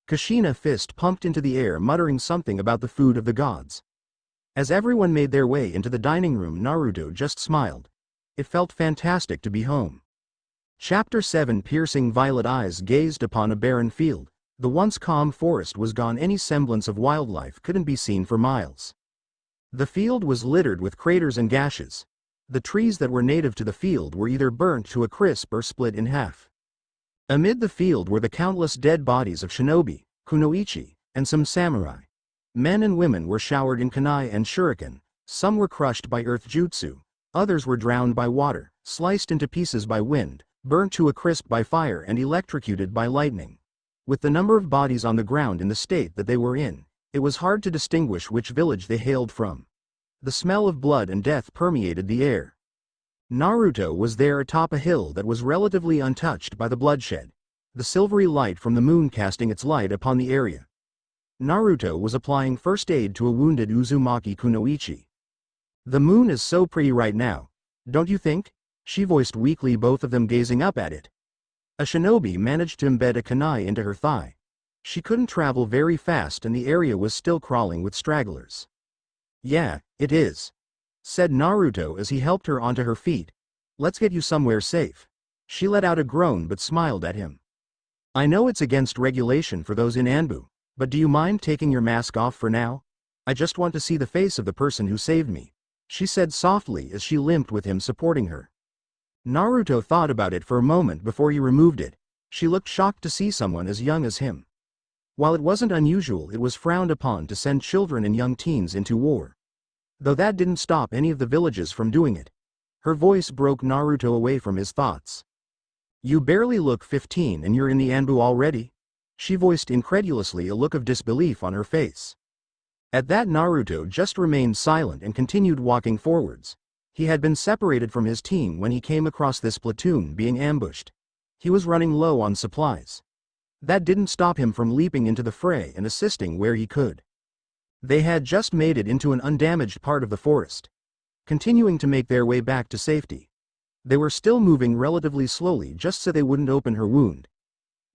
S1: Kushina fist pumped into the air muttering something about the food of the gods. As everyone made their way into the dining room, Naruto just smiled. It felt fantastic to be home. Chapter 7 Piercing violet eyes gazed upon a barren field. The once calm forest was gone, any semblance of wildlife couldn't be seen for miles. The field was littered with craters and gashes. The trees that were native to the field were either burnt to a crisp or split in half. Amid the field were the countless dead bodies of shinobi, kunoichi, and some samurai. Men and women were showered in kunai and shuriken, some were crushed by earth jutsu, others were drowned by water, sliced into pieces by wind, burnt to a crisp by fire and electrocuted by lightning. With the number of bodies on the ground in the state that they were in, it was hard to distinguish which village they hailed from. The smell of blood and death permeated the air. Naruto was there atop a hill that was relatively untouched by the bloodshed, the silvery light from the moon casting its light upon the area. Naruto was applying first aid to a wounded Uzumaki kunoichi. The moon is so pretty right now, don't you think? She voiced weakly, both of them gazing up at it. A shinobi managed to embed a kunai into her thigh. She couldn't travel very fast and the area was still crawling with stragglers. Yeah, it is, said Naruto as he helped her onto her feet. Let's get you somewhere safe. She let out a groan but smiled at him. I know it's against regulation for those in Anbu, but do you mind taking your mask off for now? I just want to see the face of the person who saved me, she said softly as she limped with him supporting her. Naruto thought about it for a moment before he removed it. She looked shocked to see someone as young as him. While it wasn't unusual, it was frowned upon to send children and young teens into war. Though that didn't stop any of the villages from doing it. Her voice broke Naruto away from his thoughts. You barely look 15 and you're in the Anbu already? She voiced incredulously, a look of disbelief on her face. At that, Naruto just remained silent and continued walking forwards. He had been separated from his team when he came across this platoon being ambushed. He was running low on supplies. That didn't stop him from leaping into the fray and assisting where he could. They had just made it into an undamaged part of the forest, continuing to make their way back to safety. They were still moving relatively slowly just so they wouldn't open her wound.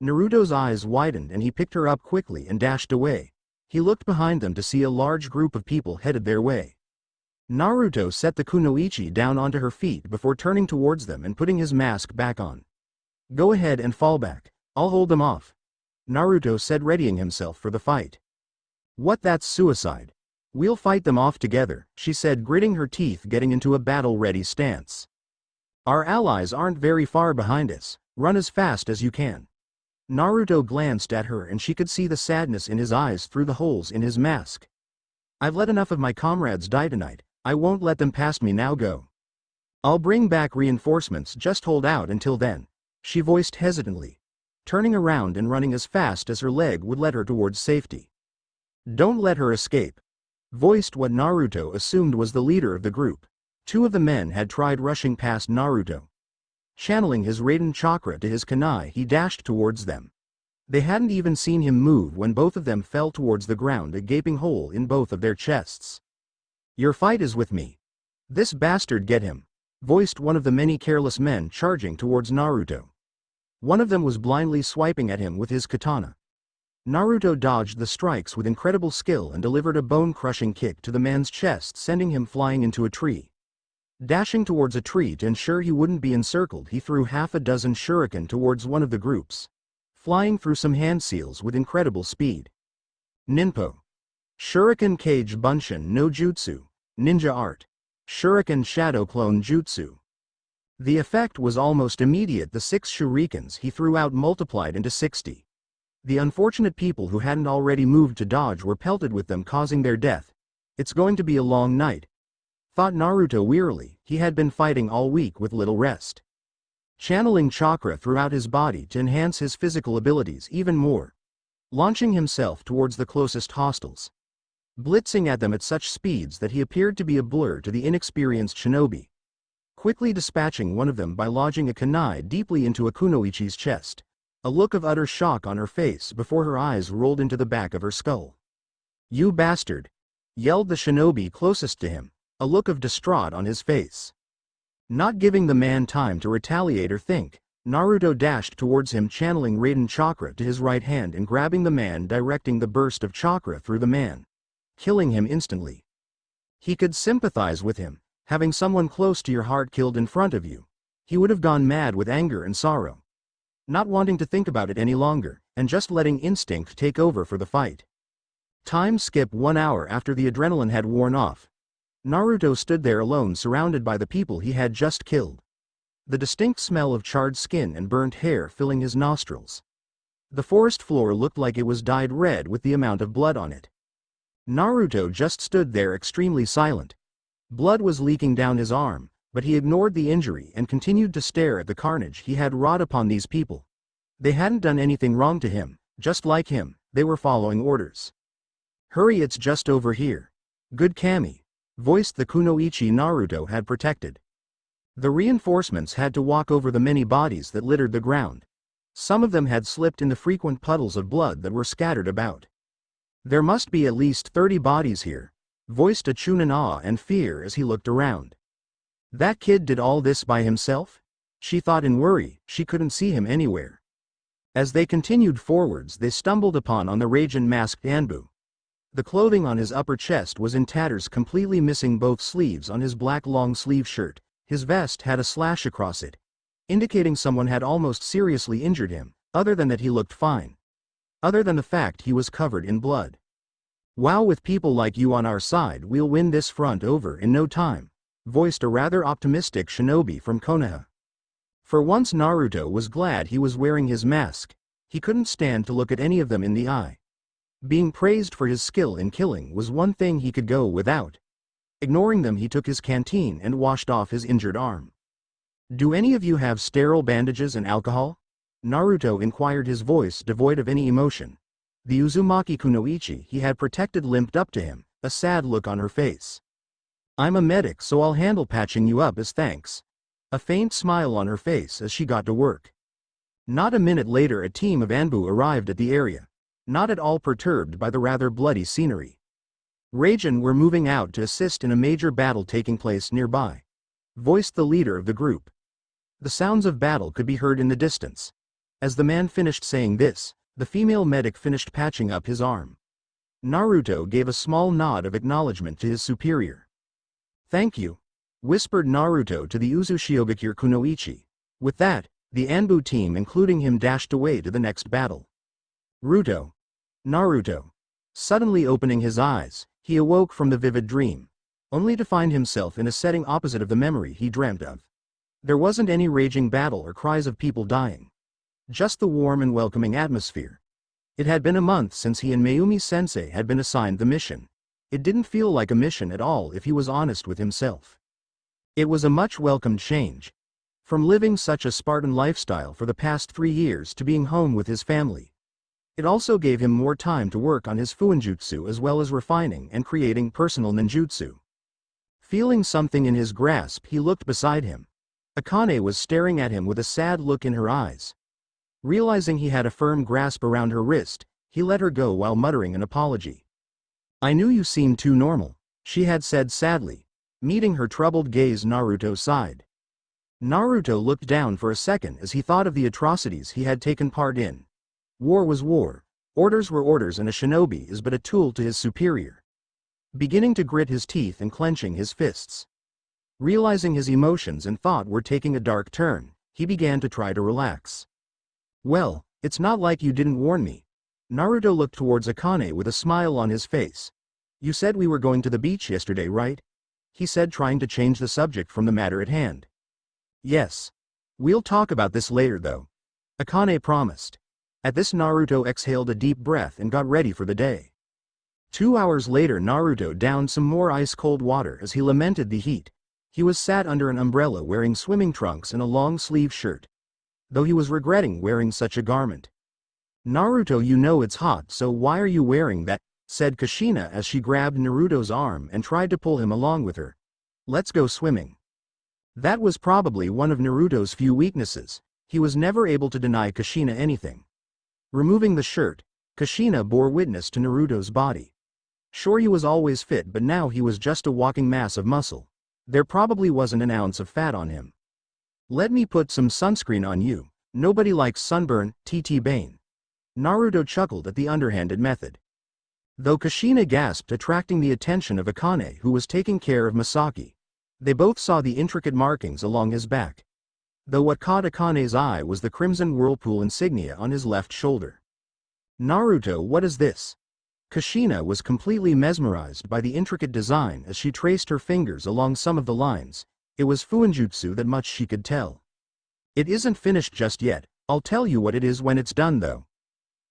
S1: Naruto's eyes widened and he picked her up quickly and dashed away. He looked behind them to see a large group of people headed their way. Naruto set the kunoichi down onto her feet before turning towards them and putting his mask back on. Go ahead and fall back. I'll hold them off, Naruto said, readying himself for the fight. What, that's suicide. We'll fight them off together, she said, gritting her teeth, getting into a battle-ready stance. Our allies aren't very far behind us, run as fast as you can. Naruto glanced at her and she could see the sadness in his eyes through the holes in his mask. I've let enough of my comrades die tonight, I won't let them past me now go. I'll bring back reinforcements, just hold out until then, she voiced hesitantly, turning around and running as fast as her leg would let her towards safety. Don't let her escape, voiced what Naruto assumed was the leader of the group. Two of the men had tried rushing past Naruto. Channeling his Raiden chakra to his kunai, he dashed towards them. They hadn't even seen him move when both of them fell towards the ground, a gaping hole in both of their chests. Your fight is with me. This bastard, get him, voiced one of the many careless men charging towards Naruto. One of them was blindly swiping at him with his katana. Naruto dodged the strikes with incredible skill and delivered a bone-crushing kick to the man's chest, sending him flying into a tree. Dashing towards a tree to ensure he wouldn't be encircled, he threw half a dozen shuriken towards one of the groups, flying through some hand seals with incredible speed. Ninpo. Shuriken Cage Bunshin no Jutsu, Ninja Art. Shuriken Shadow Clone Jutsu. The effect was almost immediate. The 6 shurikens he threw out multiplied into 60. The unfortunate people who hadn't already moved to dodge were pelted with them, causing their death. It's going to be a long night, thought Naruto wearily. He had been fighting all week with little rest. Channeling chakra throughout his body to enhance his physical abilities even more. Launching himself towards the closest hostiles, blitzing at them at such speeds that he appeared to be a blur to the inexperienced shinobi. Quickly dispatching one of them by lodging a kunai deeply into a kunoichi's chest. A look of utter shock on her face before her eyes rolled into the back of her skull. You bastard! Yelled the shinobi closest to him, a look of distraught on his face. Not giving the man time to retaliate or think, Naruto dashed towards him, channeling Raiden chakra to his right hand and grabbing the man, directing the burst of chakra through the man, killing him instantly. He could sympathize with him. Having someone close to your heart killed in front of you, he would have gone mad with anger and sorrow. Not wanting to think about it any longer, and just letting instinct take over for the fight. Time skip 1 hour after the adrenaline had worn off. Naruto stood there alone, surrounded by the people he had just killed. The distinct smell of charred skin and burnt hair filling his nostrils. The forest floor looked like it was dyed red with the amount of blood on it. Naruto just stood there extremely silent. Blood was leaking down his arm, but he ignored the injury and continued to stare at the carnage he had wrought upon these people. They hadn't done anything wrong to him, just like him, they were following orders. Hurry, it's just over here. Good Kami, voiced the kunoichi Naruto had protected. The reinforcements had to walk over the many bodies that littered the ground. Some of them had slipped in the frequent puddles of blood that were scattered about. There must be at least 30 bodies here, voiced a Chunin awe and fear as he looked around. That kid did all this by himself? She thought in worry. She couldn't see him anywhere. As they continued forwards, they stumbled upon the Raiden masked Anbu. The clothing on his upper chest was in tatters, completely missing both sleeves on his black long-sleeve shirt. His vest had a slash across it, indicating someone had almost seriously injured him. Other than that, he looked fine. Other than the fact he was covered in blood. Wow, with people like you on our side, we'll win this front over in no time, voiced a rather optimistic shinobi from Konoha. For once Naruto was glad he was wearing his mask. He couldn't stand to look at any of them in the eye. Being praised for his skill in killing was one thing he could go without. Ignoring them, he took his canteen and washed off his injured arm. Do any of you have sterile bandages and alcohol? Naruto inquired, his voice devoid of any emotion. The Uzumaki kunoichi he had protected limped up to him, a sad look on her face. I'm a medic, so I'll handle patching you up as thanks. A faint smile on her face as she got to work. Not a minute later, a team of Anbu arrived at the area, not at all perturbed by the rather bloody scenery. Raiden were moving out to assist in a major battle taking place nearby, voiced the leader of the group. The sounds of battle could be heard in the distance. As the man finished saying this, the female medic finished patching up his arm. Naruto gave a small nod of acknowledgement to his superior. Thank you, whispered Naruto to the Uzushiogakure kunoichi. With that, the Anbu team including him dashed away to the next battle. Naruto. Suddenly opening his eyes, he awoke from the vivid dream, only to find himself in a setting opposite of the memory he dreamt of. There wasn't any raging battle or cries of people dying. Just the warm and welcoming atmosphere. It had been a month since he and Mayumi-sensei had been assigned the mission. It didn't feel like a mission at all if he was honest with himself. It was a much welcomed change. From living such a Spartan lifestyle for the past 3 years to being home with his family. It also gave him more time to work on his fuinjutsu as well as refining and creating personal ninjutsu. Feeling something in his grasp, he looked beside him. Akane was staring at him with a sad look in her eyes. Realizing he had a firm grasp around her wrist, he let her go while muttering an apology. "I knew you seemed too normal," she had said sadly. Meeting her troubled gaze, Naruto sighed. Naruto looked down for a second as he thought of the atrocities he had taken part in. War was war. Orders were orders, and a shinobi is but a tool to his superior. Beginning to grit his teeth and clenching his fists. Realizing his emotions and thought were taking a dark turn, he began to try to relax. "Well, it's not like you didn't warn me." Naruto looked towards Akane with a smile on his face. "You said we were going to the beach yesterday, right?" he said, trying to change the subject from the matter at hand. "Yes. We'll talk about this later though," Akane promised. At this, Naruto exhaled a deep breath and got ready for the day. 2 hours later, Naruto downed some more ice-cold water as he lamented the heat. He was sat under an umbrella wearing swimming trunks and a long-sleeve shirt. Though he was regretting wearing such a garment. "Naruto, you know it's hot, so why are you wearing that?" said Kushina as she grabbed Naruto's arm and tried to pull him along with her. "Let's go swimming." That was probably one of Naruto's few weaknesses. He was never able to deny Kushina anything. Removing the shirt, Kushina bore witness to Naruto's body. Sure, he was always fit, but now he was just a walking mass of muscle. There probably wasn't an ounce of fat on him. "Let me put some sunscreen on you. Nobody likes sunburn, TT Bane." Naruto chuckled at the underhanded method. Though Kushina gasped, attracting the attention of Akane, who was taking care of Masaki. They both saw the intricate markings along his back. Though what caught Akane's eye was the crimson whirlpool insignia on his left shoulder. "Naruto, what is this?" Kushina was completely mesmerized by the intricate design as she traced her fingers along some of the lines. It was fuinjutsu, that much she could tell. "It isn't finished just yet. I'll tell you what it is when it's done though."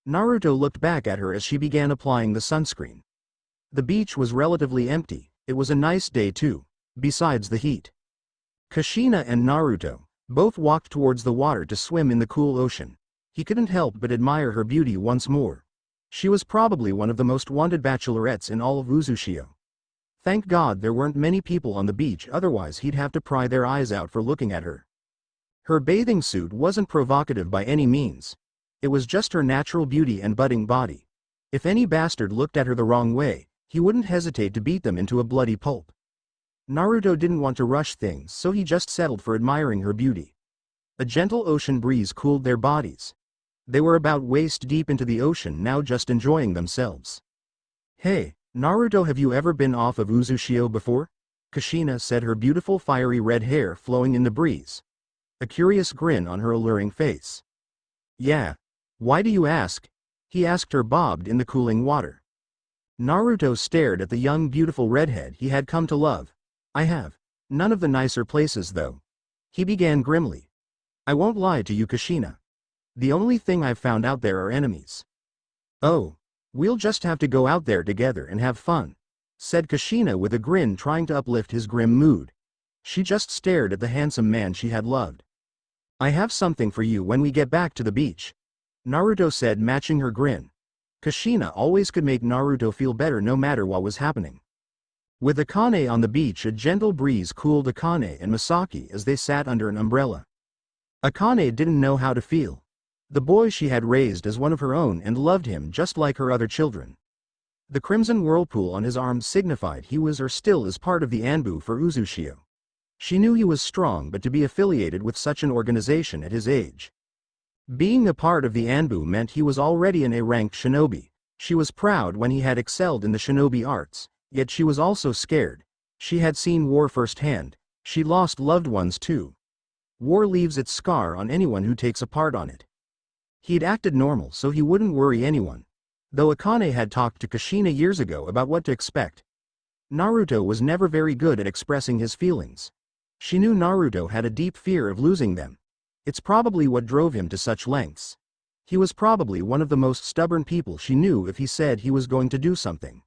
S1: Naruto looked back at her as she began applying the sunscreen. The beach was relatively empty. It was a nice day too, besides the heat. Kushina and Naruto both walked towards the water to swim in the cool ocean. He couldn't help but admire her beauty once more. She was probably one of the most wanted bachelorettes in all of Uzushio. Thank God there weren't many people on the beach, otherwise he'd have to pry their eyes out for looking at her. Her bathing suit wasn't provocative by any means. It was just her natural beauty and budding body. If any bastard looked at her the wrong way, he wouldn't hesitate to beat them into a bloody pulp. Naruto didn't want to rush things, so he just settled for admiring her beauty. A gentle ocean breeze cooled their bodies. They were about waist deep into the ocean now, just enjoying themselves. "Hey, Naruto, have you ever been off of Uzushio before?" Kushina said, her beautiful fiery red hair flowing in the breeze. A curious grin on her alluring face. "Yeah. Why do you ask?" he asked her, bobbed in the cooling water. Naruto stared at the young beautiful redhead he had come to love. "I have. None of the nicer places though," he began grimly. "I won't lie to you, Kushina. The only thing I've found out there are enemies." "Oh. We'll just have to go out there together and have fun," said Kushina with a grin, trying to uplift his grim mood. She just stared at the handsome man she had loved. "I have something for you when we get back to the beach," Naruto said, matching her grin. Kushina always could make Naruto feel better no matter what was happening. With Akane on the beach, a gentle breeze cooled Akane and Masaki as they sat under an umbrella. Akane didn't know how to feel. The boy she had raised as one of her own and loved him just like her other children. The crimson whirlpool on his arm signified he was or still is part of the Anbu for Uzushio. She knew he was strong, but to be affiliated with such an organization at his age. Being a part of the Anbu meant he was already an A-ranked shinobi. She was proud when he had excelled in the shinobi arts, yet she was also scared. She had seen war firsthand. She lost loved ones too. War leaves its scar on anyone who takes a part on it. He'd acted normal so he wouldn't worry anyone. Though Akane had talked to Kushina years ago about what to expect. Naruto was never very good at expressing his feelings. She knew Naruto had a deep fear of losing them. It's probably what drove him to such lengths. He was probably one of the most stubborn people she knew. If he said he was going to do something,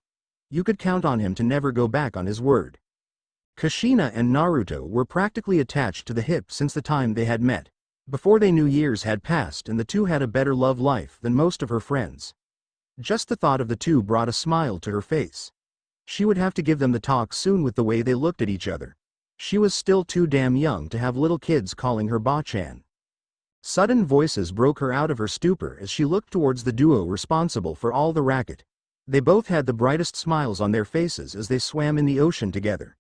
S1: you could count on him to never go back on his word. Kushina and Naruto were practically attached to the hip since the time they had met. Before they knew, years had passed and the two had a better love life than most of her friends. Just the thought of the two brought a smile to her face. She would have to give them the talk soon with the way they looked at each other. She was still too damn young to have little kids calling her Ba-chan. Sudden voices broke her out of her stupor as she looked towards the duo responsible for all the racket. They both had the brightest smiles on their faces as they swam in the ocean together.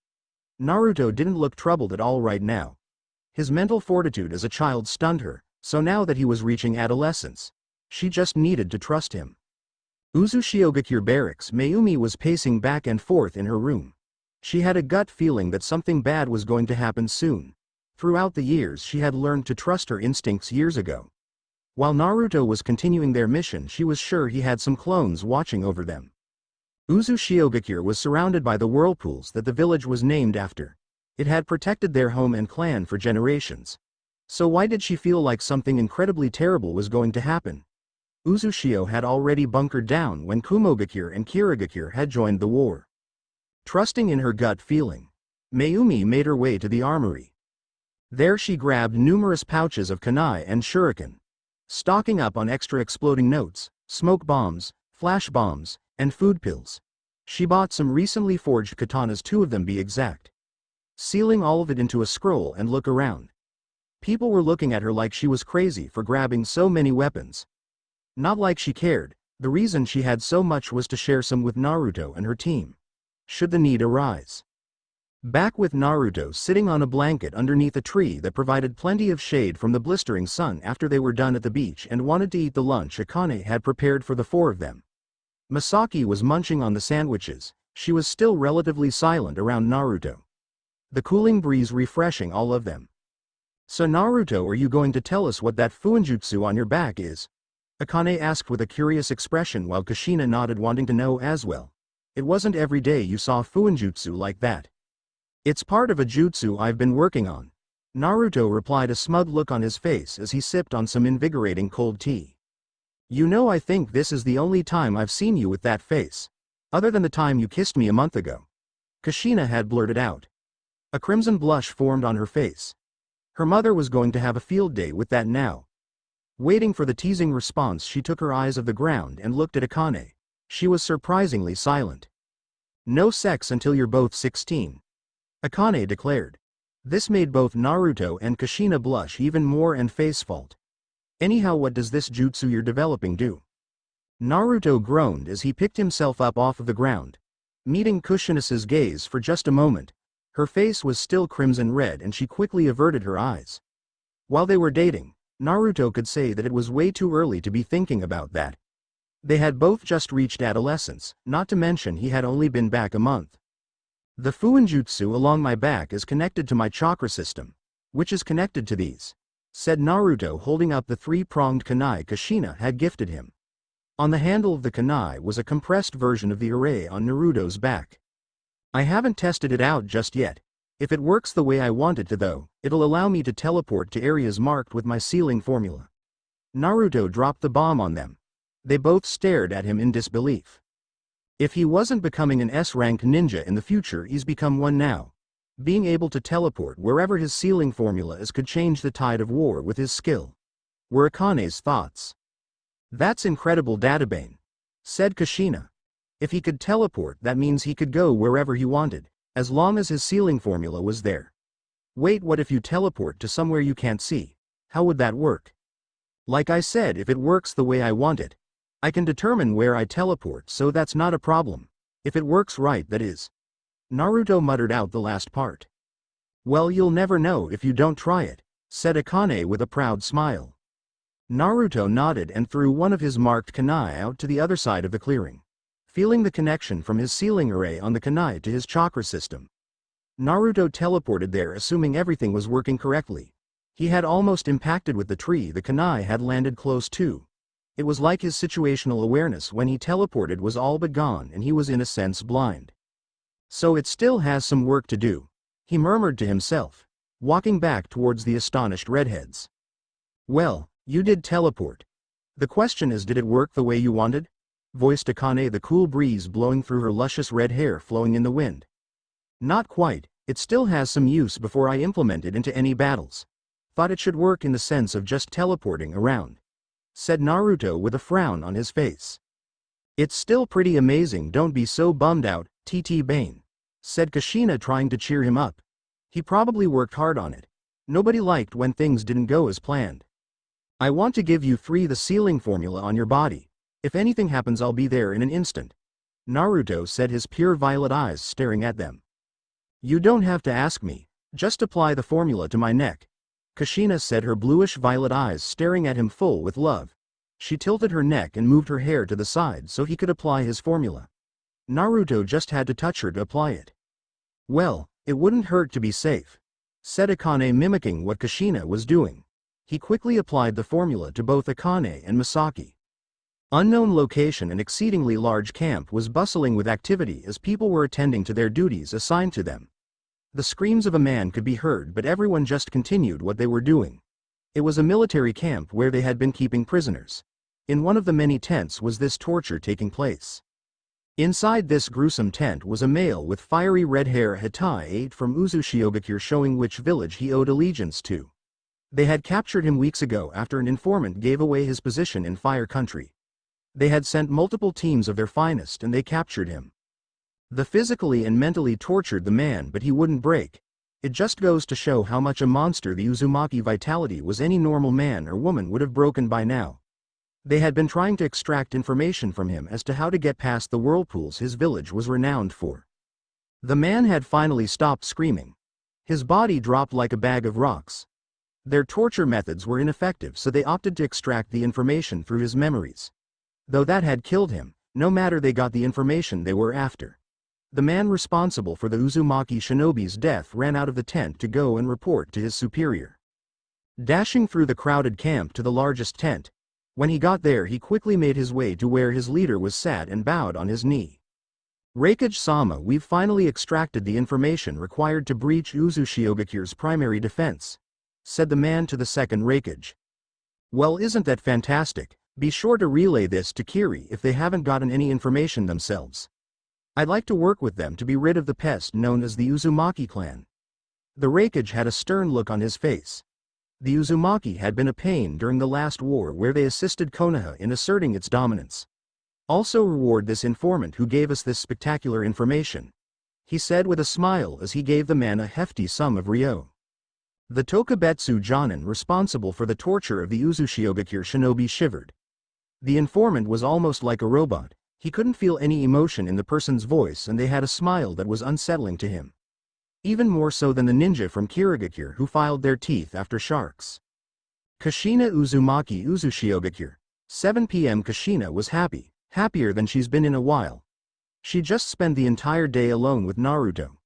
S1: Naruto didn't look troubled at all right now. His mental fortitude as a child stunned her, so now that he was reaching adolescence, she just needed to trust him. Uzushiogakure Barracks. Mayumi was pacing back and forth in her room. She had a gut feeling that something bad was going to happen soon. Throughout the years she had learned to trust her instincts years ago. While Naruto was continuing their mission, she was sure he had some clones watching over them. Uzushiogakure was surrounded by the whirlpools that the village was named after. It had protected their home and clan for generations. So why did she feel like something incredibly terrible was going to happen? Uzushio had already bunkered down when Kumogakure and Kirigakure had joined the war. Trusting in her gut feeling, Mayumi made her way to the armory. There she grabbed numerous pouches of kunai and shuriken. Stocking up on extra exploding notes, smoke bombs, flash bombs, and food pills. She bought some recently forged katanas, 2 of them be exact. Sealing all of it into a scroll and look around. People were looking at her like she was crazy for grabbing so many weapons. Not like she cared. The reason she had so much was to share some with Naruto and her team, should the need arise. Back with Naruto sitting on a blanket underneath a tree that provided plenty of shade from the blistering sun after they were done at the beach and wanted to eat the lunch Akane had prepared for the 4 of them. Masaki was munching on the sandwiches. She was still relatively silent around Naruto. The cooling breeze refreshing all of them. So Naruto, are you going to tell us what that fuinjutsu on your back is? Akane asked with a curious expression while Kushina nodded, wanting to know as well. It wasn't every day you saw fuinjutsu like that. It's part of a jutsu I've been working on. Naruto replied, a smug look on his face as he sipped on some invigorating cold tea. You know, I think this is the only time I've seen you with that face. Other than the time you kissed me a month ago. Kushina had blurted out. A crimson blush formed on her face. Her mother was going to have a field day with that now. Waiting for the teasing response, she took her eyes off the ground and looked at Akane. She was surprisingly silent. No sex until you're both 16. Akane declared. This made both Naruto and Kushina blush even more and face fault. Anyhow, what does this jutsu you're developing do? Naruto groaned as he picked himself up off of the ground. Meeting Kushina's gaze for just a moment, her face was still crimson red and she quickly averted her eyes. While they were dating, Naruto could say that it was way too early to be thinking about that. They had both just reached adolescence, not to mention he had only been back a month. The fuinjutsu along my back is connected to my chakra system, which is connected to these, said Naruto, holding up the 3-pronged kunai Kushina had gifted him. On the handle of the kunai was a compressed version of the array on Naruto's back. I haven't tested it out just yet. If it works the way I want it to though, it'll allow me to teleport to areas marked with my sealing formula. Naruto dropped the bomb on them. They both stared at him in disbelief. If he wasn't becoming an S-rank ninja in the future, he's become one now. Being able to teleport wherever his sealing formula is could change the tide of war with his skill, were Akane's thoughts. That's incredible, Databane, said Kushina. If he could teleport, that means he could go wherever he wanted, as long as his sealing formula was there. Wait, what if you teleport to somewhere you can't see? How would that work? Like I said, if it works the way I want it, I can determine where I teleport, so that's not a problem. If it works right, that is. Naruto muttered out the last part. Well, you'll never know if you don't try it, said Akane with a proud smile. Naruto nodded and threw one of his marked kunai out to the other side of the clearing, feeling the connection from his sealing array on the kunai to his chakra system. Naruto teleported there, assuming everything was working correctly. He had almost impacted with the tree the kunai had landed close to. It was like his situational awareness when he teleported was all but gone and he was in a sense blind. So it still has some work to do, he murmured to himself. walking back towards the astonished redheads. Well, you did teleport. The question is, did it work the way you wanted? Voiced Akane, the cool breeze blowing through her luscious red hair flowing in the wind. Not quite, it still has some use before I implement it into any battles. Thought it should work in the sense of just teleporting around, said Naruto with a frown on his face. It's still pretty amazing, don't be so bummed out, TT Bane, said Kushina, trying to cheer him up. He probably worked hard on it. Nobody liked when things didn't go as planned. I want to give you 3 the sealing formula on your body. If anything happens, I'll be there in an instant. Naruto said, his pure violet eyes staring at them. You don't have to ask me, just apply the formula to my neck. Kushina said, her bluish violet eyes staring at him full with love. She tilted her neck and moved her hair to the side so he could apply his formula. Naruto just had to touch her to apply it. Well, it wouldn't hurt to be safe, said Akane, mimicking what Kushina was doing. He quickly applied the formula to both Akane and Misaki. Unknown location, an exceedingly large camp was bustling with activity as people were attending to their duties assigned to them. The screams of a man could be heard, but everyone just continued what they were doing. It was a military camp where they had been keeping prisoners. In one of the many tents was this torture taking place. Inside this gruesome tent was a male with fiery red hair, Hitai 8 from Uzushiogakure, showing which village he owed allegiance to. They had captured him weeks ago after an informant gave away his position in Fire Country. They had sent multiple teams of their finest and they captured him. They physically and mentally tortured the man, but he wouldn't break. It just goes to show how much a monster the Uzumaki vitality was. Any normal man or woman would have broken by now. They had been trying to extract information from him as to how to get past the whirlpools his village was renowned for. The man had finally stopped screaming. His body dropped like a bag of rocks. Their torture methods were ineffective, so they opted to extract the information through his memories. Though that had killed him, no matter, they got the information they were after. The man responsible for the Uzumaki shinobi's death ran out of the tent to go and report to his superior. Dashing through the crowded camp to the largest tent, when he got there he quickly made his way to where his leader was sat and bowed on his knee. Raikage-sama, we've finally extracted the information required to breach Uzushiogakyo's primary defense, said the man to the second Raikage. Well, isn't that fantastic? Be sure to relay this to Kiri if they haven't gotten any information themselves. I'd like to work with them to be rid of the pest known as the Uzumaki clan. The Raikage had a stern look on his face. The Uzumaki had been a pain during the last war where they assisted Konoha in asserting its dominance. Also reward this informant who gave us this spectacular information, he said with a smile as he gave the man a hefty sum of ryo. The Tokubetsu Jonin responsible for the torture of the Uzushiogakure shinobi shivered. The informant was almost like a robot. He couldn't feel any emotion in the person's voice and they had a smile that was unsettling to him. Even more so than the ninja from Kirigakure who filed their teeth after sharks. Kushina Uzumaki Uzushiogakure. 7 p.m. Kushina was happy, happier than she's been in a while. She just spent the entire day alone with Naruto.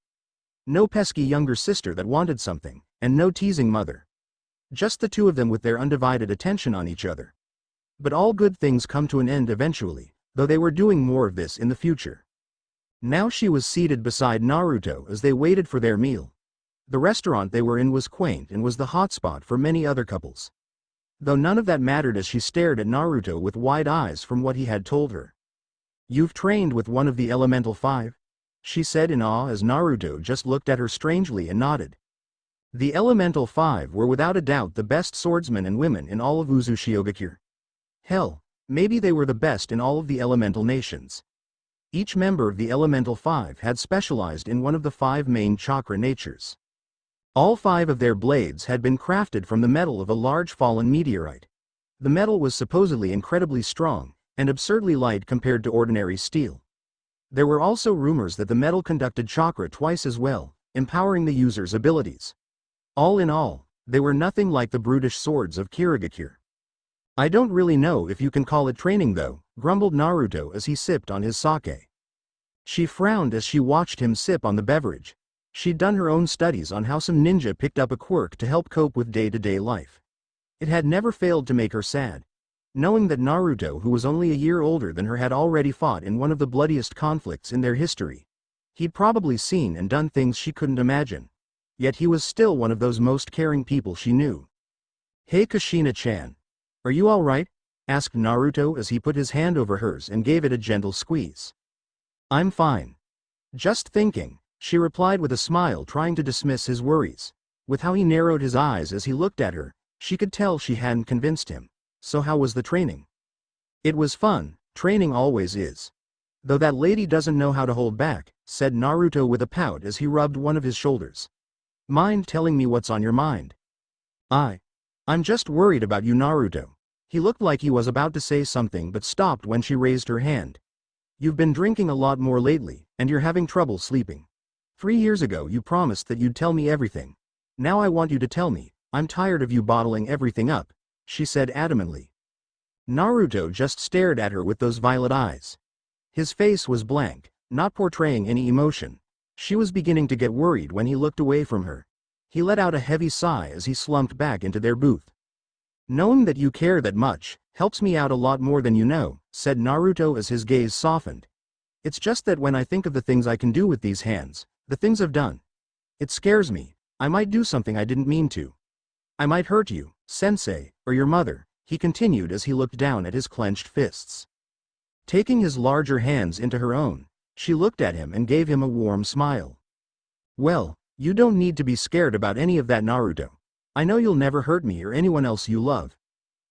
S1: No pesky younger sister that wanted something, and no teasing mother. Just the two of them with their undivided attention on each other. But all good things come to an end eventually, though they were doing more of this in the future. Now she was seated beside Naruto as they waited for their meal. The restaurant they were in was quaint and was the hotspot for many other couples. Though none of that mattered as she stared at Naruto with wide eyes from what he had told her. You've trained with one of the Elemental Five? She said in awe as Naruto just looked at her strangely and nodded. The Elemental Five were without a doubt the best swordsmen and women in all of Uzushiogakure. Hell, maybe they were the best in all of the elemental nations. Each member of the Elemental Five had specialized in one of the 5 main chakra natures. All 5 of their blades had been crafted from the metal of a large fallen meteorite. The metal was supposedly incredibly strong, and absurdly light compared to ordinary steel. There were also rumors that the metal conducted chakra twice as well, empowering the user's abilities. All in all, they were nothing like the brutish swords of Kirigakure. I don't really know if you can call it training though, grumbled Naruto as he sipped on his sake. She frowned as she watched him sip on the beverage. She'd done her own studies on how some ninja picked up a quirk to help cope with day-to-day life. It had never failed to make her sad, knowing that Naruto, who was only a year older than her, had already fought in one of the bloodiest conflicts in their history. He'd probably seen and done things she couldn't imagine. Yet he was still one of those most caring people she knew. "Hey Kushina-chan. Are you alright?" asked Naruto as he put his hand over hers and gave it a gentle squeeze. "I'm fine. Just thinking," she replied with a smile, trying to dismiss his worries. With how he narrowed his eyes as he looked at her, she could tell she hadn't convinced him. "So how was the training?" "It was fun, training always is. Though that lady doesn't know how to hold back," said Naruto with a pout as he rubbed one of his shoulders. "Mind telling me what's on your mind?" I'm just worried about you, Naruto." He looked like he was about to say something but stopped when she raised her hand. "You've been drinking a lot more lately, and you're having trouble sleeping. 3 years ago you promised that you'd tell me everything. Now I want you to tell me. I'm tired of you bottling everything up," she said adamantly. Naruto just stared at her with those violet eyes. His face was blank, not portraying any emotion. She was beginning to get worried when he looked away from her. He let out a heavy sigh as he slumped back into their booth. "Knowing that you care that much helps me out a lot more than you know," said Naruto as his gaze softened. "It's just that when I think of the things I can do with these hands, the things I've done, it scares me. I might do something I didn't mean to. I might hurt you, sensei, or your mother," he continued as he looked down at his clenched fists. Taking his larger hands into her own, she looked at him and gave him a warm smile. "Well, you don't need to be scared about any of that, Naruto. I know you'll never hurt me or anyone else you love.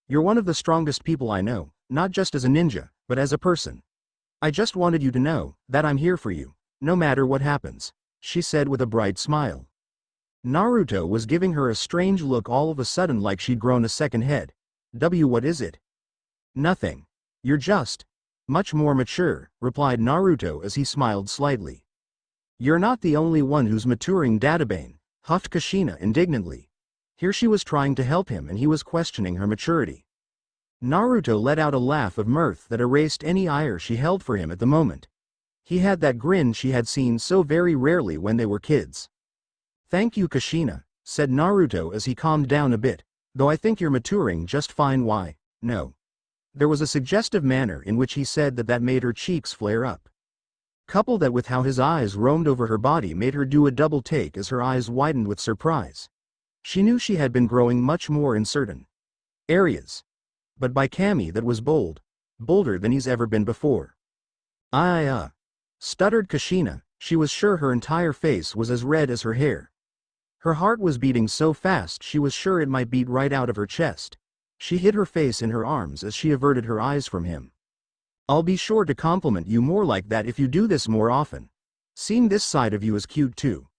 S1: You're one of the strongest people I know, not just as a ninja, but as a person. I just wanted you to know that I'm here for you, no matter what happens," she said with a bright smile. Naruto was giving her a strange look, all of a sudden, like she'd grown a second head. What is it?" "Nothing. You're just much more mature," replied Naruto as he smiled slightly. "You're not the only one who's maturing, Databane," huffed Kushina indignantly. Here she was trying to help him and he was questioning her maturity. Naruto let out a laugh of mirth that erased any ire she held for him at the moment. He had that grin she had seen so very rarely when they were kids. "Thank you, Kushina," said Naruto as he calmed down a bit, "though I think you're maturing just fine. Why, no." There was a suggestive manner in which he said that made her cheeks flare up. Couple that with how his eyes roamed over her body made her do a double take as her eyes widened with surprise. She knew she had been growing much more in certain areas. But by Kami that was bolder than he's ever been before. Stuttered Kushina. She was sure her entire face was as red as her hair. Her heart was beating so fast she was sure it might beat right out of her chest. She hid her face in her arms as she averted her eyes from him. "I'll be sure to compliment you more like that if you do this more often. Seeing this side of you is cute too,"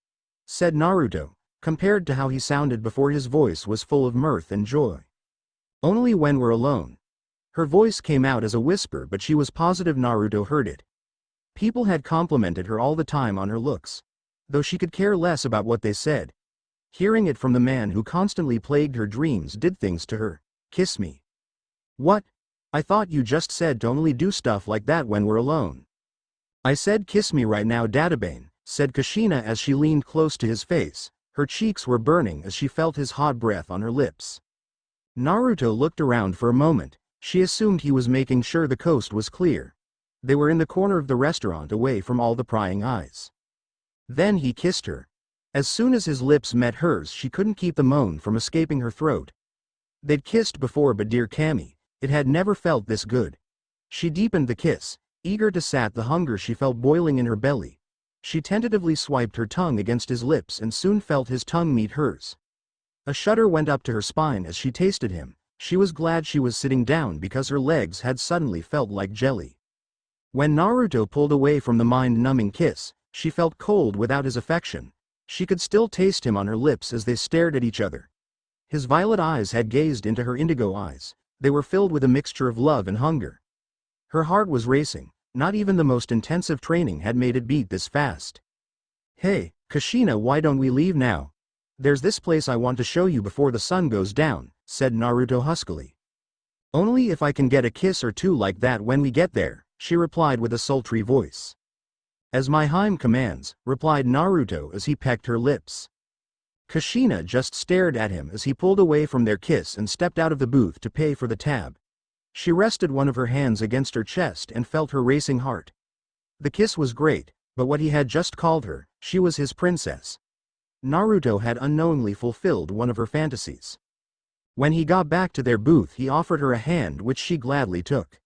S1: said Naruto, compared to how he sounded before his voice was full of mirth and joy. "Only when we're alone." Her voice came out as a whisper, but she was positive Naruto heard it. People had complimented her all the time on her looks, though she could care less about what they said. Hearing it from the man who constantly plagued her dreams did things to her. "Kiss me." "What? I thought you just said to only do stuff like that when we're alone." "I said kiss me right now, Databane," said Kushina as she leaned close to his face. Her cheeks were burning as she felt his hot breath on her lips. Naruto looked around for a moment. She assumed he was making sure the coast was clear. They were in the corner of the restaurant away from all the prying eyes. Then he kissed her. As soon as his lips met hers, she couldn't keep the moan from escaping her throat. They'd kissed before, but dear Kami, it had never felt this good. She deepened the kiss, eager to sat the hunger she felt boiling in her belly. She tentatively swiped her tongue against his lips and soon felt his tongue meet hers. A shudder went up to her spine as she tasted him. She was glad she was sitting down because her legs had suddenly felt like jelly. When Naruto pulled away from the mind-numbing kiss, she felt cold without his affection. She could still taste him on her lips as they stared at each other. His violet eyes had gazed into her indigo eyes. They were filled with a mixture of love and hunger. Her heart was racing. Not even the most intensive training had made it beat this fast. "Hey, Kushina, why don't we leave now? There's this place I want to show you before the sun goes down," said Naruto huskily. "Only if I can get a kiss or two like that when we get there," she replied with a sultry voice. "As my Heim commands," replied Naruto as he pecked her lips. Kushina just stared at him as he pulled away from their kiss and stepped out of the booth to pay for the tab. She rested one of her hands against her chest and felt her racing heart. The kiss was great, but what he had just called her, she was his princess. Naruto had unknowingly fulfilled one of her fantasies. When he got back to their booth, he offered her a hand, which she gladly took.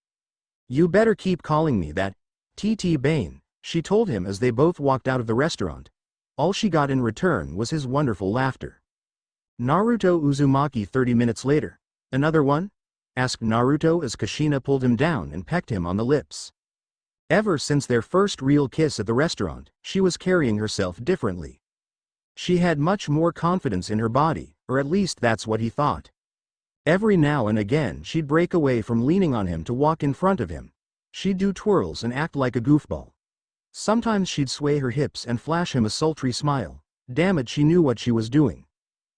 S1: "You better keep calling me that, TT Bane," she told him as they both walked out of the restaurant. All she got in return was his wonderful laughter. Naruto Uzumaki 30 minutes later. "Another one?" asked Naruto as Kushina pulled him down and pecked him on the lips. Ever since their first real kiss at the restaurant, she was carrying herself differently. She had much more confidence in her body, or at least that's what he thought. Every now and again she'd break away from leaning on him to walk in front of him. She'd do twirls and act like a goofball. Sometimes she'd sway her hips and flash him a sultry smile. Damn it, she knew what she was doing.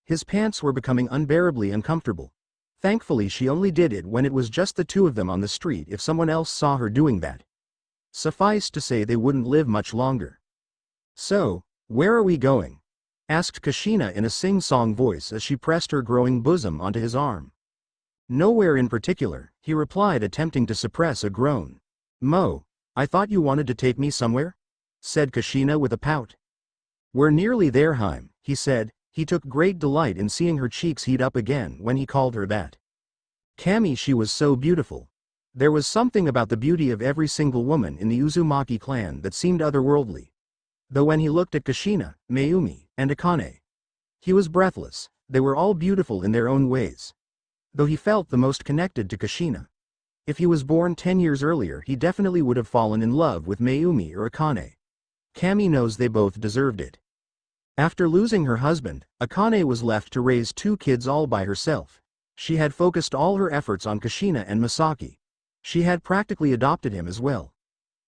S1: His pants were becoming unbearably uncomfortable. Thankfully she only did it when it was just the two of them on the street. If someone else saw her doing that, suffice to say they wouldn't live much longer. "So, where are we going?" asked Kushina in a sing-song voice as she pressed her growing bosom onto his arm. "Nowhere in particular," he replied, attempting to suppress a groan. I thought you wanted to take me somewhere?" said Kushina with a pout. "We're nearly there, Haim," he said. He took great delight in seeing her cheeks heat up again when he called her that. Kami, she was so beautiful. There was something about the beauty of every single woman in the Uzumaki clan that seemed otherworldly. Though when he looked at Kushina, Mayumi, and Akane, he was breathless. They were all beautiful in their own ways. Though he felt the most connected to Kushina. If he was born 10 years earlier, he definitely would have fallen in love with Mayumi or Akane. Kami knows they both deserved it. After losing her husband, Akane was left to raise 2 kids all by herself. She had focused all her efforts on Kushina and Masaki. She had practically adopted him as well.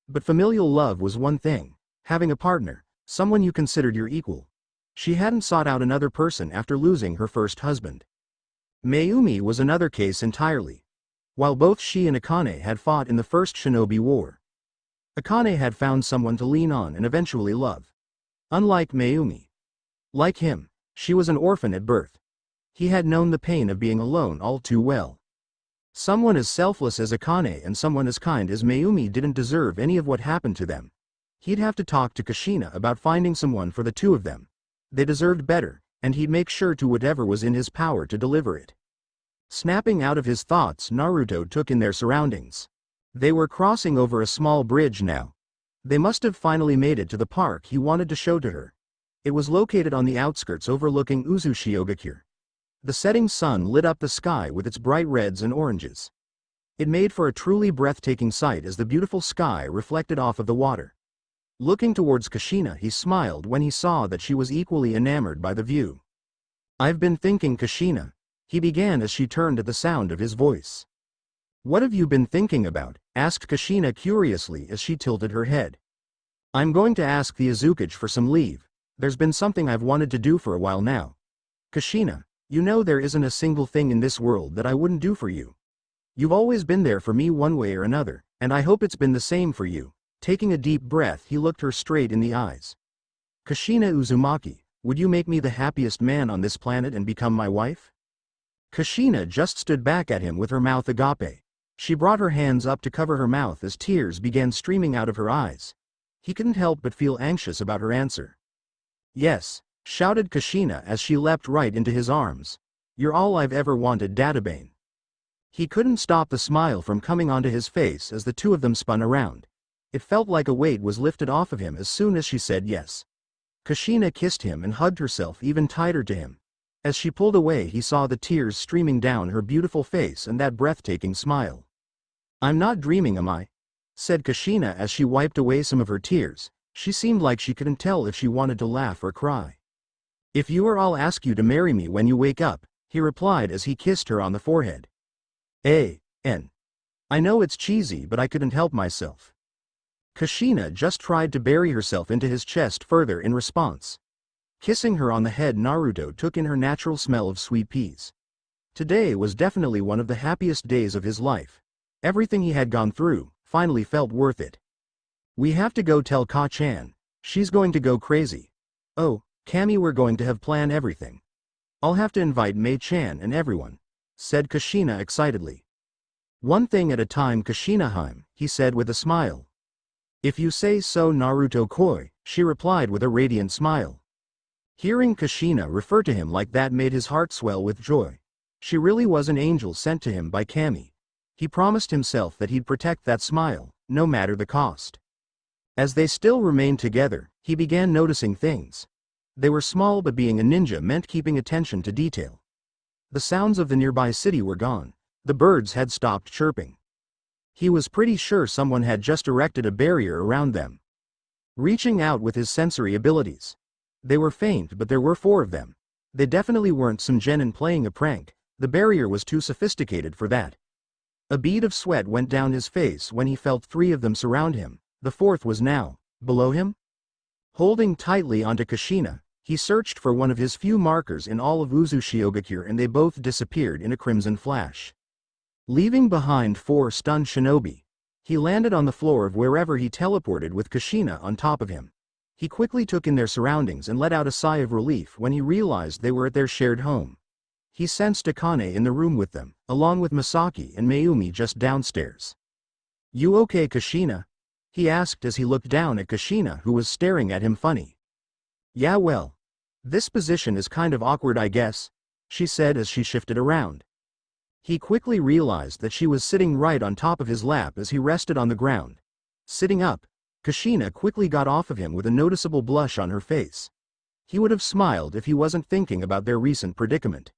S1: But familial love was one thing. Having a partner, someone you considered your equal. She hadn't sought out another person after losing her first husband. Mayumi was another case entirely. While both she and Akane had fought in the first Shinobi War, Akane had found someone to lean on and eventually love. Unlike Mayumi. Like him, she was an orphan at birth. He had known the pain of being alone all too well. Someone as selfless as Akane and someone as kind as Mayumi didn't deserve any of what happened to them. He'd have to talk to Kushina about finding someone for the two of them. They deserved better, and he'd make sure to whatever was in his power to deliver it. Snapping out of his thoughts, Naruto took in their surroundings. They were crossing over a small bridge now. They must have finally made it to the park he wanted to show to her. It was located on the outskirts overlooking Uzushiogakure. The setting sun lit up the sky with its bright reds and oranges. It made for a truly breathtaking sight as the beautiful sky reflected off of the water. Looking towards Kushina, he smiled when he saw that she was equally enamored by the view. "I've been thinking, Kushina," he began as she turned at the sound of his voice. "What have you been thinking about?" asked Kushina curiously as she tilted her head. "I'm going to ask the Azukiage for some leave. There's been something I've wanted to do for a while now. Kushina, you know there isn't a single thing in this world that I wouldn't do for you. You've always been there for me one way or another, and I hope it's been the same for you." Taking a deep breath, he looked her straight in the eyes. "Kushina Uzumaki, would you make me the happiest man on this planet and become my wife?" Kushina just stood back at him with her mouth agape. She brought her hands up to cover her mouth as tears began streaming out of her eyes. He couldn't help but feel anxious about her answer. "Yes," shouted Kushina as she leapt right into his arms. "You're all I've ever wanted, Databane." He couldn't stop the smile from coming onto his face as the two of them spun around. It felt like a weight was lifted off of him as soon as she said yes. Kushina kissed him and hugged herself even tighter to him. As she pulled away, he saw the tears streaming down her beautiful face and that breathtaking smile. "I'm not dreaming, am I?" said Kushina as she wiped away some of her tears. She seemed like she couldn't tell if she wanted to laugh or cry. "If you are, I'll ask you to marry me when you wake up," he replied as he kissed her on the forehead. I know it's cheesy, but I couldn't help myself." Kushina just tried to bury herself into his chest further in response. Kissing her on the head, Naruto took in her natural smell of sweet peas. Today was definitely one of the happiest days of his life. Everything he had gone through finally felt worth it. "We have to go tell Ka-chan. She's going to go crazy." "Oh, Kami, we're going to have plan everything. I'll have to invite Mei-chan and everyone," said Kushina excitedly. "One thing at a time, Kushina-heim," he said with a smile. "If you say so, Naruto-koi," she replied with a radiant smile. Hearing Kushina refer to him like that made his heart swell with joy. She really was an angel sent to him by Kami. He promised himself that he'd protect that smile, no matter the cost. As they still remained together, he began noticing things. They were small, but being a ninja meant keeping attention to detail. The sounds of the nearby city were gone. The birds had stopped chirping. He was pretty sure someone had just erected a barrier around them. Reaching out with his sensory abilities. They were faint, but there were 4 of them. They definitely weren't some genin playing a prank. The barrier was too sophisticated for that. A bead of sweat went down his face when he felt 3 of them surround him. The 4th was now below him. Holding tightly onto Kushina, he searched for one of his few markers in all of Uzushiogakure, and they both disappeared in a crimson flash. Leaving behind 4 stunned shinobi, he landed on the floor of wherever he teleported with Kushina on top of him. He quickly took in their surroundings and let out a sigh of relief when he realized they were at their shared home. He sensed Akane in the room with them, along with Misaki and Mayumi just downstairs. "You okay, Kushina?" he asked as he looked down at Kushina, who was staring at him funny. "Yeah, well. This position is kind of awkward, I guess," she said as she shifted around. He quickly realized that she was sitting right on top of his lap as he rested on the ground. Sitting up, Kushina quickly got off of him with a noticeable blush on her face. He would have smiled if he wasn't thinking about their recent predicament.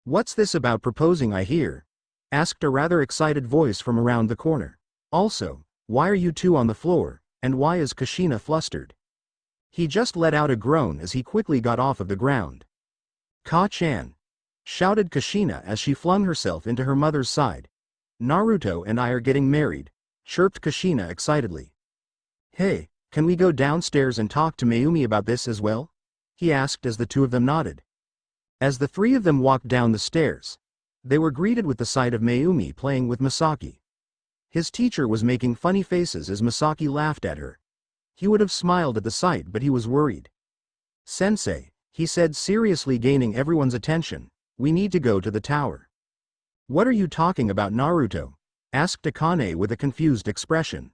S1: "What's this about proposing, I hear?" asked a rather excited voice from around the corner. "Also, why are you 2 on the floor, and why is Kushina flustered?" He just let out a groan as he quickly got off of the ground. "Ka-chan!" shouted Kushina as she flung herself into her mother's side. "Naruto and I are getting married," chirped Kushina excitedly. "Hey, can we go downstairs and talk to Mayumi about this as well?" he asked as the 2 of them nodded. As the 3 of them walked down the stairs, they were greeted with the sight of Mayumi playing with Misaki. His teacher was making funny faces as Misaki laughed at her. He would have smiled at the sight, but he was worried. "Sensei," he said seriously, gaining everyone's attention, "we need to go to the tower." "What are you talking about, Naruto?" asked Akane with a confused expression.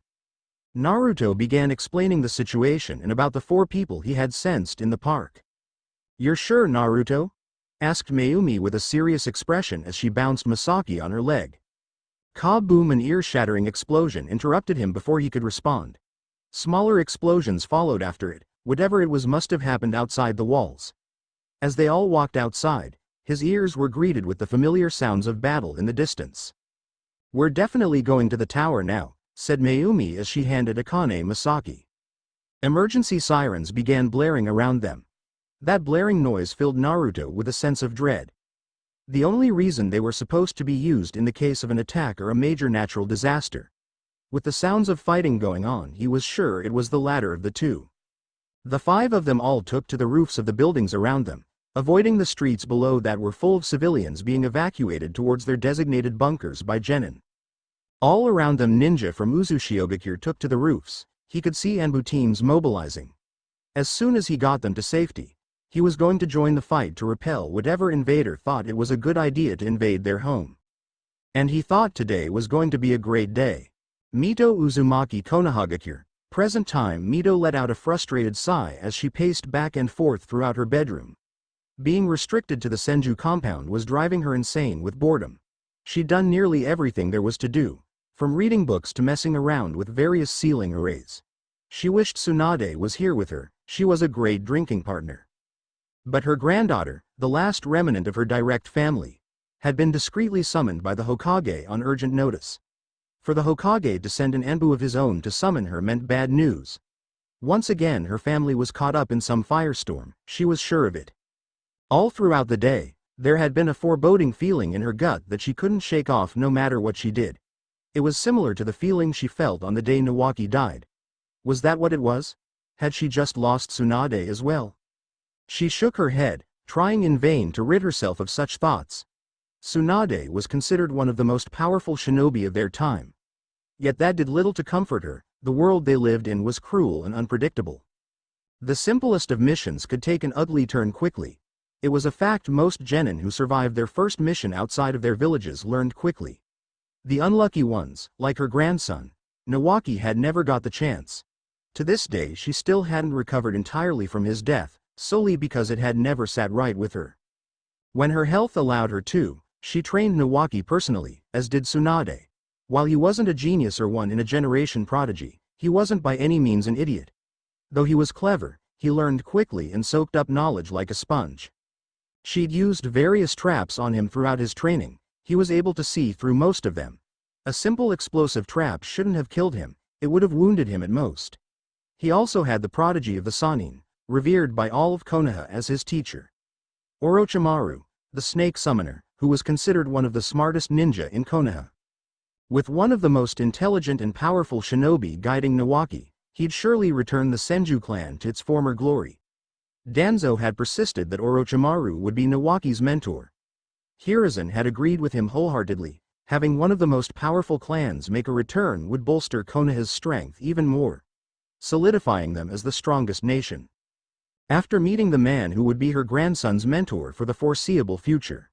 S1: Naruto began explaining the situation and about the 4 people he had sensed in the park. "You're sure, Naruto?" asked Mayumi with a serious expression as she bounced Misaki on her leg. Kaboom! An ear-shattering explosion interrupted him before he could respond. Smaller explosions followed after it. Whatever it was must have happened outside the walls. As they all walked outside, his ears were greeted with the familiar sounds of battle in the distance. "We're definitely going to the tower now," said Mayumi as she handed Akane Misaki. Emergency sirens began blaring around them. That blaring noise filled Naruto with a sense of dread. The only reason they were supposed to be used in the case of an attack or a major natural disaster. With the sounds of fighting going on, he was sure it was the latter of the 2. The 5 of them all took to the roofs of the buildings around them, avoiding the streets below that were full of civilians being evacuated towards their designated bunkers by genin. All around them, ninja from Uzushiogakure took to the roofs. He could see Anbu teams mobilizing. As soon as he got them to safety, he was going to join the fight to repel whatever invader thought it was a good idea to invade their home. And he thought today was going to be a great day. Mito Uzumaki Konohagakure. Present time. Mito let out a frustrated sigh as she paced back and forth throughout her bedroom. Being restricted to the Senju compound was driving her insane with boredom. She'd done nearly everything there was to do, from reading books to messing around with various ceiling arrays. She wished Tsunade was here with her. She was a great drinking partner. But her granddaughter, the last remnant of her direct family, had been discreetly summoned by the Hokage on urgent notice. For the Hokage to send an Anbu of his own to summon her meant bad news. Once again her family was caught up in some firestorm, she was sure of it. All throughout the day, there had been a foreboding feeling in her gut that she couldn't shake off no matter what she did. It was similar to the feeling she felt on the day Nawaki died. Was that what it was? Had she just lost Tsunade as well? She shook her head, trying in vain to rid herself of such thoughts. Tsunade was considered one of the most powerful shinobi of their time. Yet that did little to comfort her. The world they lived in was cruel and unpredictable. The simplest of missions could take an ugly turn quickly. It was a fact most genin who survived their first mission outside of their villages learned quickly. The unlucky ones, like her grandson, Nawaki, had never got the chance. To this day she still hadn't recovered entirely from his death, solely because it had never sat right with her. When her health allowed her to, she trained Nawaki personally, as did Tsunade. While he wasn't a genius or one-in-a-generation prodigy, he wasn't by any means an idiot. Though he was clever, he learned quickly and soaked up knowledge like a sponge. She'd used various traps on him throughout his training. He was able to see through most of them. A simple explosive trap shouldn't have killed him, it would have wounded him at most. He also had the prodigy of the Sannin, revered by all of Konoha as his teacher. Orochimaru, the snake summoner, who was considered one of the smartest ninja in Konoha. With one of the most intelligent and powerful shinobi guiding Nawaki, he'd surely return the Senju clan to its former glory. Danzo had persisted that Orochimaru would be Nawaki's mentor. Hiruzen had agreed with him wholeheartedly. Having one of the most powerful clans make a return would bolster Konoha's strength even more, solidifying them as the strongest nation. After meeting the man who would be her grandson's mentor for the foreseeable future,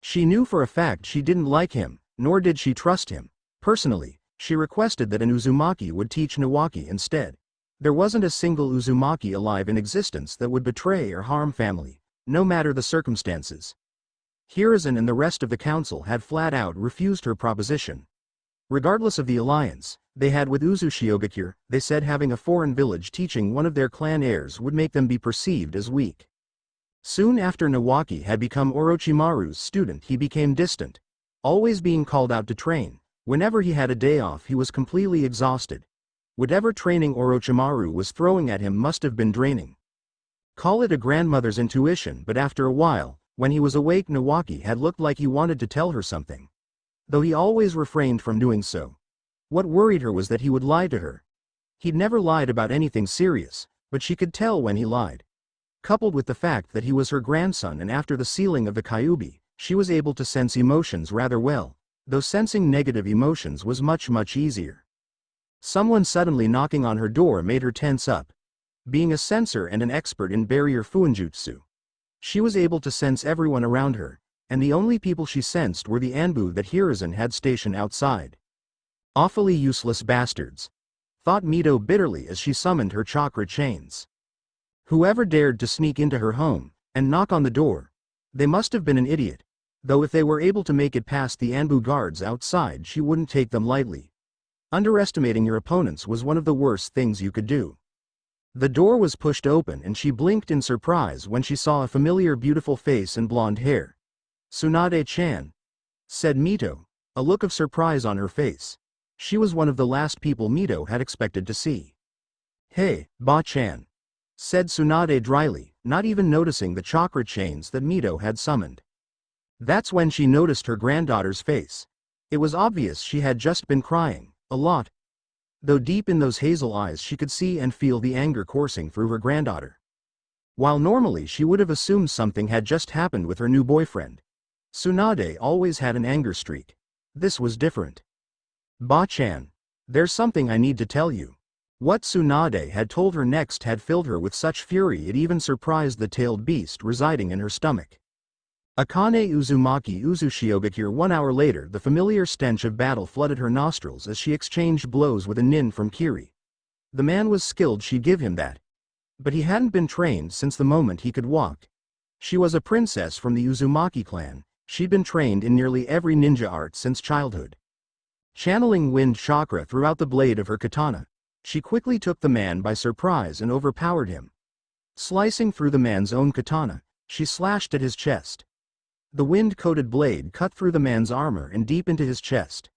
S1: she knew for a fact she didn't like him, nor did she trust him. Personally, she requested that an Uzumaki would teach Nawaki instead. There wasn't a single Uzumaki alive in existence that would betray or harm family, no matter the circumstances. Hiruzen and the rest of the council had flat out refused her proposition. Regardless of the alliance they had with Uzushiogakure, they said having a foreign village teaching one of their clan heirs would make them be perceived as weak. Soon after Nawaki had become Orochimaru's student, he became distant, always being called out to train. Whenever he had a day off, he was completely exhausted. Whatever training Orochimaru was throwing at him must have been draining. Call it a grandmother's intuition, but after a while, when he was awake, Nawaki had looked like he wanted to tell her something, though he always refrained from doing so. What worried her was that he would lie to her. He'd never lied about anything serious, but she could tell when he lied. Coupled with the fact that he was her grandson, and after the sealing of the Kyuubi, she was able to sense emotions rather well, though sensing negative emotions was much easier. Someone suddenly knocking on her door made her tense up. Being a sensor and an expert in barrier fuinjutsu, she was able to sense everyone around her, and the only people she sensed were the Anbu that Hiruzen had stationed outside. Awfully useless bastards, thought Mito bitterly as she summoned her chakra chains. Whoever dared to sneak into her home and knock on the door, they must have been an idiot, though if they were able to make it past the Anbu guards outside, she wouldn't take them lightly. Underestimating your opponents was one of the worst things you could do. The door was pushed open and she blinked in surprise when she saw a familiar beautiful face and blonde hair. "Tsunade-chan," said Mito, a look of surprise on her face. She was one of the last people Mito had expected to see. "Hey, Ba-chan," said Tsunade dryly, not even noticing the chakra chains that Mito had summoned. That's when she noticed her granddaughter's face. It was obvious she had just been crying, a lot. Though deep in those hazel eyes she could see and feel the anger coursing through her granddaughter. While normally she would have assumed something had just happened with her new boyfriend, Tsunade always had an anger streak. This was different. "Ba-chan, there's something I need to tell you." What Tsunade had told her next had filled her with such fury it even surprised the tailed beast residing in her stomach. Akane Uzumaki Uzushiogakure. 1 hour later, the familiar stench of battle flooded her nostrils as she exchanged blows with a nin from Kiri. The man was skilled, she'd give him that. But he hadn't been trained since the moment he could walk. She was a princess from the Uzumaki clan. She'd been trained in nearly every ninja art since childhood. Channeling wind chakra throughout the blade of her katana, she quickly took the man by surprise and overpowered him. Slicing through the man's own katana, she slashed at his chest. The wind-coated blade cut through the man's armor and deep into his chest.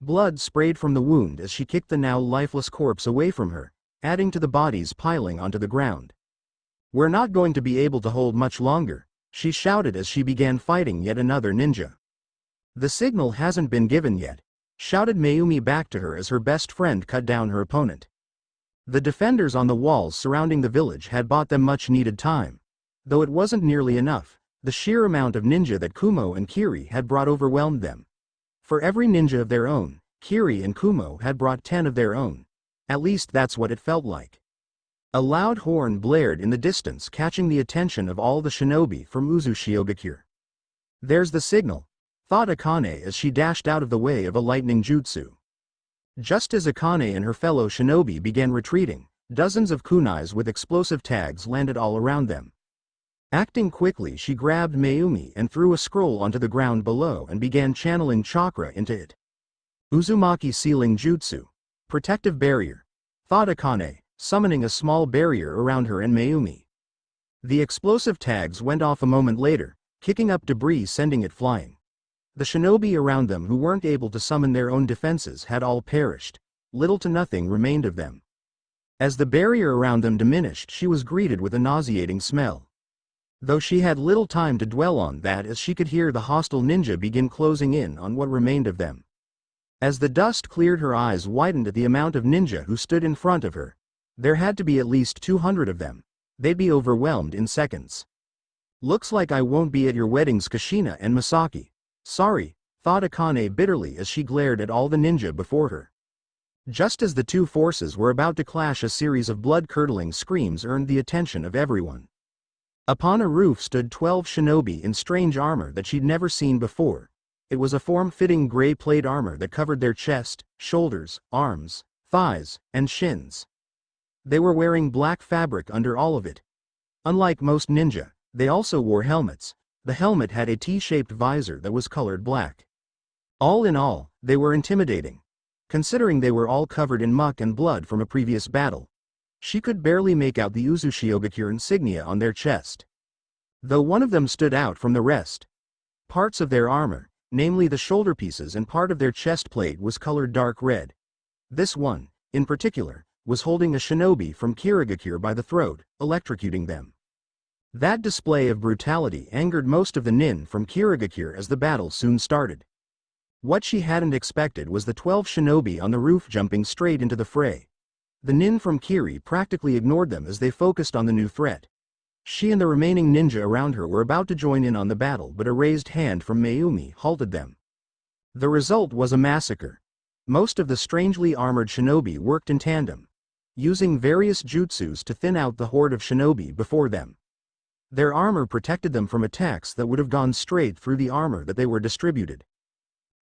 S1: Blood sprayed from the wound as she kicked the now lifeless corpse away from her, adding to the bodies piling onto the ground. "We're not going to be able to hold much longer," she shouted as she began fighting yet another ninja. "The signal hasn't been given yet," shouted Mayumi back to her as her best friend cut down her opponent. The defenders on the walls surrounding the village had bought them much-needed time. Though it wasn't nearly enough, the sheer amount of ninja that Kumo and Kiri had brought overwhelmed them. For every ninja of their own, Kiri and Kumo had brought 10 of their own. At least that's what it felt like. A loud horn blared in the distance, catching the attention of all the shinobi from Uzushiogakure. "There's the signal," thought Akane as she dashed out of the way of a lightning jutsu. Just as Akane and her fellow shinobi began retreating, Dozens of kunais with explosive tags landed all around them. Acting quickly, she grabbed Mayumi and threw a scroll onto the ground below and began channeling chakra into it. Uzumaki sealing jutsu. Protective barrier. Thought Akane, summoning a small barrier around her and Mayumi. The explosive tags went off a moment later, kicking up debris, sending it flying. The shinobi around them who weren't able to summon their own defenses had all perished. Little to nothing remained of them. As the barrier around them diminished, she was greeted with a nauseating smell. Though she had little time to dwell on that, as she could hear the hostile ninja begin closing in on what remained of them. As the dust cleared, her eyes widened at the amount of ninja who stood in front of her. There had to be at least 200 of them. They'd be overwhelmed in seconds. Looks like I won't be at your weddings, Kushina and Masaki. Sorry, thought Akane bitterly as she glared at all the ninja before her. Just as the two forces were about to clash, a series of blood-curdling screams earned the attention of everyone. Upon a roof stood 12 shinobi in strange armor that she'd never seen before. It was a form-fitting gray plate armor that covered their chest, shoulders, arms, thighs, and shins. They were wearing black fabric under all of it. Unlike most ninja, they also wore helmets. The helmet had a T-shaped visor that was colored black. All in all, they were intimidating. Considering they were all covered in muck and blood from a previous battle, she could barely make out the Uzushiogakure insignia on their chest. Though one of them stood out from the rest. Parts of their armor, namely the shoulder pieces and part of their chest plate, was colored dark red. This one, in particular, was holding a shinobi from Kirigakure by the throat, electrocuting them. That display of brutality angered most of the nin from Kirigakure as the battle soon started. What she hadn't expected was the 12 shinobi on the roof jumping straight into the fray. The nin from Kiri practically ignored them as they focused on the new threat. She and the remaining ninja around her were about to join in on the battle, but a raised hand from Mayumi halted them. The result was a massacre. Most of the strangely armored shinobi worked in tandem, using various jutsus to thin out the horde of shinobi before them. Their armor protected them from attacks that would have gone straight through the armor that they were distributed.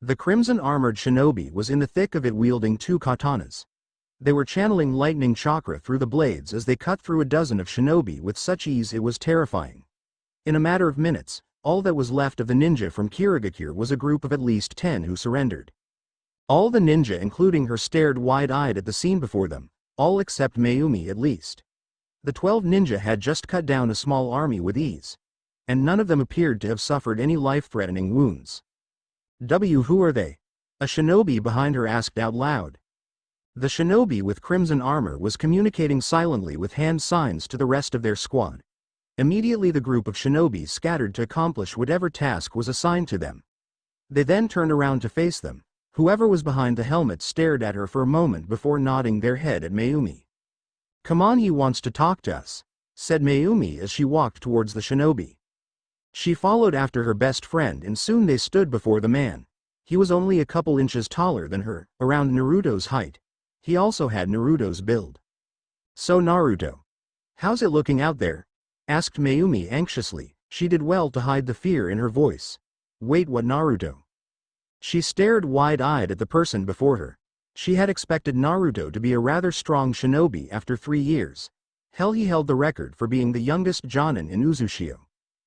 S1: The crimson-armored shinobi was in the thick of it, wielding 2 katanas. They were channeling lightning chakra through the blades as they cut through a dozen of shinobi with such ease it was terrifying. In a matter of minutes, all that was left of the ninja from Kirigakure was a group of at least 10 who surrendered. All the ninja, including her, stared wide-eyed at the scene before them, all except Mayumi at least. The 12 ninja had just cut down a small army with ease, and none of them appeared to have suffered any life-threatening wounds. Who are they? A shinobi behind her asked out loud. The shinobi with crimson armor was communicating silently with hand signs to the rest of their squad. Immediately the group of shinobi scattered to accomplish whatever task was assigned to them. They then turned around to face them. Whoever was behind the helmet stared at her for a moment before nodding their head at Mayumi. "Come on, he wants to talk to us," said Mayumi as she walked towards the shinobi. She followed after her best friend, and soon they stood before the man. He was only a couple inches taller than her, around Naruto's height. He also had Naruto's build. "So Naruto, how's it looking out there?" asked Mayumi anxiously. She did well to hide the fear in her voice. "Wait, what Naruto?" She stared wide-eyed at the person before her. She had expected Naruto to be a rather strong shinobi after 3 years. Hell, he held the record for being the youngest jonin in Uzushio.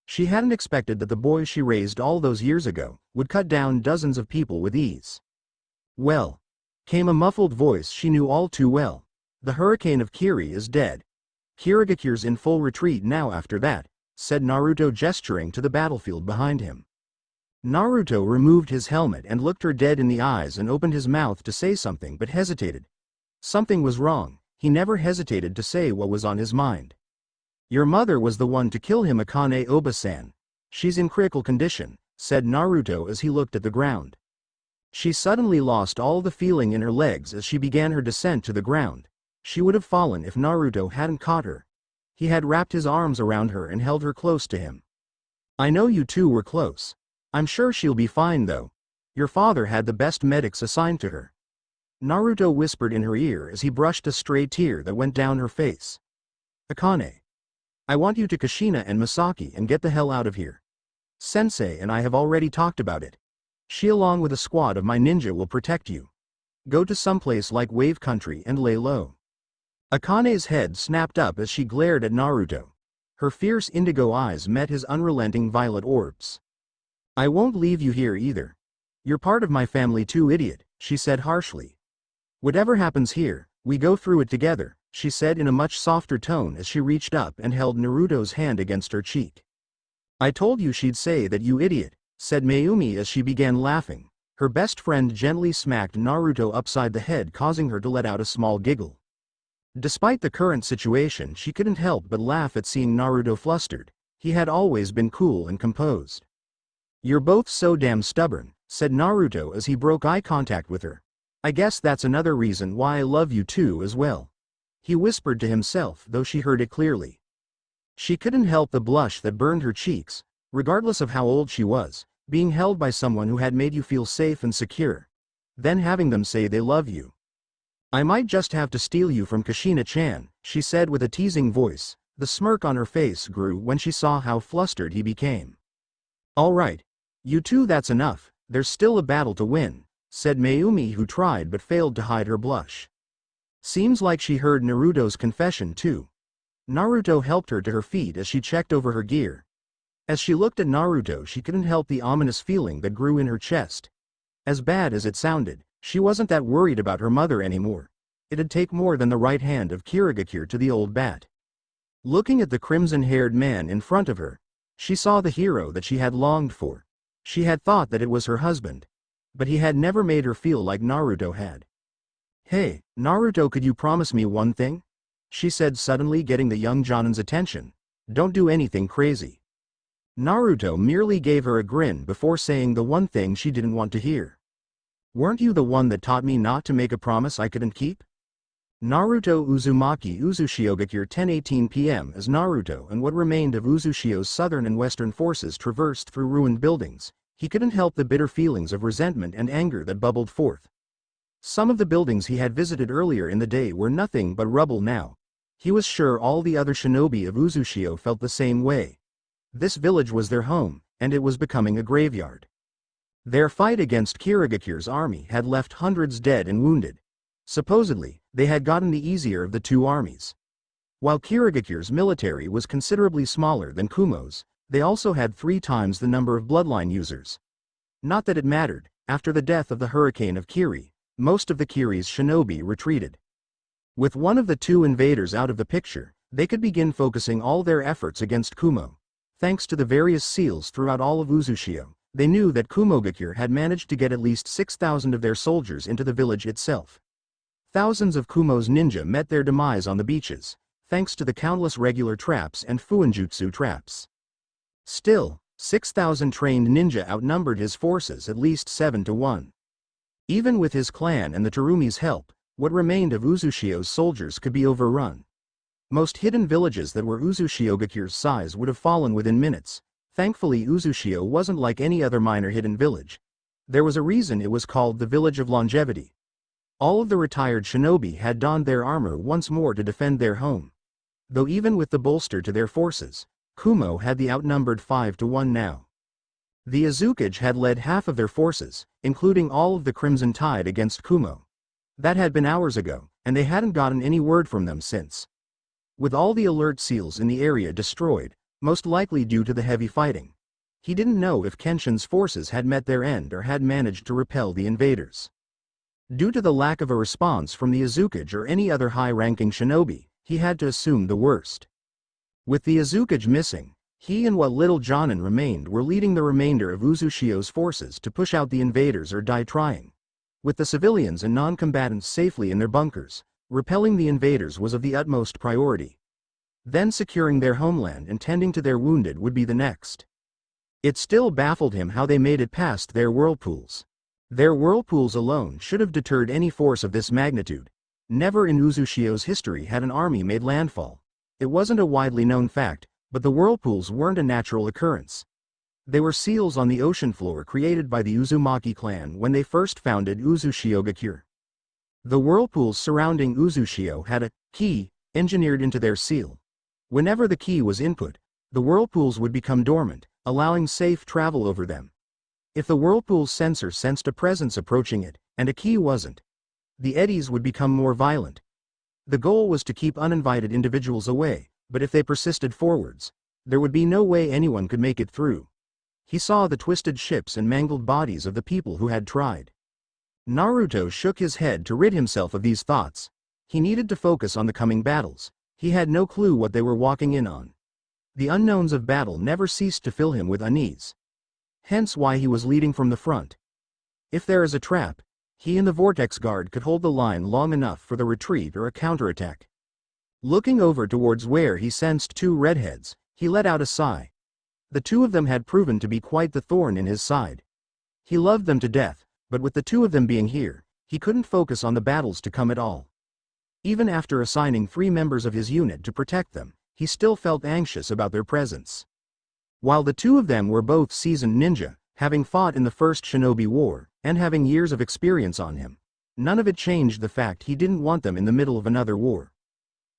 S1: She hadn't expected that the boy she raised all those years ago would cut down dozens of people with ease. "Well," came a muffled voice she knew all too well. "The hurricane of Kiri is dead. Kirigakure's in full retreat now after that," said Naruto, gesturing to the battlefield behind him. Naruto removed his helmet and looked her dead in the eyes and opened his mouth to say something but hesitated. Something was wrong. He never hesitated to say what was on his mind. "Your mother was the one to kill him, Akane Oba-san. She's in critical condition," said Naruto as he looked at the ground. She suddenly lost all the feeling in her legs as she began her descent to the ground. She would have fallen if Naruto hadn't caught her. He had wrapped his arms around her and held her close to him. "I know you two were close. I'm sure she'll be fine though. Your father had the best medics assigned to her," Naruto whispered in her ear as he brushed a stray tear that went down her face. "Akane, I want you to Kushina and Masaki and get the hell out of here. Sensei and I have already talked about it. She along with a squad of my ninja will protect you. Go to someplace like Wave Country and lay low." Akane's head snapped up as she glared at Naruto. Her fierce indigo eyes met his unrelenting violet orbs. "I won't leave you here either. You're part of my family too, idiot," she said harshly. "Whatever happens here, we go through it together," she said in a much softer tone as she reached up and held Naruto's hand against her cheek. "I told you she'd say that, you idiot," said Mayumi as she began laughing. Her best friend gently smacked Naruto upside the head, causing her to let out a small giggle. Despite the current situation, she couldn't help but laugh at seeing Naruto flustered. He had always been cool and composed. "You're both so damn stubborn," said Naruto as he broke eye contact with her. "I guess that's another reason why I love you too as well," he whispered to himself, though she heard it clearly. She couldn't help the blush that burned her cheeks. Regardless of how old she was, being held by someone who had made you feel safe and secure, then having them say they love you. "I might just have to steal you from Kushina-chan," she said with a teasing voice. The smirk on her face grew when she saw how flustered he became. "All right. You two, that's enough. There's still a battle to win," said Mayumi, who tried but failed to hide her blush. Seems like she heard Naruto's confession too. Naruto helped her to her feet as she checked over her gear. As she looked at Naruto, she couldn't help the ominous feeling that grew in her chest. As bad as it sounded, she wasn't that worried about her mother anymore. It'd take more than the right hand of Kirigakure to the old bat. Looking at the crimson-haired man in front of her, she saw the hero that she had longed for. She had thought that it was her husband, but he had never made her feel like Naruto had. "Hey, Naruto, could you promise me one thing?" she said, suddenly getting the young Jonin's attention. "Don't do anything crazy." Naruto merely gave her a grin before saying the one thing she didn't want to hear. "Weren't you the one that taught me not to make a promise I couldn't keep?" Naruto Uzumaki Uzushiogakure 10:18 p.m. As Naruto and what remained of Uzushio's southern and western forces traversed through ruined buildings, he couldn't help the bitter feelings of resentment and anger that bubbled forth. Some of the buildings he had visited earlier in the day were nothing but rubble now. He was sure all the other shinobi of Uzushio felt the same way. This village was their home, and it was becoming a graveyard. Their fight against Kirigakure's army had left hundreds dead and wounded. Supposedly, they had gotten the easier of the two armies. While Kirigakure's military was considerably smaller than Kumo's, they also had 3 times the number of bloodline users. Not that it mattered. After the death of the hurricane of Kiri, most of the Kiri's shinobi retreated. With one of the two invaders out of the picture, they could begin focusing all their efforts against Kumo. Thanks to the various seals throughout all of Uzushio, they knew that Kumogakure had managed to get at least 6,000 of their soldiers into the village itself. Thousands of Kumo's ninja met their demise on the beaches, thanks to the countless regular traps and fuinjutsu traps. Still, 6,000 trained ninja outnumbered his forces at least 7-1. Even with his clan and the Terumi's help, what remained of Uzushio's soldiers could be overrun. Most hidden villages that were Uzushiogakure size would have fallen within minutes. Thankfully, Uzushio wasn't like any other minor hidden village. There was a reason it was called the Village of Longevity. All of the retired shinobi had donned their armor once more to defend their home. Though even with the bolster to their forces, Kumo had the outnumbered 5-1 now. The Azukage had led half of their forces, including all of the Crimson Tide, against Kumo. That had been hours ago, and they hadn't gotten any word from them since. With all the alert seals in the area destroyed, most likely due to the heavy fighting, he didn't know if Kenshin's forces had met their end or had managed to repel the invaders. Due to the lack of a response from the Azukage or any other high-ranking shinobi, he had to assume the worst. With the Azukage missing, he and what little Jonin remained were leading the remainder of Uzushio's forces to push out the invaders or die trying. With the civilians and non-combatants safely in their bunkers, repelling the invaders was of the utmost priority. Then securing their homeland and tending to their wounded would be the next. It still baffled him how they made it past their whirlpools. Their whirlpools alone should have deterred any force of this magnitude. Never in Uzushio's history had an army made landfall. It wasn't a widely known fact, but the whirlpools weren't a natural occurrence. They were seals on the ocean floor created by the Uzumaki clan when they first founded Uzushiogakure. The whirlpools surrounding Uzushio had a key engineered into their seal. Whenever the key was input, the whirlpools would become dormant, allowing safe travel over them. If the whirlpool's sensor sensed a presence approaching it, and a key wasn't, the eddies would become more violent. The goal was to keep uninvited individuals away, but if they persisted forwards, there would be no way anyone could make it through. He saw the twisted ships and mangled bodies of the people who had tried. Naruto shook his head to rid himself of these thoughts. He needed to focus on the coming battles. He had no clue what they were walking in on. The unknowns of battle never ceased to fill him with unease. Hence why he was leading from the front. If there is a trap, he and the Vortex Guard could hold the line long enough for the retreat or a counterattack. Looking over towards where he sensed two redheads, he let out a sigh. The two of them had proven to be quite the thorn in his side. He loved them to death, but with the two of them being here, he couldn't focus on the battles to come at all. Even after assigning 3 members of his unit to protect them, he still felt anxious about their presence. While the two of them were both seasoned ninja, having fought in the First Shinobi War, and having years of experience on him, none of it changed the fact he didn't want them in the middle of another war.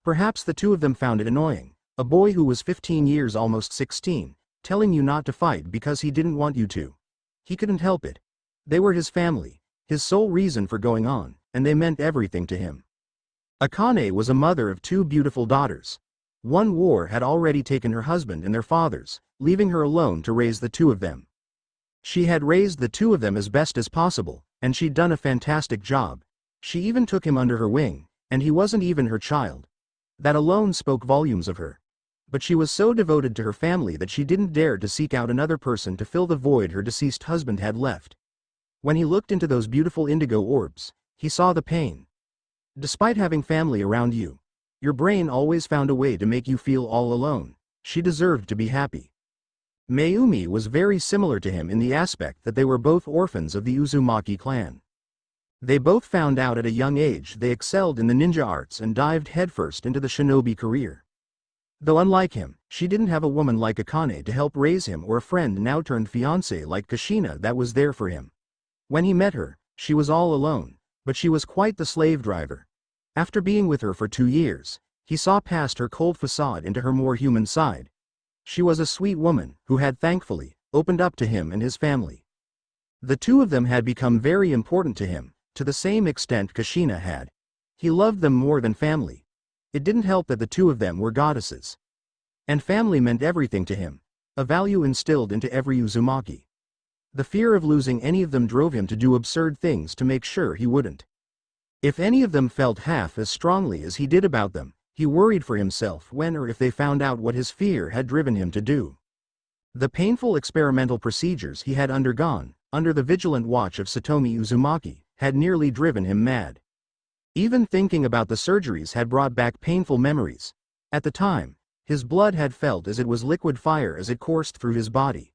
S1: Perhaps the two of them found it annoying, a boy who was 15 years almost 16, telling you not to fight because he didn't want you to. He couldn't help it. They were his family, his sole reason for going on, and they meant everything to him. Akane was a mother of 2 beautiful daughters. One war had already taken her husband and their fathers, leaving her alone to raise the two of them. She had raised the two of them as best as possible, and she'd done a fantastic job. She even took him under her wing, and he wasn't even her child. That alone spoke volumes of her. But she was so devoted to her family that she didn't dare to seek out another person to fill the void her deceased husband had left. When he looked into those beautiful indigo orbs, he saw the pain. Despite having family around you, your brain always found a way to make you feel all alone. She deserved to be happy. Mayumi was very similar to him in the aspect that they were both orphans of the Uzumaki clan. They both found out at a young age they excelled in the ninja arts and dived headfirst into the shinobi career. Though unlike him, she didn't have a woman like Akane to help raise him or a friend now turned fiancé like Kushina that was there for him. When he met her, she was all alone, but she was quite the slave driver. After being with her for 2 years, he saw past her cold facade into her more human side. She was a sweet woman who had thankfully opened up to him and his family. The two of them had become very important to him, to the same extent Kushina had. He loved them more than family. It didn't help that the two of them were goddesses. And family meant everything to him, a value instilled into every Uzumaki. The fear of losing any of them drove him to do absurd things to make sure he wouldn't. If any of them felt half as strongly as he did about them, he worried for himself when or if they found out what his fear had driven him to do. The painful experimental procedures he had undergone, under the vigilant watch of Satomi Uzumaki, had nearly driven him mad. Even thinking about the surgeries had brought back painful memories. At the time, his blood had felt as it was liquid fire as it coursed through his body.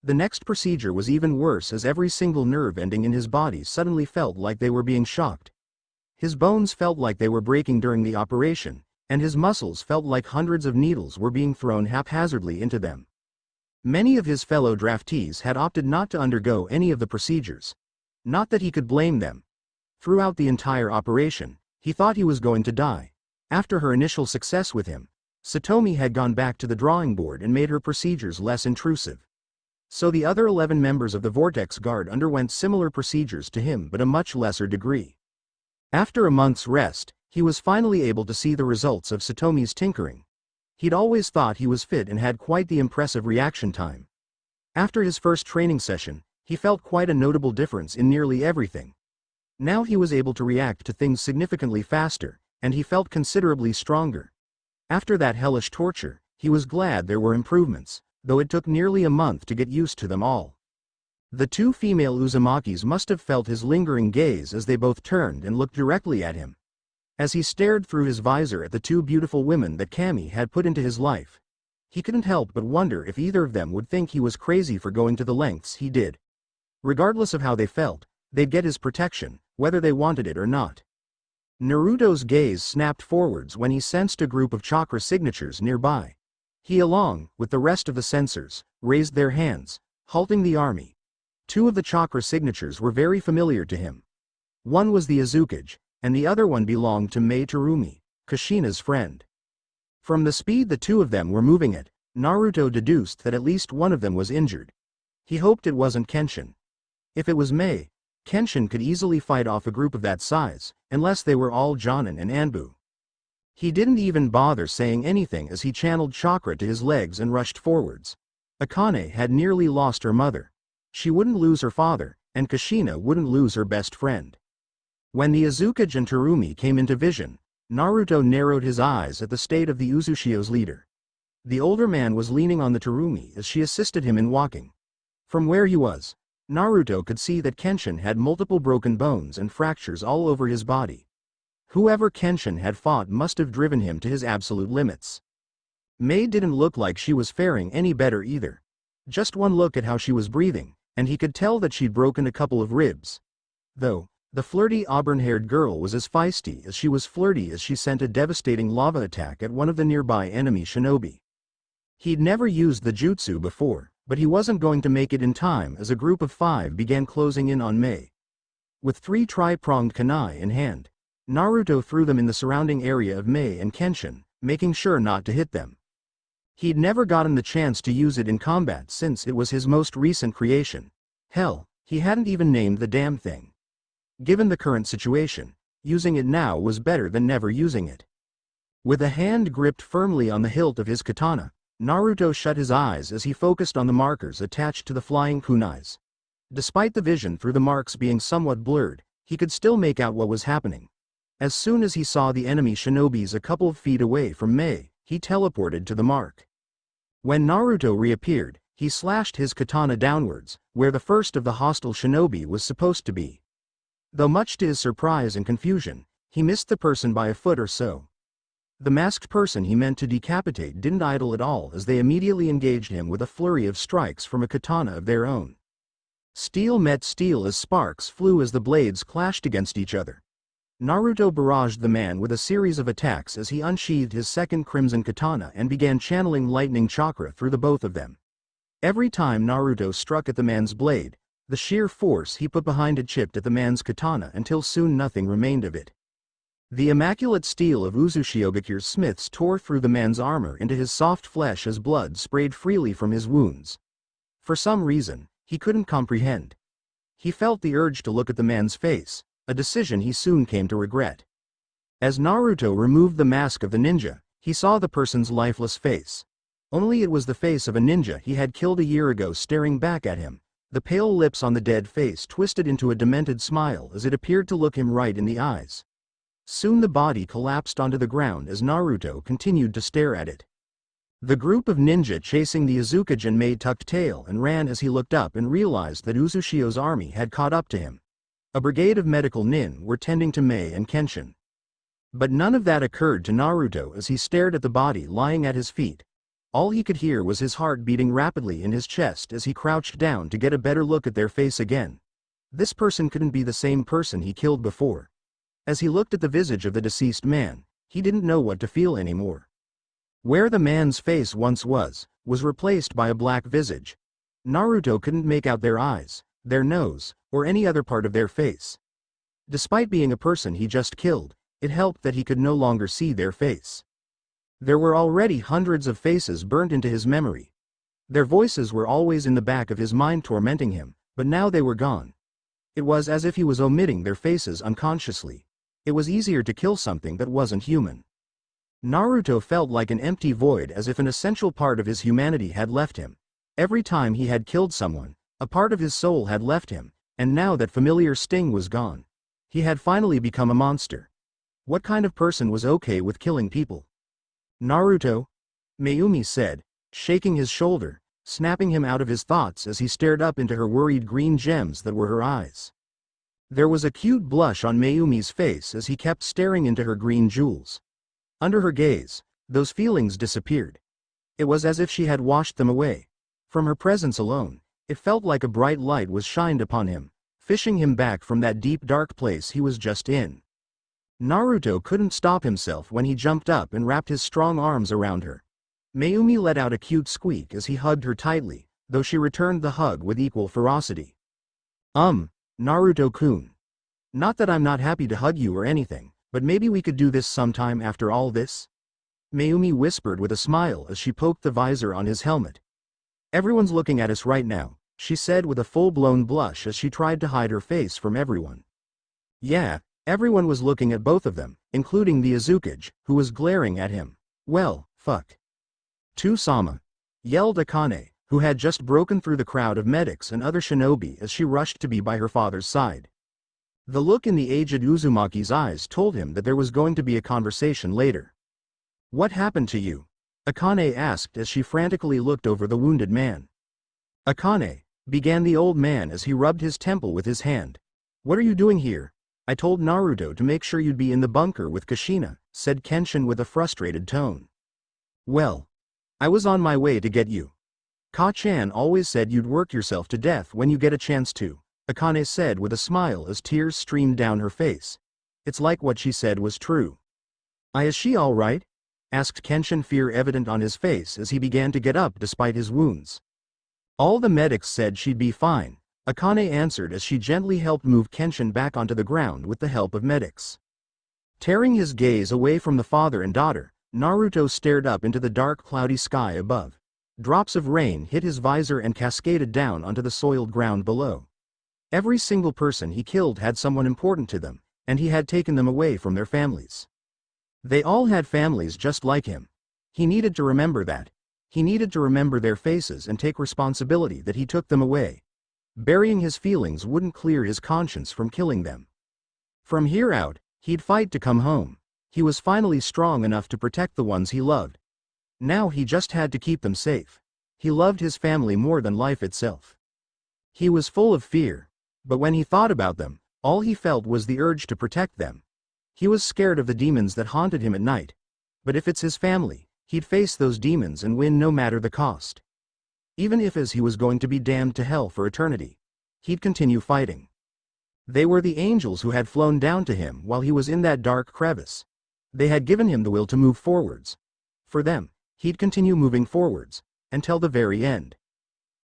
S1: The next procedure was even worse as every single nerve ending in his body suddenly felt like they were being shocked. His bones felt like they were breaking during the operation, and his muscles felt like hundreds of needles were being thrown haphazardly into them. Many of his fellow draftees had opted not to undergo any of the procedures. Not that he could blame them. Throughout the entire operation, he thought he was going to die. After her initial success with him, Satomi had gone back to the drawing board and made her procedures less intrusive. So the other 11 members of the Vortex Guard underwent similar procedures to him but a much lesser degree. After a month's rest, he was finally able to see the results of Satomi's tinkering. He'd always thought he was fit and had quite the impressive reaction time. After his first training session, he felt quite a notable difference in nearly everything. Now he was able to react to things significantly faster, and he felt considerably stronger. After that hellish torture, he was glad there were improvements, though it took nearly a month to get used to them all. The 2 female Uzumakis must have felt his lingering gaze as they both turned and looked directly at him. As he stared through his visor at the 2 beautiful women that Kami had put into his life, he couldn't help but wonder if either of them would think he was crazy for going to the lengths he did. Regardless of how they felt, they'd get his protection, whether they wanted it or not. Naruto's gaze snapped forwards when he sensed a group of chakra signatures nearby. He, along with the rest of the sensors, raised their hands, halting the army. 2 of the chakra signatures were very familiar to him. One was the Azukage, and the other one belonged to Mei Terumi, Kushina's friend. From the speed the 2 of them were moving at, Naruto deduced that at least one of them was injured. He hoped it wasn't Kenshin. If it was Mei, Kenshin could easily fight off a group of that size, unless they were all Jonin and Anbu. He didn't even bother saying anything as he channeled chakra to his legs and rushed forwards. Akane had nearly lost her mother. She wouldn't lose her father, and Kushina wouldn't lose her best friend. When the Azuka and Terumi came into vision, Naruto narrowed his eyes at the state of the Uzushio's leader. The older man was leaning on the Terumi as she assisted him in walking. From where he was, Naruto could see that Kenshin had multiple broken bones and fractures all over his body. Whoever Kenshin had fought must have driven him to his absolute limits. Mei didn't look like she was faring any better either. Just one look at how she was breathing, and he could tell that she'd broken a couple of ribs. Though, the flirty auburn-haired girl was as feisty as she was flirty as she sent a devastating lava attack at one of the nearby enemy shinobi. He'd never used the jutsu before, but he wasn't going to make it in time as a group of 5 began closing in on Mei. With 3 tri-pronged kunai in hand, Naruto threw them in the surrounding area of Mei and Kenshin, making sure not to hit them. He'd never gotten the chance to use it in combat since it was his most recent creation. Hell, he hadn't even named the damn thing. Given the current situation, using it now was better than never using it. With a hand gripped firmly on the hilt of his katana, Naruto shut his eyes as he focused on the markers attached to the flying kunais. Despite the vision through the marks being somewhat blurred, he could still make out what was happening. As soon as he saw the enemy shinobis a couple of feet away from Mei, he teleported to the mark. When Naruto reappeared, he slashed his katana downwards, where the first of the hostile shinobi was supposed to be. Though much to his surprise and confusion, he missed the person by a foot or so. The masked person he meant to decapitate didn't idle at all as they immediately engaged him with a flurry of strikes from a katana of their own. Steel met steel as sparks flew as the blades clashed against each other. Naruto barraged the man with a series of attacks as he unsheathed his second crimson katana and began channeling lightning chakra through the both of them. Every time Naruto struck at the man's blade, the sheer force he put behind it chipped at the man's katana until soon nothing remained of it. The immaculate steel of Uzushiogakure's smiths tore through the man's armor into his soft flesh as blood sprayed freely from his wounds. For some reason, he couldn't comprehend. He felt the urge to look at the man's face, a decision he soon came to regret. As Naruto removed the mask of the ninja, he saw the person's lifeless face. Only it was the face of a ninja he had killed a year ago staring back at him, the pale lips on the dead face twisted into a demented smile as it appeared to look him right in the eyes. Soon the body collapsed onto the ground as Naruto continued to stare at it. The group of ninja chasing the Azuka Mei tucked tail and ran as he looked up and realized that Uzushio's army had caught up to him. A brigade of medical nin were tending to Mei and Kenshin. But none of that occurred to Naruto as he stared at the body lying at his feet. All he could hear was his heart beating rapidly in his chest as he crouched down to get a better look at their face again. This person couldn't be the same person he killed before. As he looked at the visage of the deceased man, he didn't know what to feel anymore. Where the man's face once was replaced by a black visage. Naruto couldn't make out their eyes, their nose, or any other part of their face. Despite being a person he just killed, it helped that he could no longer see their face. There were already hundreds of faces burnt into his memory. Their voices were always in the back of his mind tormenting him, but now they were gone. It was as if he was omitting their faces unconsciously. It was easier to kill something that wasn't human. Naruto felt like an empty void, as if an essential part of his humanity had left him. Every time he had killed someone, a part of his soul had left him, and now that familiar sting was gone. He had finally become a monster. What kind of person was okay with killing people? Naruto? Mayumi said, shaking his shoulder, snapping him out of his thoughts as he stared up into her worried green gems that were her eyes. There was a cute blush on Mayumi's face as he kept staring into her green jewels. Under her gaze, those feelings disappeared. It was as if she had washed them away. From her presence alone, it felt like a bright light was shined upon him, fishing him back from that deep dark place he was just in. Naruto couldn't stop himself when he jumped up and wrapped his strong arms around her. Mayumi let out a cute squeak as he hugged her tightly, though she returned the hug with equal ferocity. Naruto-kun. Not that I'm not happy to hug you or anything, but maybe we could do this sometime after all this? Mayumi whispered with a smile as she poked the visor on his helmet. Everyone's looking at us right now, she said with a full-blown blush as she tried to hide her face from everyone. Yeah, Everyone was looking at both of them, including the Azukage, who was glaring at him. Well, fuck. To-sama, yelled Akane, who had just broken through the crowd of medics and other shinobi as she rushed to be by her father's side. The look in the aged Uzumaki's eyes told him that there was going to be a conversation later. What happened to you? Akane asked as she frantically looked over the wounded man. Akane, began the old man as he rubbed his temple with his hand. What are you doing here? I told Naruto to make sure you'd be in the bunker with Kushina, said Kenshin with a frustrated tone. Well, I was on my way to get you. Ka-chan always said you'd work yourself to death when you get a chance to, Akane said with a smile as tears streamed down her face. It's like what she said was true. Is she all right? Asked Kenshin, fear evident on his face as he began to get up despite his wounds. All the medics said she'd be fine, Akane answered as she gently helped move Kenshin back onto the ground with the help of medics. Tearing his gaze away from the father and daughter, Naruto stared up into the dark cloudy sky above. Drops of rain hit his visor and cascaded down onto the soiled ground below. Every single person he killed had someone important to them, and he had taken them away from their families. They all had families just like him. He needed to remember that. He needed to remember their faces and take responsibility that he took them away. Burying his feelings wouldn't clear his conscience from killing them. From here out, he'd fight to come home. He was finally strong enough to protect the ones he loved. Now he just had to keep them safe. He loved his family more than life itself. He was full of fear, but when he thought about them, all he felt was the urge to protect them. He was scared of the demons that haunted him at night. But if it's his family, he'd face those demons and win no matter the cost. Even if he was going to be damned to hell for eternity, he'd continue fighting. They were the angels who had flown down to him while he was in that dark crevice. They had given him the will to move forwards. For them, he'd continue moving forwards, until the very end.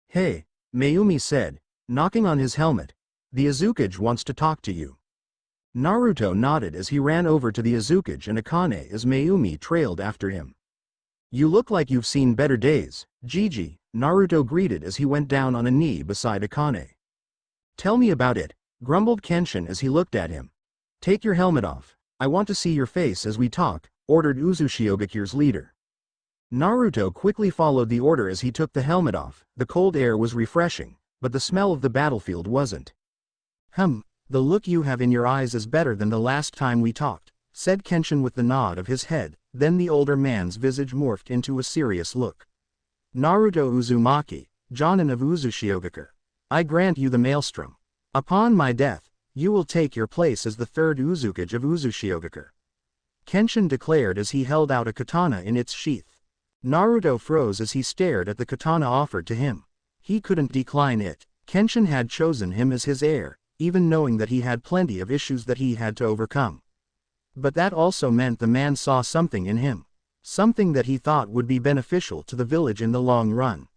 S1: Hey, Mayumi said, knocking on his helmet. The Azukage wants to talk to you. Naruto nodded as he ran over to the Azukage and Akane as Mayumi trailed after him. You look like you've seen better days, Gigi, Naruto greeted as he went down on a knee beside Akane. Tell me about it, grumbled Kenshin as he looked at him. Take your helmet off, I want to see your face as we talk, ordered Uzushiogakure's leader. Naruto quickly followed the order as he took the helmet off. The cold air was refreshing, but the smell of the battlefield wasn't. The look you have in your eyes is better than the last time we talked, said Kenshin with the nod of his head. Then the older man's visage morphed into a serious look. Naruto Uzumaki, Jonin of Uzushiogaku, I grant you the maelstrom. Upon my death, you will take your place as the third Uzukage of Uzushiogaku. Kenshin declared as he held out a katana in its sheath. Naruto froze as he stared at the katana offered to him. He couldn't decline it. Kenshin had chosen him as his heir, even knowing that he had plenty of issues that he had to overcome. But that also meant the man saw something in him. Something that he thought would be beneficial to the village in the long run.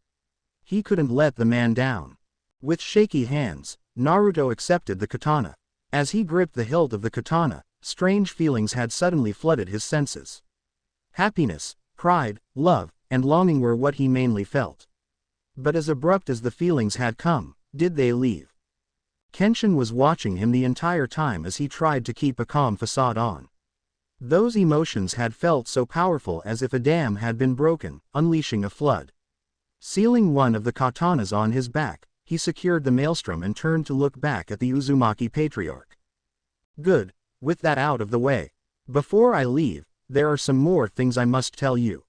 S1: He couldn't let the man down. With shaky hands, Naruto accepted the katana. As he gripped the hilt of the katana, strange feelings had suddenly flooded his senses. Happiness, pride, love, and longing were what he mainly felt. But as abrupt as the feelings had come, did they leave? Kenshin was watching him the entire time as he tried to keep a calm facade on. Those emotions had felt so powerful as if a dam had been broken, unleashing a flood. Sealing one of the katanas on his back, he secured the maelstrom and turned to look back at the Uzumaki patriarch. Good, with that out of the way. Before I leave, there are some more things I must tell you.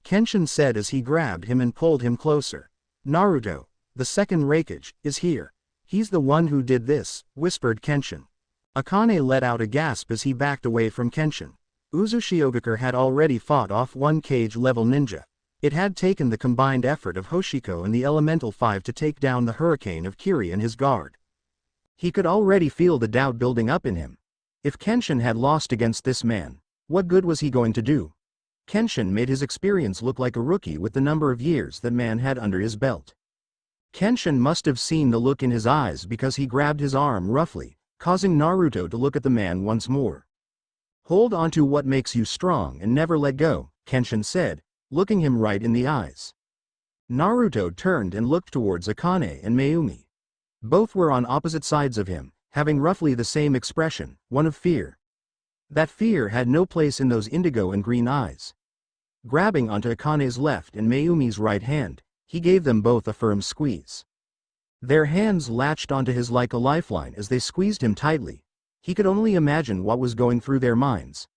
S1: Kenshin said as he grabbed him and pulled him closer. Naruto, the second Raikage, is here. He's the one who did this, whispered Kenshin. Akane let out a gasp as he backed away from Kenshin. Uzushiogaku had already fought off one cage-level ninja. It had taken the combined effort of Hoshiko and the Elemental Five to take down the hurricane of Kiri and his guard. He could already feel the doubt building up in him. If Kenshin had lost against this man, what good was he going to do? Kenshin made his experience look like a rookie with the number of years that man had under his belt. Kenshin must have seen the look in his eyes because he grabbed his arm roughly, causing Naruto to look at the man once more. Hold on to what makes you strong and never let go, Kenshin said, looking him right in the eyes. Naruto turned and looked towards Akane and Mayumi. Both were on opposite sides of him, having roughly the same expression, one of fear. That fear had no place in those indigo and green eyes. Grabbing onto Akane's left and Mayumi's right hand, he gave them both a firm squeeze. Their hands latched onto his like a lifeline as they squeezed him tightly. He could only imagine what was going through their minds.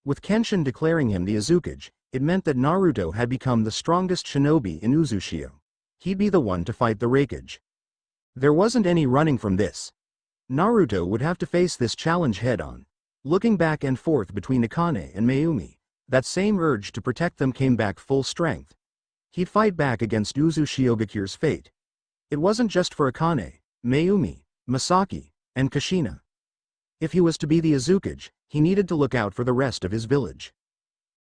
S1: With Kenshin declaring him the Uzukage, it meant that Naruto had become the strongest shinobi in Uzushio. He'd be the one to fight the Raikage. There wasn't any running from this. Naruto would have to face this challenge head-on. Looking back and forth between Akane and Mayumi, that same urge to protect them came back full strength. He'd fight back against Uzushiogakir's fate. It wasn't just for Akane, Mayumi, Masaki, and Kushina. If he was to be the Uzukage, he needed to look out for the rest of his village.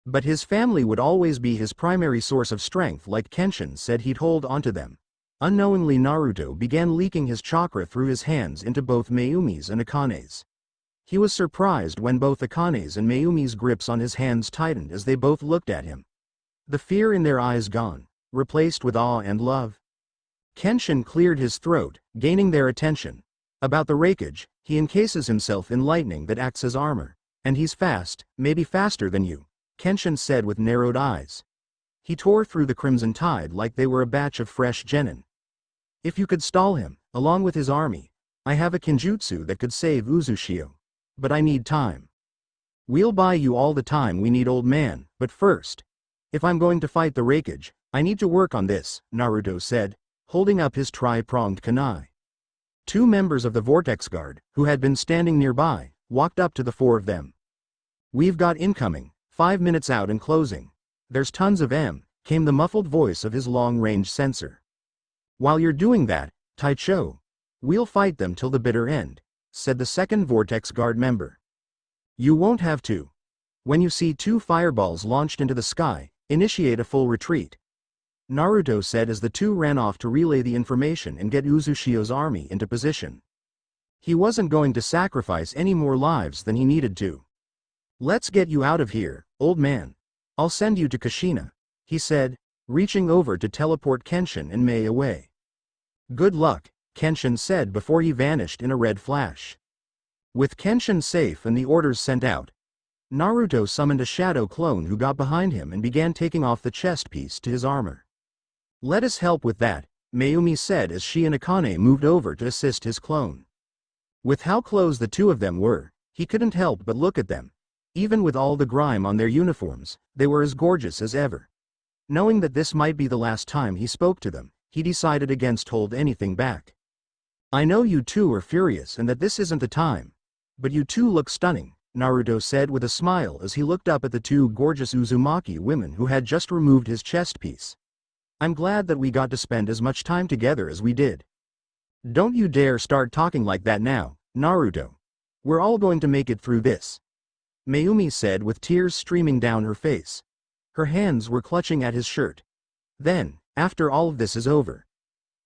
S1: But his family would always be his primary source of strength, like Kenshin said he'd hold onto them. Unknowingly Naruto began leaking his chakra through his hands into both Mayumi's and Akane's. He was surprised when both Akane's and Mayumi's grips on his hands tightened as they both looked at him. The fear in their eyes gone, replaced with awe and love. Kenshin cleared his throat, gaining their attention. About the Raikage, he encases himself in lightning that acts as armor. And he's fast, maybe faster than you, Kenshin said with narrowed eyes. He tore through the Crimson Tide like they were a batch of fresh genin. If you could stall him, along with his army, I have a kinjutsu that could save Uzushio. But I need time. We'll buy you all the time we need, old man, but first. If I'm going to fight the Raikage, I need to work on this, Naruto said, holding up his tri-pronged kunai. Two members of the Vortex Guard, who had been standing nearby, walked up to the four of them. We've got incoming, 5 minutes out and closing. There's tons of came the muffled voice of his long-range sensor. While you're doing that, Taicho, we'll fight them till the bitter end, said the second Vortex Guard member. You won't have to. When you see 2 fireballs launched into the sky, initiate a full retreat. Naruto said as the two ran off to relay the information and get Uzushio's army into position. He wasn't going to sacrifice any more lives than he needed to. Let's get you out of here, old man. I'll send you to Kushina, he said, reaching over to teleport Kenshin and Mei away. Good luck, Kenshin said before he vanished in a red flash. With Kenshin safe and the orders sent out, Naruto summoned a shadow clone who got behind him and began taking off the chest piece to his armor. Let us help with that, Mayumi said as she and Akane moved over to assist his clone. With how close the two of them were, he couldn't help but look at them. Even with all the grime on their uniforms, they were as gorgeous as ever. Knowing that this might be the last time he spoke to them, he decided against hold anything back. I know you two are furious and that this isn't the time. But you two look stunning, Naruto said with a smile as he looked up at the 2 gorgeous Uzumaki women who had just removed his chest piece. I'm glad that we got to spend as much time together as we did. Don't you dare start talking like that now, Naruto. We're all going to make it through this, Mayumi said with tears streaming down her face. Her hands were clutching at his shirt. Then, after all of this is over,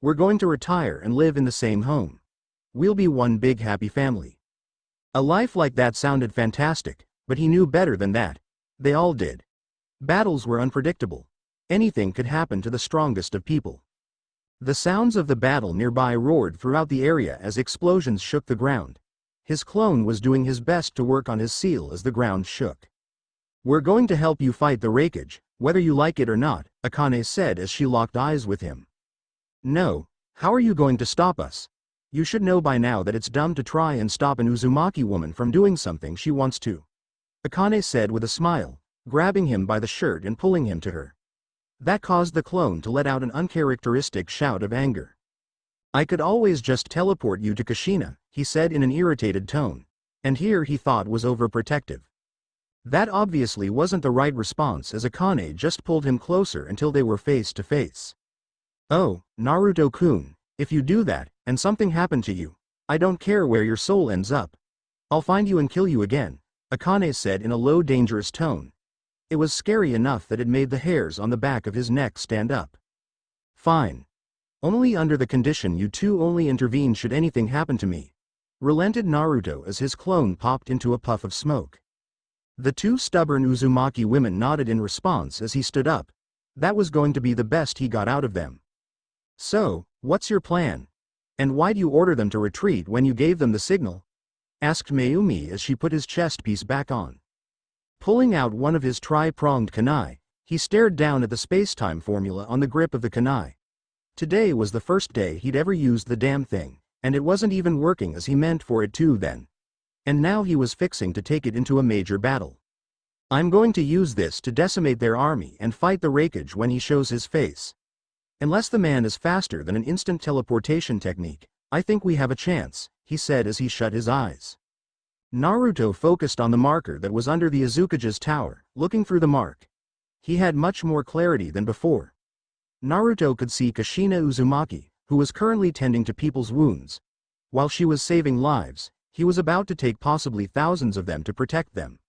S1: we're going to retire and live in the same home. We'll be one big happy family. A life like that sounded fantastic, but he knew better than that. They all did. Battles were unpredictable. Anything could happen to the strongest of people. The sounds of the battle nearby roared throughout the area as explosions shook the ground. His clone was doing his best to work on his seal as the ground shook. We're going to help you fight the Raikage, whether you like it or not, Akane said as she locked eyes with him. No, how are you going to stop us? You should know by now that it's dumb to try and stop an Uzumaki woman from doing something she wants to, Akane said with a smile, grabbing him by the shirt and pulling him to her. That caused the clone to let out an uncharacteristic shout of anger. I could always just teleport you to Kushina, he said in an irritated tone. And here he thought was overprotective. That obviously wasn't the right response as Akane just pulled him closer until they were face to face. Oh, Naruto-kun, if you do that, and something happened to you, I don't care where your soul ends up. I'll find you and kill you again, Akane said in a low dangerous tone. It was scary enough that it made the hairs on the back of his neck stand up. Fine. Only under the condition you two only intervene should anything happen to me, relented Naruto as his clone popped into a puff of smoke. The 2 stubborn Uzumaki women nodded in response as he stood up. That was going to be the best he got out of them. So, what's your plan? And why'd you order them to retreat when you gave them the signal? Asked Mayumi as she put his chest piece back on. Pulling out one of his tri-pronged kunai, he stared down at the space-time formula on the grip of the kunai. Today was the first day he'd ever used the damn thing, and it wasn't even working as he meant for it to then. And now he was fixing to take it into a major battle. I'm going to use this to decimate their army and fight the Raikage when he shows his face. Unless the man is faster than an instant teleportation technique, I think we have a chance, he said as he shut his eyes. Naruto focused on the marker that was under the Azukage's tower, looking through the mark. He had much more clarity than before. Naruto could see Kushina Uzumaki, who was currently tending to people's wounds. While she was saving lives, he was about to take possibly thousands of them to protect them.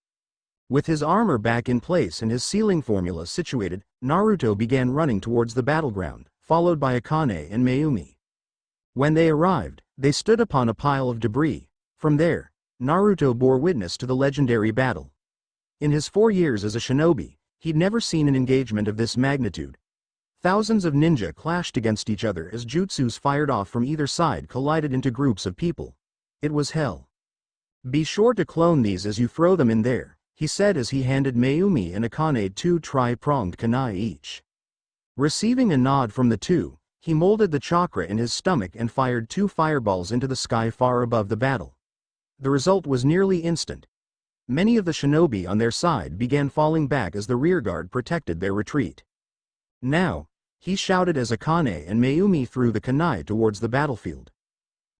S1: With his armor back in place and his sealing formula situated, Naruto began running towards the battleground, followed by Akane and Mayumi. When they arrived, they stood upon a pile of debris. From there, Naruto bore witness to the legendary battle. In his 4 years as a shinobi, he'd never seen an engagement of this magnitude. Thousands of ninja clashed against each other as jutsus fired off from either side collided into groups of people. It was hell. Be sure to clone these as you throw them in there, he said as he handed Mayumi and Akane 2 tri-pronged kunai each. Receiving a nod from the two, he molded the chakra in his stomach and fired 2 fireballs into the sky far above the battle. The result was nearly instant. Many of the shinobi on their side began falling back as the rearguard protected their retreat. Now, he shouted as Akane and Mayumi threw the kunai towards the battlefield.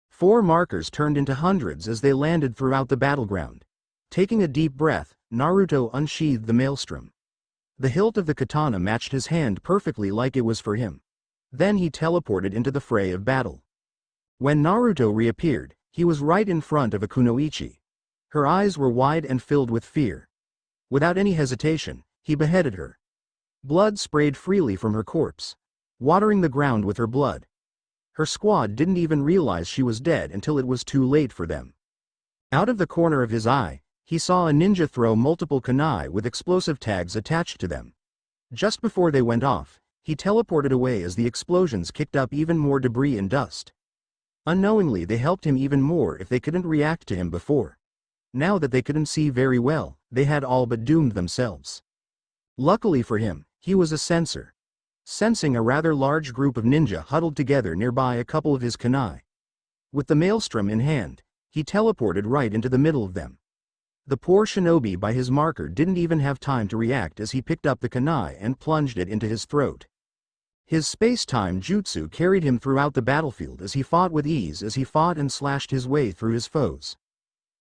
S1: 4 markers turned into hundreds as they landed throughout the battleground. Taking a deep breath, Naruto unsheathed the maelstrom. The hilt of the katana matched his hand perfectly like it was for him. Then he teleported into the fray of battle. When Naruto reappeared, he was right in front of a kunoichi. Her eyes were wide and filled with fear. Without any hesitation, he beheaded her. Blood sprayed freely from her corpse, watering the ground with her blood. Her squad didn't even realize she was dead until it was too late for them. Out of the corner of his eye, he saw a ninja throw multiple kunai with explosive tags attached to them. Just before they went off, he teleported away as the explosions kicked up even more debris and dust. Unknowingly they helped him even more if they couldn't react to him before. Now that they couldn't see very well, they had all but doomed themselves. Luckily for him, he was a sensor. Sensing a rather large group of ninja huddled together nearby a couple of his kunai. With the maelstrom in hand, he teleported right into the middle of them. The poor shinobi by his marker didn't even have time to react as he picked up the kunai and plunged it into his throat. His space-time jutsu carried him throughout the battlefield as he fought with ease as he fought and slashed his way through his foes.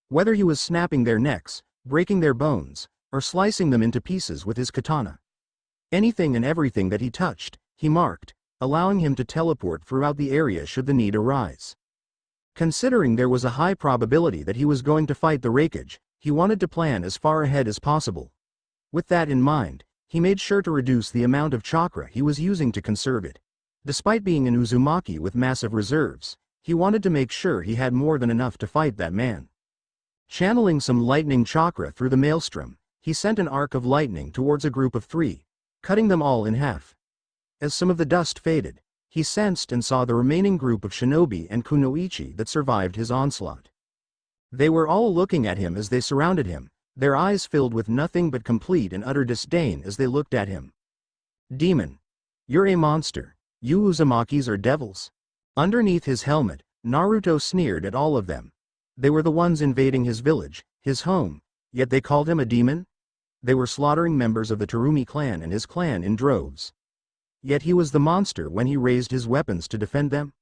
S1: Whether he was snapping their necks, breaking their bones, or slicing them into pieces with his katana. Anything and everything that he touched, he marked, allowing him to teleport throughout the area should the need arise. Considering there was a high probability that he was going to fight the Raikage, he wanted to plan as far ahead as possible. With that in mind, he made sure to reduce the amount of chakra he was using to conserve it. Despite being an Uzumaki with massive reserves, he wanted to make sure he had more than enough to fight that man. Channeling some lightning chakra through the maelstrom, he sent an arc of lightning towards a group of 3, cutting them all in half. As some of the dust faded, he sensed and saw the remaining group of shinobi and kunoichi that survived his onslaught. They were all looking at him as they surrounded him, their eyes filled with nothing but complete and utter disdain as they looked at him. Demon. You're a monster. You Uzumakis are devils. Underneath his helmet, Naruto sneered at all of them. They were the ones invading his village, his home, yet they called him a demon? They were slaughtering members of the Terumi clan and his clan in droves. Yet he was the monster when he raised his weapons to defend them?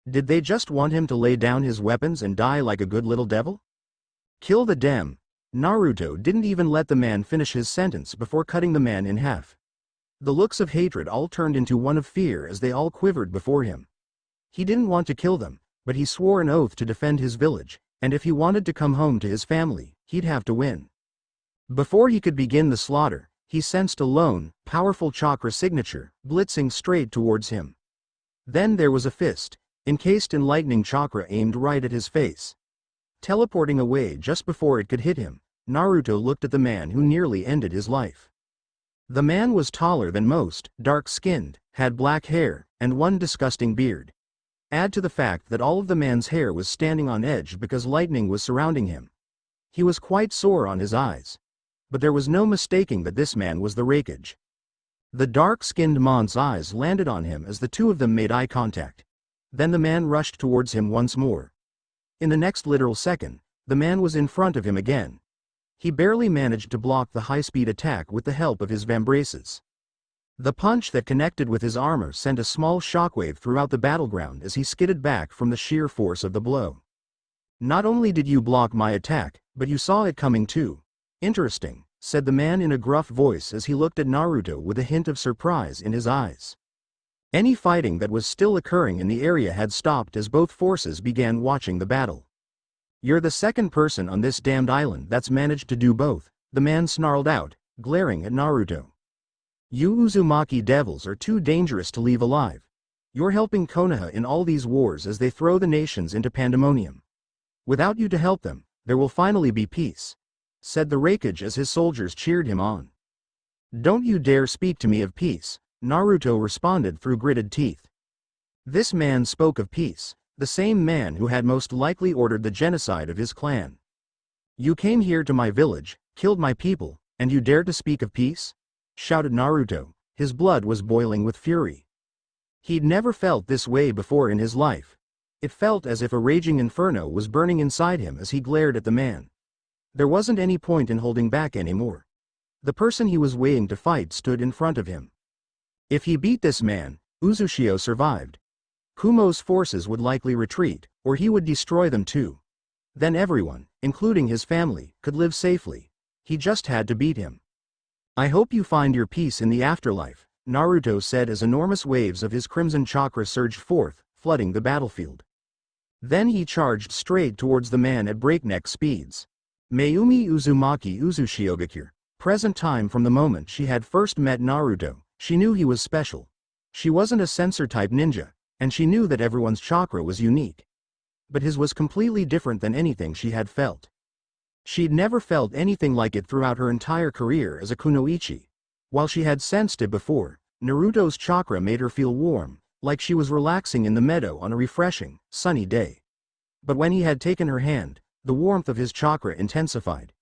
S1: Did they just want him to lay down his weapons and die like a good little devil? Kill the dem. Naruto didn't even let the man finish his sentence before cutting the man in half. The looks of hatred all turned into one of fear as they all quivered before him. He didn't want to kill them, but he swore an oath to defend his village, and if he wanted to come home to his family, he'd have to win. Before he could begin the slaughter, he sensed a lone, powerful chakra signature, blitzing straight towards him. Then there was a fist, encased in lightning chakra aimed right at his face. Teleporting away just before it could hit him, Naruto looked at the man who nearly ended his life. The man was taller than most, dark-skinned, had black hair, and one disgusting beard. Add to the fact that all of the man's hair was standing on edge because lightning was surrounding him. He was quite sore on his eyes. But there was no mistaking that this man was the Raikage. The dark-skinned man's eyes landed on him as the two of them made eye contact. Then the man rushed towards him once more. In the next literal second, the man was in front of him again. He barely managed to block the high-speed attack with the help of his vambraces. The punch that connected with his armor sent a small shockwave throughout the battleground as he skidded back from the sheer force of the blow. Not only did you block my attack, but you saw it coming too. Interesting, said the man in a gruff voice as he looked at Naruto with a hint of surprise in his eyes. Any fighting that was still occurring in the area had stopped as both forces began watching the battle. You're the second person on this damned island that's managed to do both, the man snarled out, glaring at Naruto. You Uzumaki devils are too dangerous to leave alive. You're helping Konoha in all these wars as they throw the nations into pandemonium. Without you to help them, there will finally be peace, said the Raikage as his soldiers cheered him on. Don't you dare speak to me of peace, Naruto responded through gritted teeth. This man spoke of peace, the same man who had most likely ordered the genocide of his clan. You came here to my village, killed my people, and you dare to speak of peace? Shouted Naruto, his blood was boiling with fury. He'd never felt this way before in his life. It felt as if a raging inferno was burning inside him as he glared at the man. There wasn't any point in holding back anymore. The person he was weighing to fight stood in front of him. If he beat this man, Uzushio survived. Kumo's forces would likely retreat, or he would destroy them too. Then everyone, including his family, could live safely. He just had to beat him. I hope you find your peace in the afterlife, Naruto said as enormous waves of his crimson chakra surged forth, flooding the battlefield. Then he charged straight towards the man at breakneck speeds. Mayumi Uzumaki Uzushiogakure. Present time from the moment she had first met Naruto, she knew he was special. She wasn't a sensor-type ninja, and she knew that everyone's chakra was unique. But his was completely different than anything she had felt. She'd never felt anything like it throughout her entire career as a kunoichi. While she had sensed it before, Naruto's chakra made her feel warm, like she was relaxing in the meadow on a refreshing, sunny day. But when he had taken her hand, the warmth of his chakra intensified.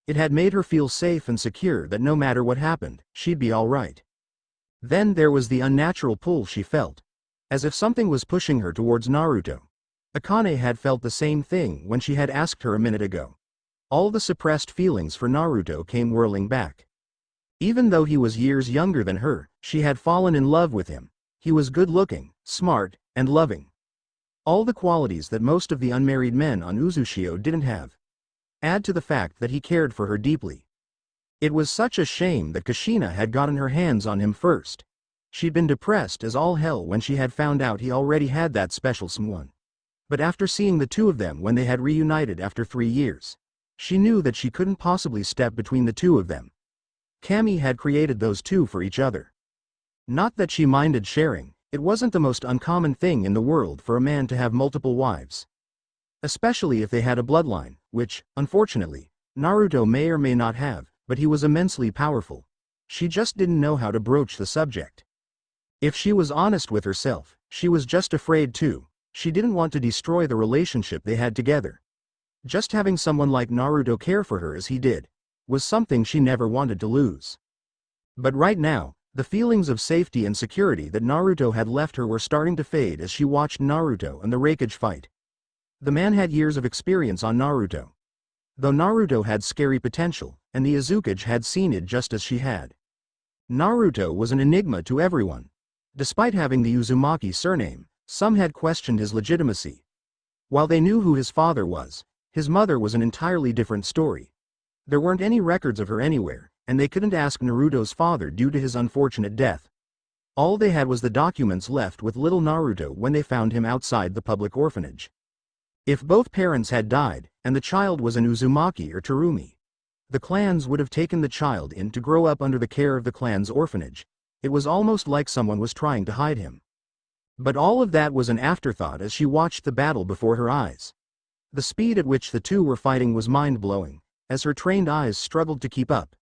S1: It had made her feel safe and secure that no matter what happened, she'd be all right. Then there was the unnatural pull she felt. As if something was pushing her towards Naruto. Akane had felt the same thing when she had asked her a minute ago. All the suppressed feelings for Naruto came whirling back. Even though he was years younger than her, she had fallen in love with him. He was good-looking, smart, and loving. All the qualities that most of the unmarried men on Uzushio didn't have. Add to the fact that he cared for her deeply. It was such a shame that Kushina had gotten her hands on him first. She'd been depressed as all hell when she had found out he already had that special someone. But after seeing the two of them when they had reunited after 3 years, she knew that she couldn't possibly step between the two of them. Kami had created those two for each other. Not that she minded sharing, it wasn't the most uncommon thing in the world for a man to have multiple wives. Especially if they had a bloodline, which, unfortunately, Naruto may or may not have, but he was immensely powerful. She just didn't know how to broach the subject. If she was honest with herself, she was just afraid too. She didn't want to destroy the relationship they had together. Just having someone like Naruto care for her as he did, was something she never wanted to lose. But right now, the feelings of safety and security that Naruto had left her were starting to fade as she watched Naruto and the Raikage fight. The man had years of experience on Naruto. Though Naruto had scary potential, and the Izukage had seen it just as she had. Naruto was an enigma to everyone. Despite having the Uzumaki surname, some had questioned his legitimacy. While they knew who his father was, his mother was an entirely different story. There weren't any records of her anywhere, and they couldn't ask Naruto's father due to his unfortunate death. All they had was the documents left with little Naruto when they found him outside the public orphanage. If both parents had died, and the child was an Uzumaki or Terumi, the clans would have taken the child in to grow up under the care of the clan's orphanage. It was almost like someone was trying to hide him. But all of that was an afterthought as she watched the battle before her eyes. The speed at which the two were fighting was mind-blowing, as her trained eyes struggled to keep up.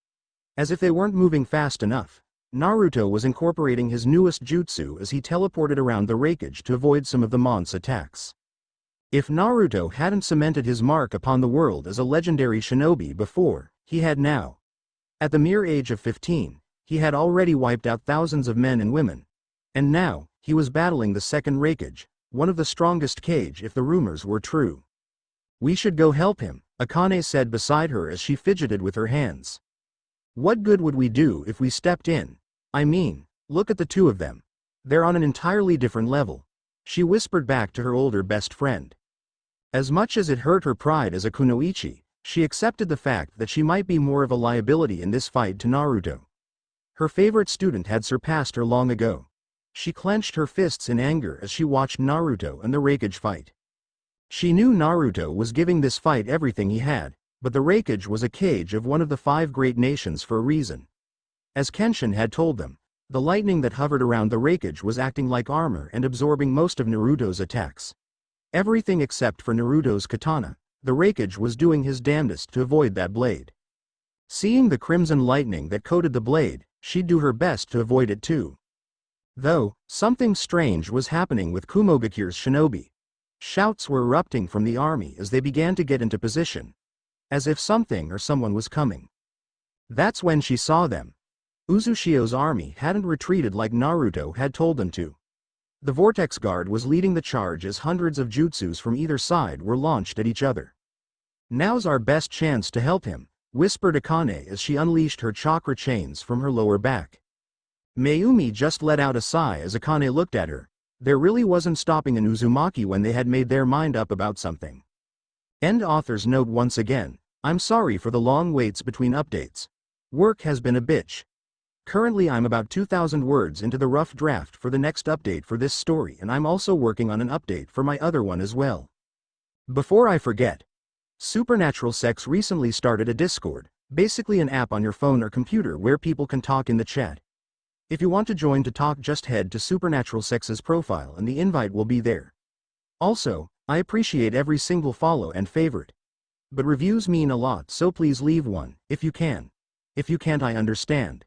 S1: As if they weren't moving fast enough, Naruto was incorporating his newest jutsu as he teleported around the wreckage to avoid some of the month's attacks. If Naruto hadn't cemented his mark upon the world as a legendary shinobi before, he had now. At the mere age of 15, he had already wiped out thousands of men and women. And now, he was battling the second wreckage, one of the strongest Kage if the rumors were true. "We should go help him," Akane said beside her as she fidgeted with her hands. "What good would we do if we stepped in? I mean, look at the two of them. They're on an entirely different level," she whispered back to her older best friend. As much as it hurt her pride as a kunoichi, she accepted the fact that she might be more of a liability in this fight to Naruto. Her favorite student had surpassed her long ago. She clenched her fists in anger as she watched Naruto and the wreckage fight. She knew Naruto was giving this fight everything he had, but the wreckage was a cage of one of the 5 great nations for a reason. As Kenshin had told them, the lightning that hovered around the wreckage was acting like armor and absorbing most of Naruto's attacks. Everything except for Naruto's katana, the wreckage was doing his damnedest to avoid that blade. Seeing the crimson lightning that coated the blade, she'd do her best to avoid it too. Though, something strange was happening with Kumogakure's shinobi. Shouts were erupting from the army as they began to get into position. As if something or someone was coming. That's when she saw them. Uzushio's army hadn't retreated like Naruto had told them to. The Vortex Guard was leading the charge as hundreds of jutsus from either side were launched at each other. "Now's our best chance to help him," whispered Akane as she unleashed her chakra chains from her lower back. Mayumi just let out a sigh as Akane looked at her. There really wasn't stopping an Uzumaki when they had made their mind up about something. End author's note once again, I'm sorry for the long waits between updates. Work has been a bitch. Currently I'm about 2,000 words into the rough draft for the next update for this story, and I'm also working on an update for my other one as well. Before I forget, Supernatural Sex recently started a Discord, basically an app on your phone or computer where people can talk in the chat. If you want to join to talk, just head to Supernatural Sex's profile and the invite will be there. Also, I appreciate every single follow and favorite. But reviews mean a lot, so please leave one, if you can. If you can't, I understand.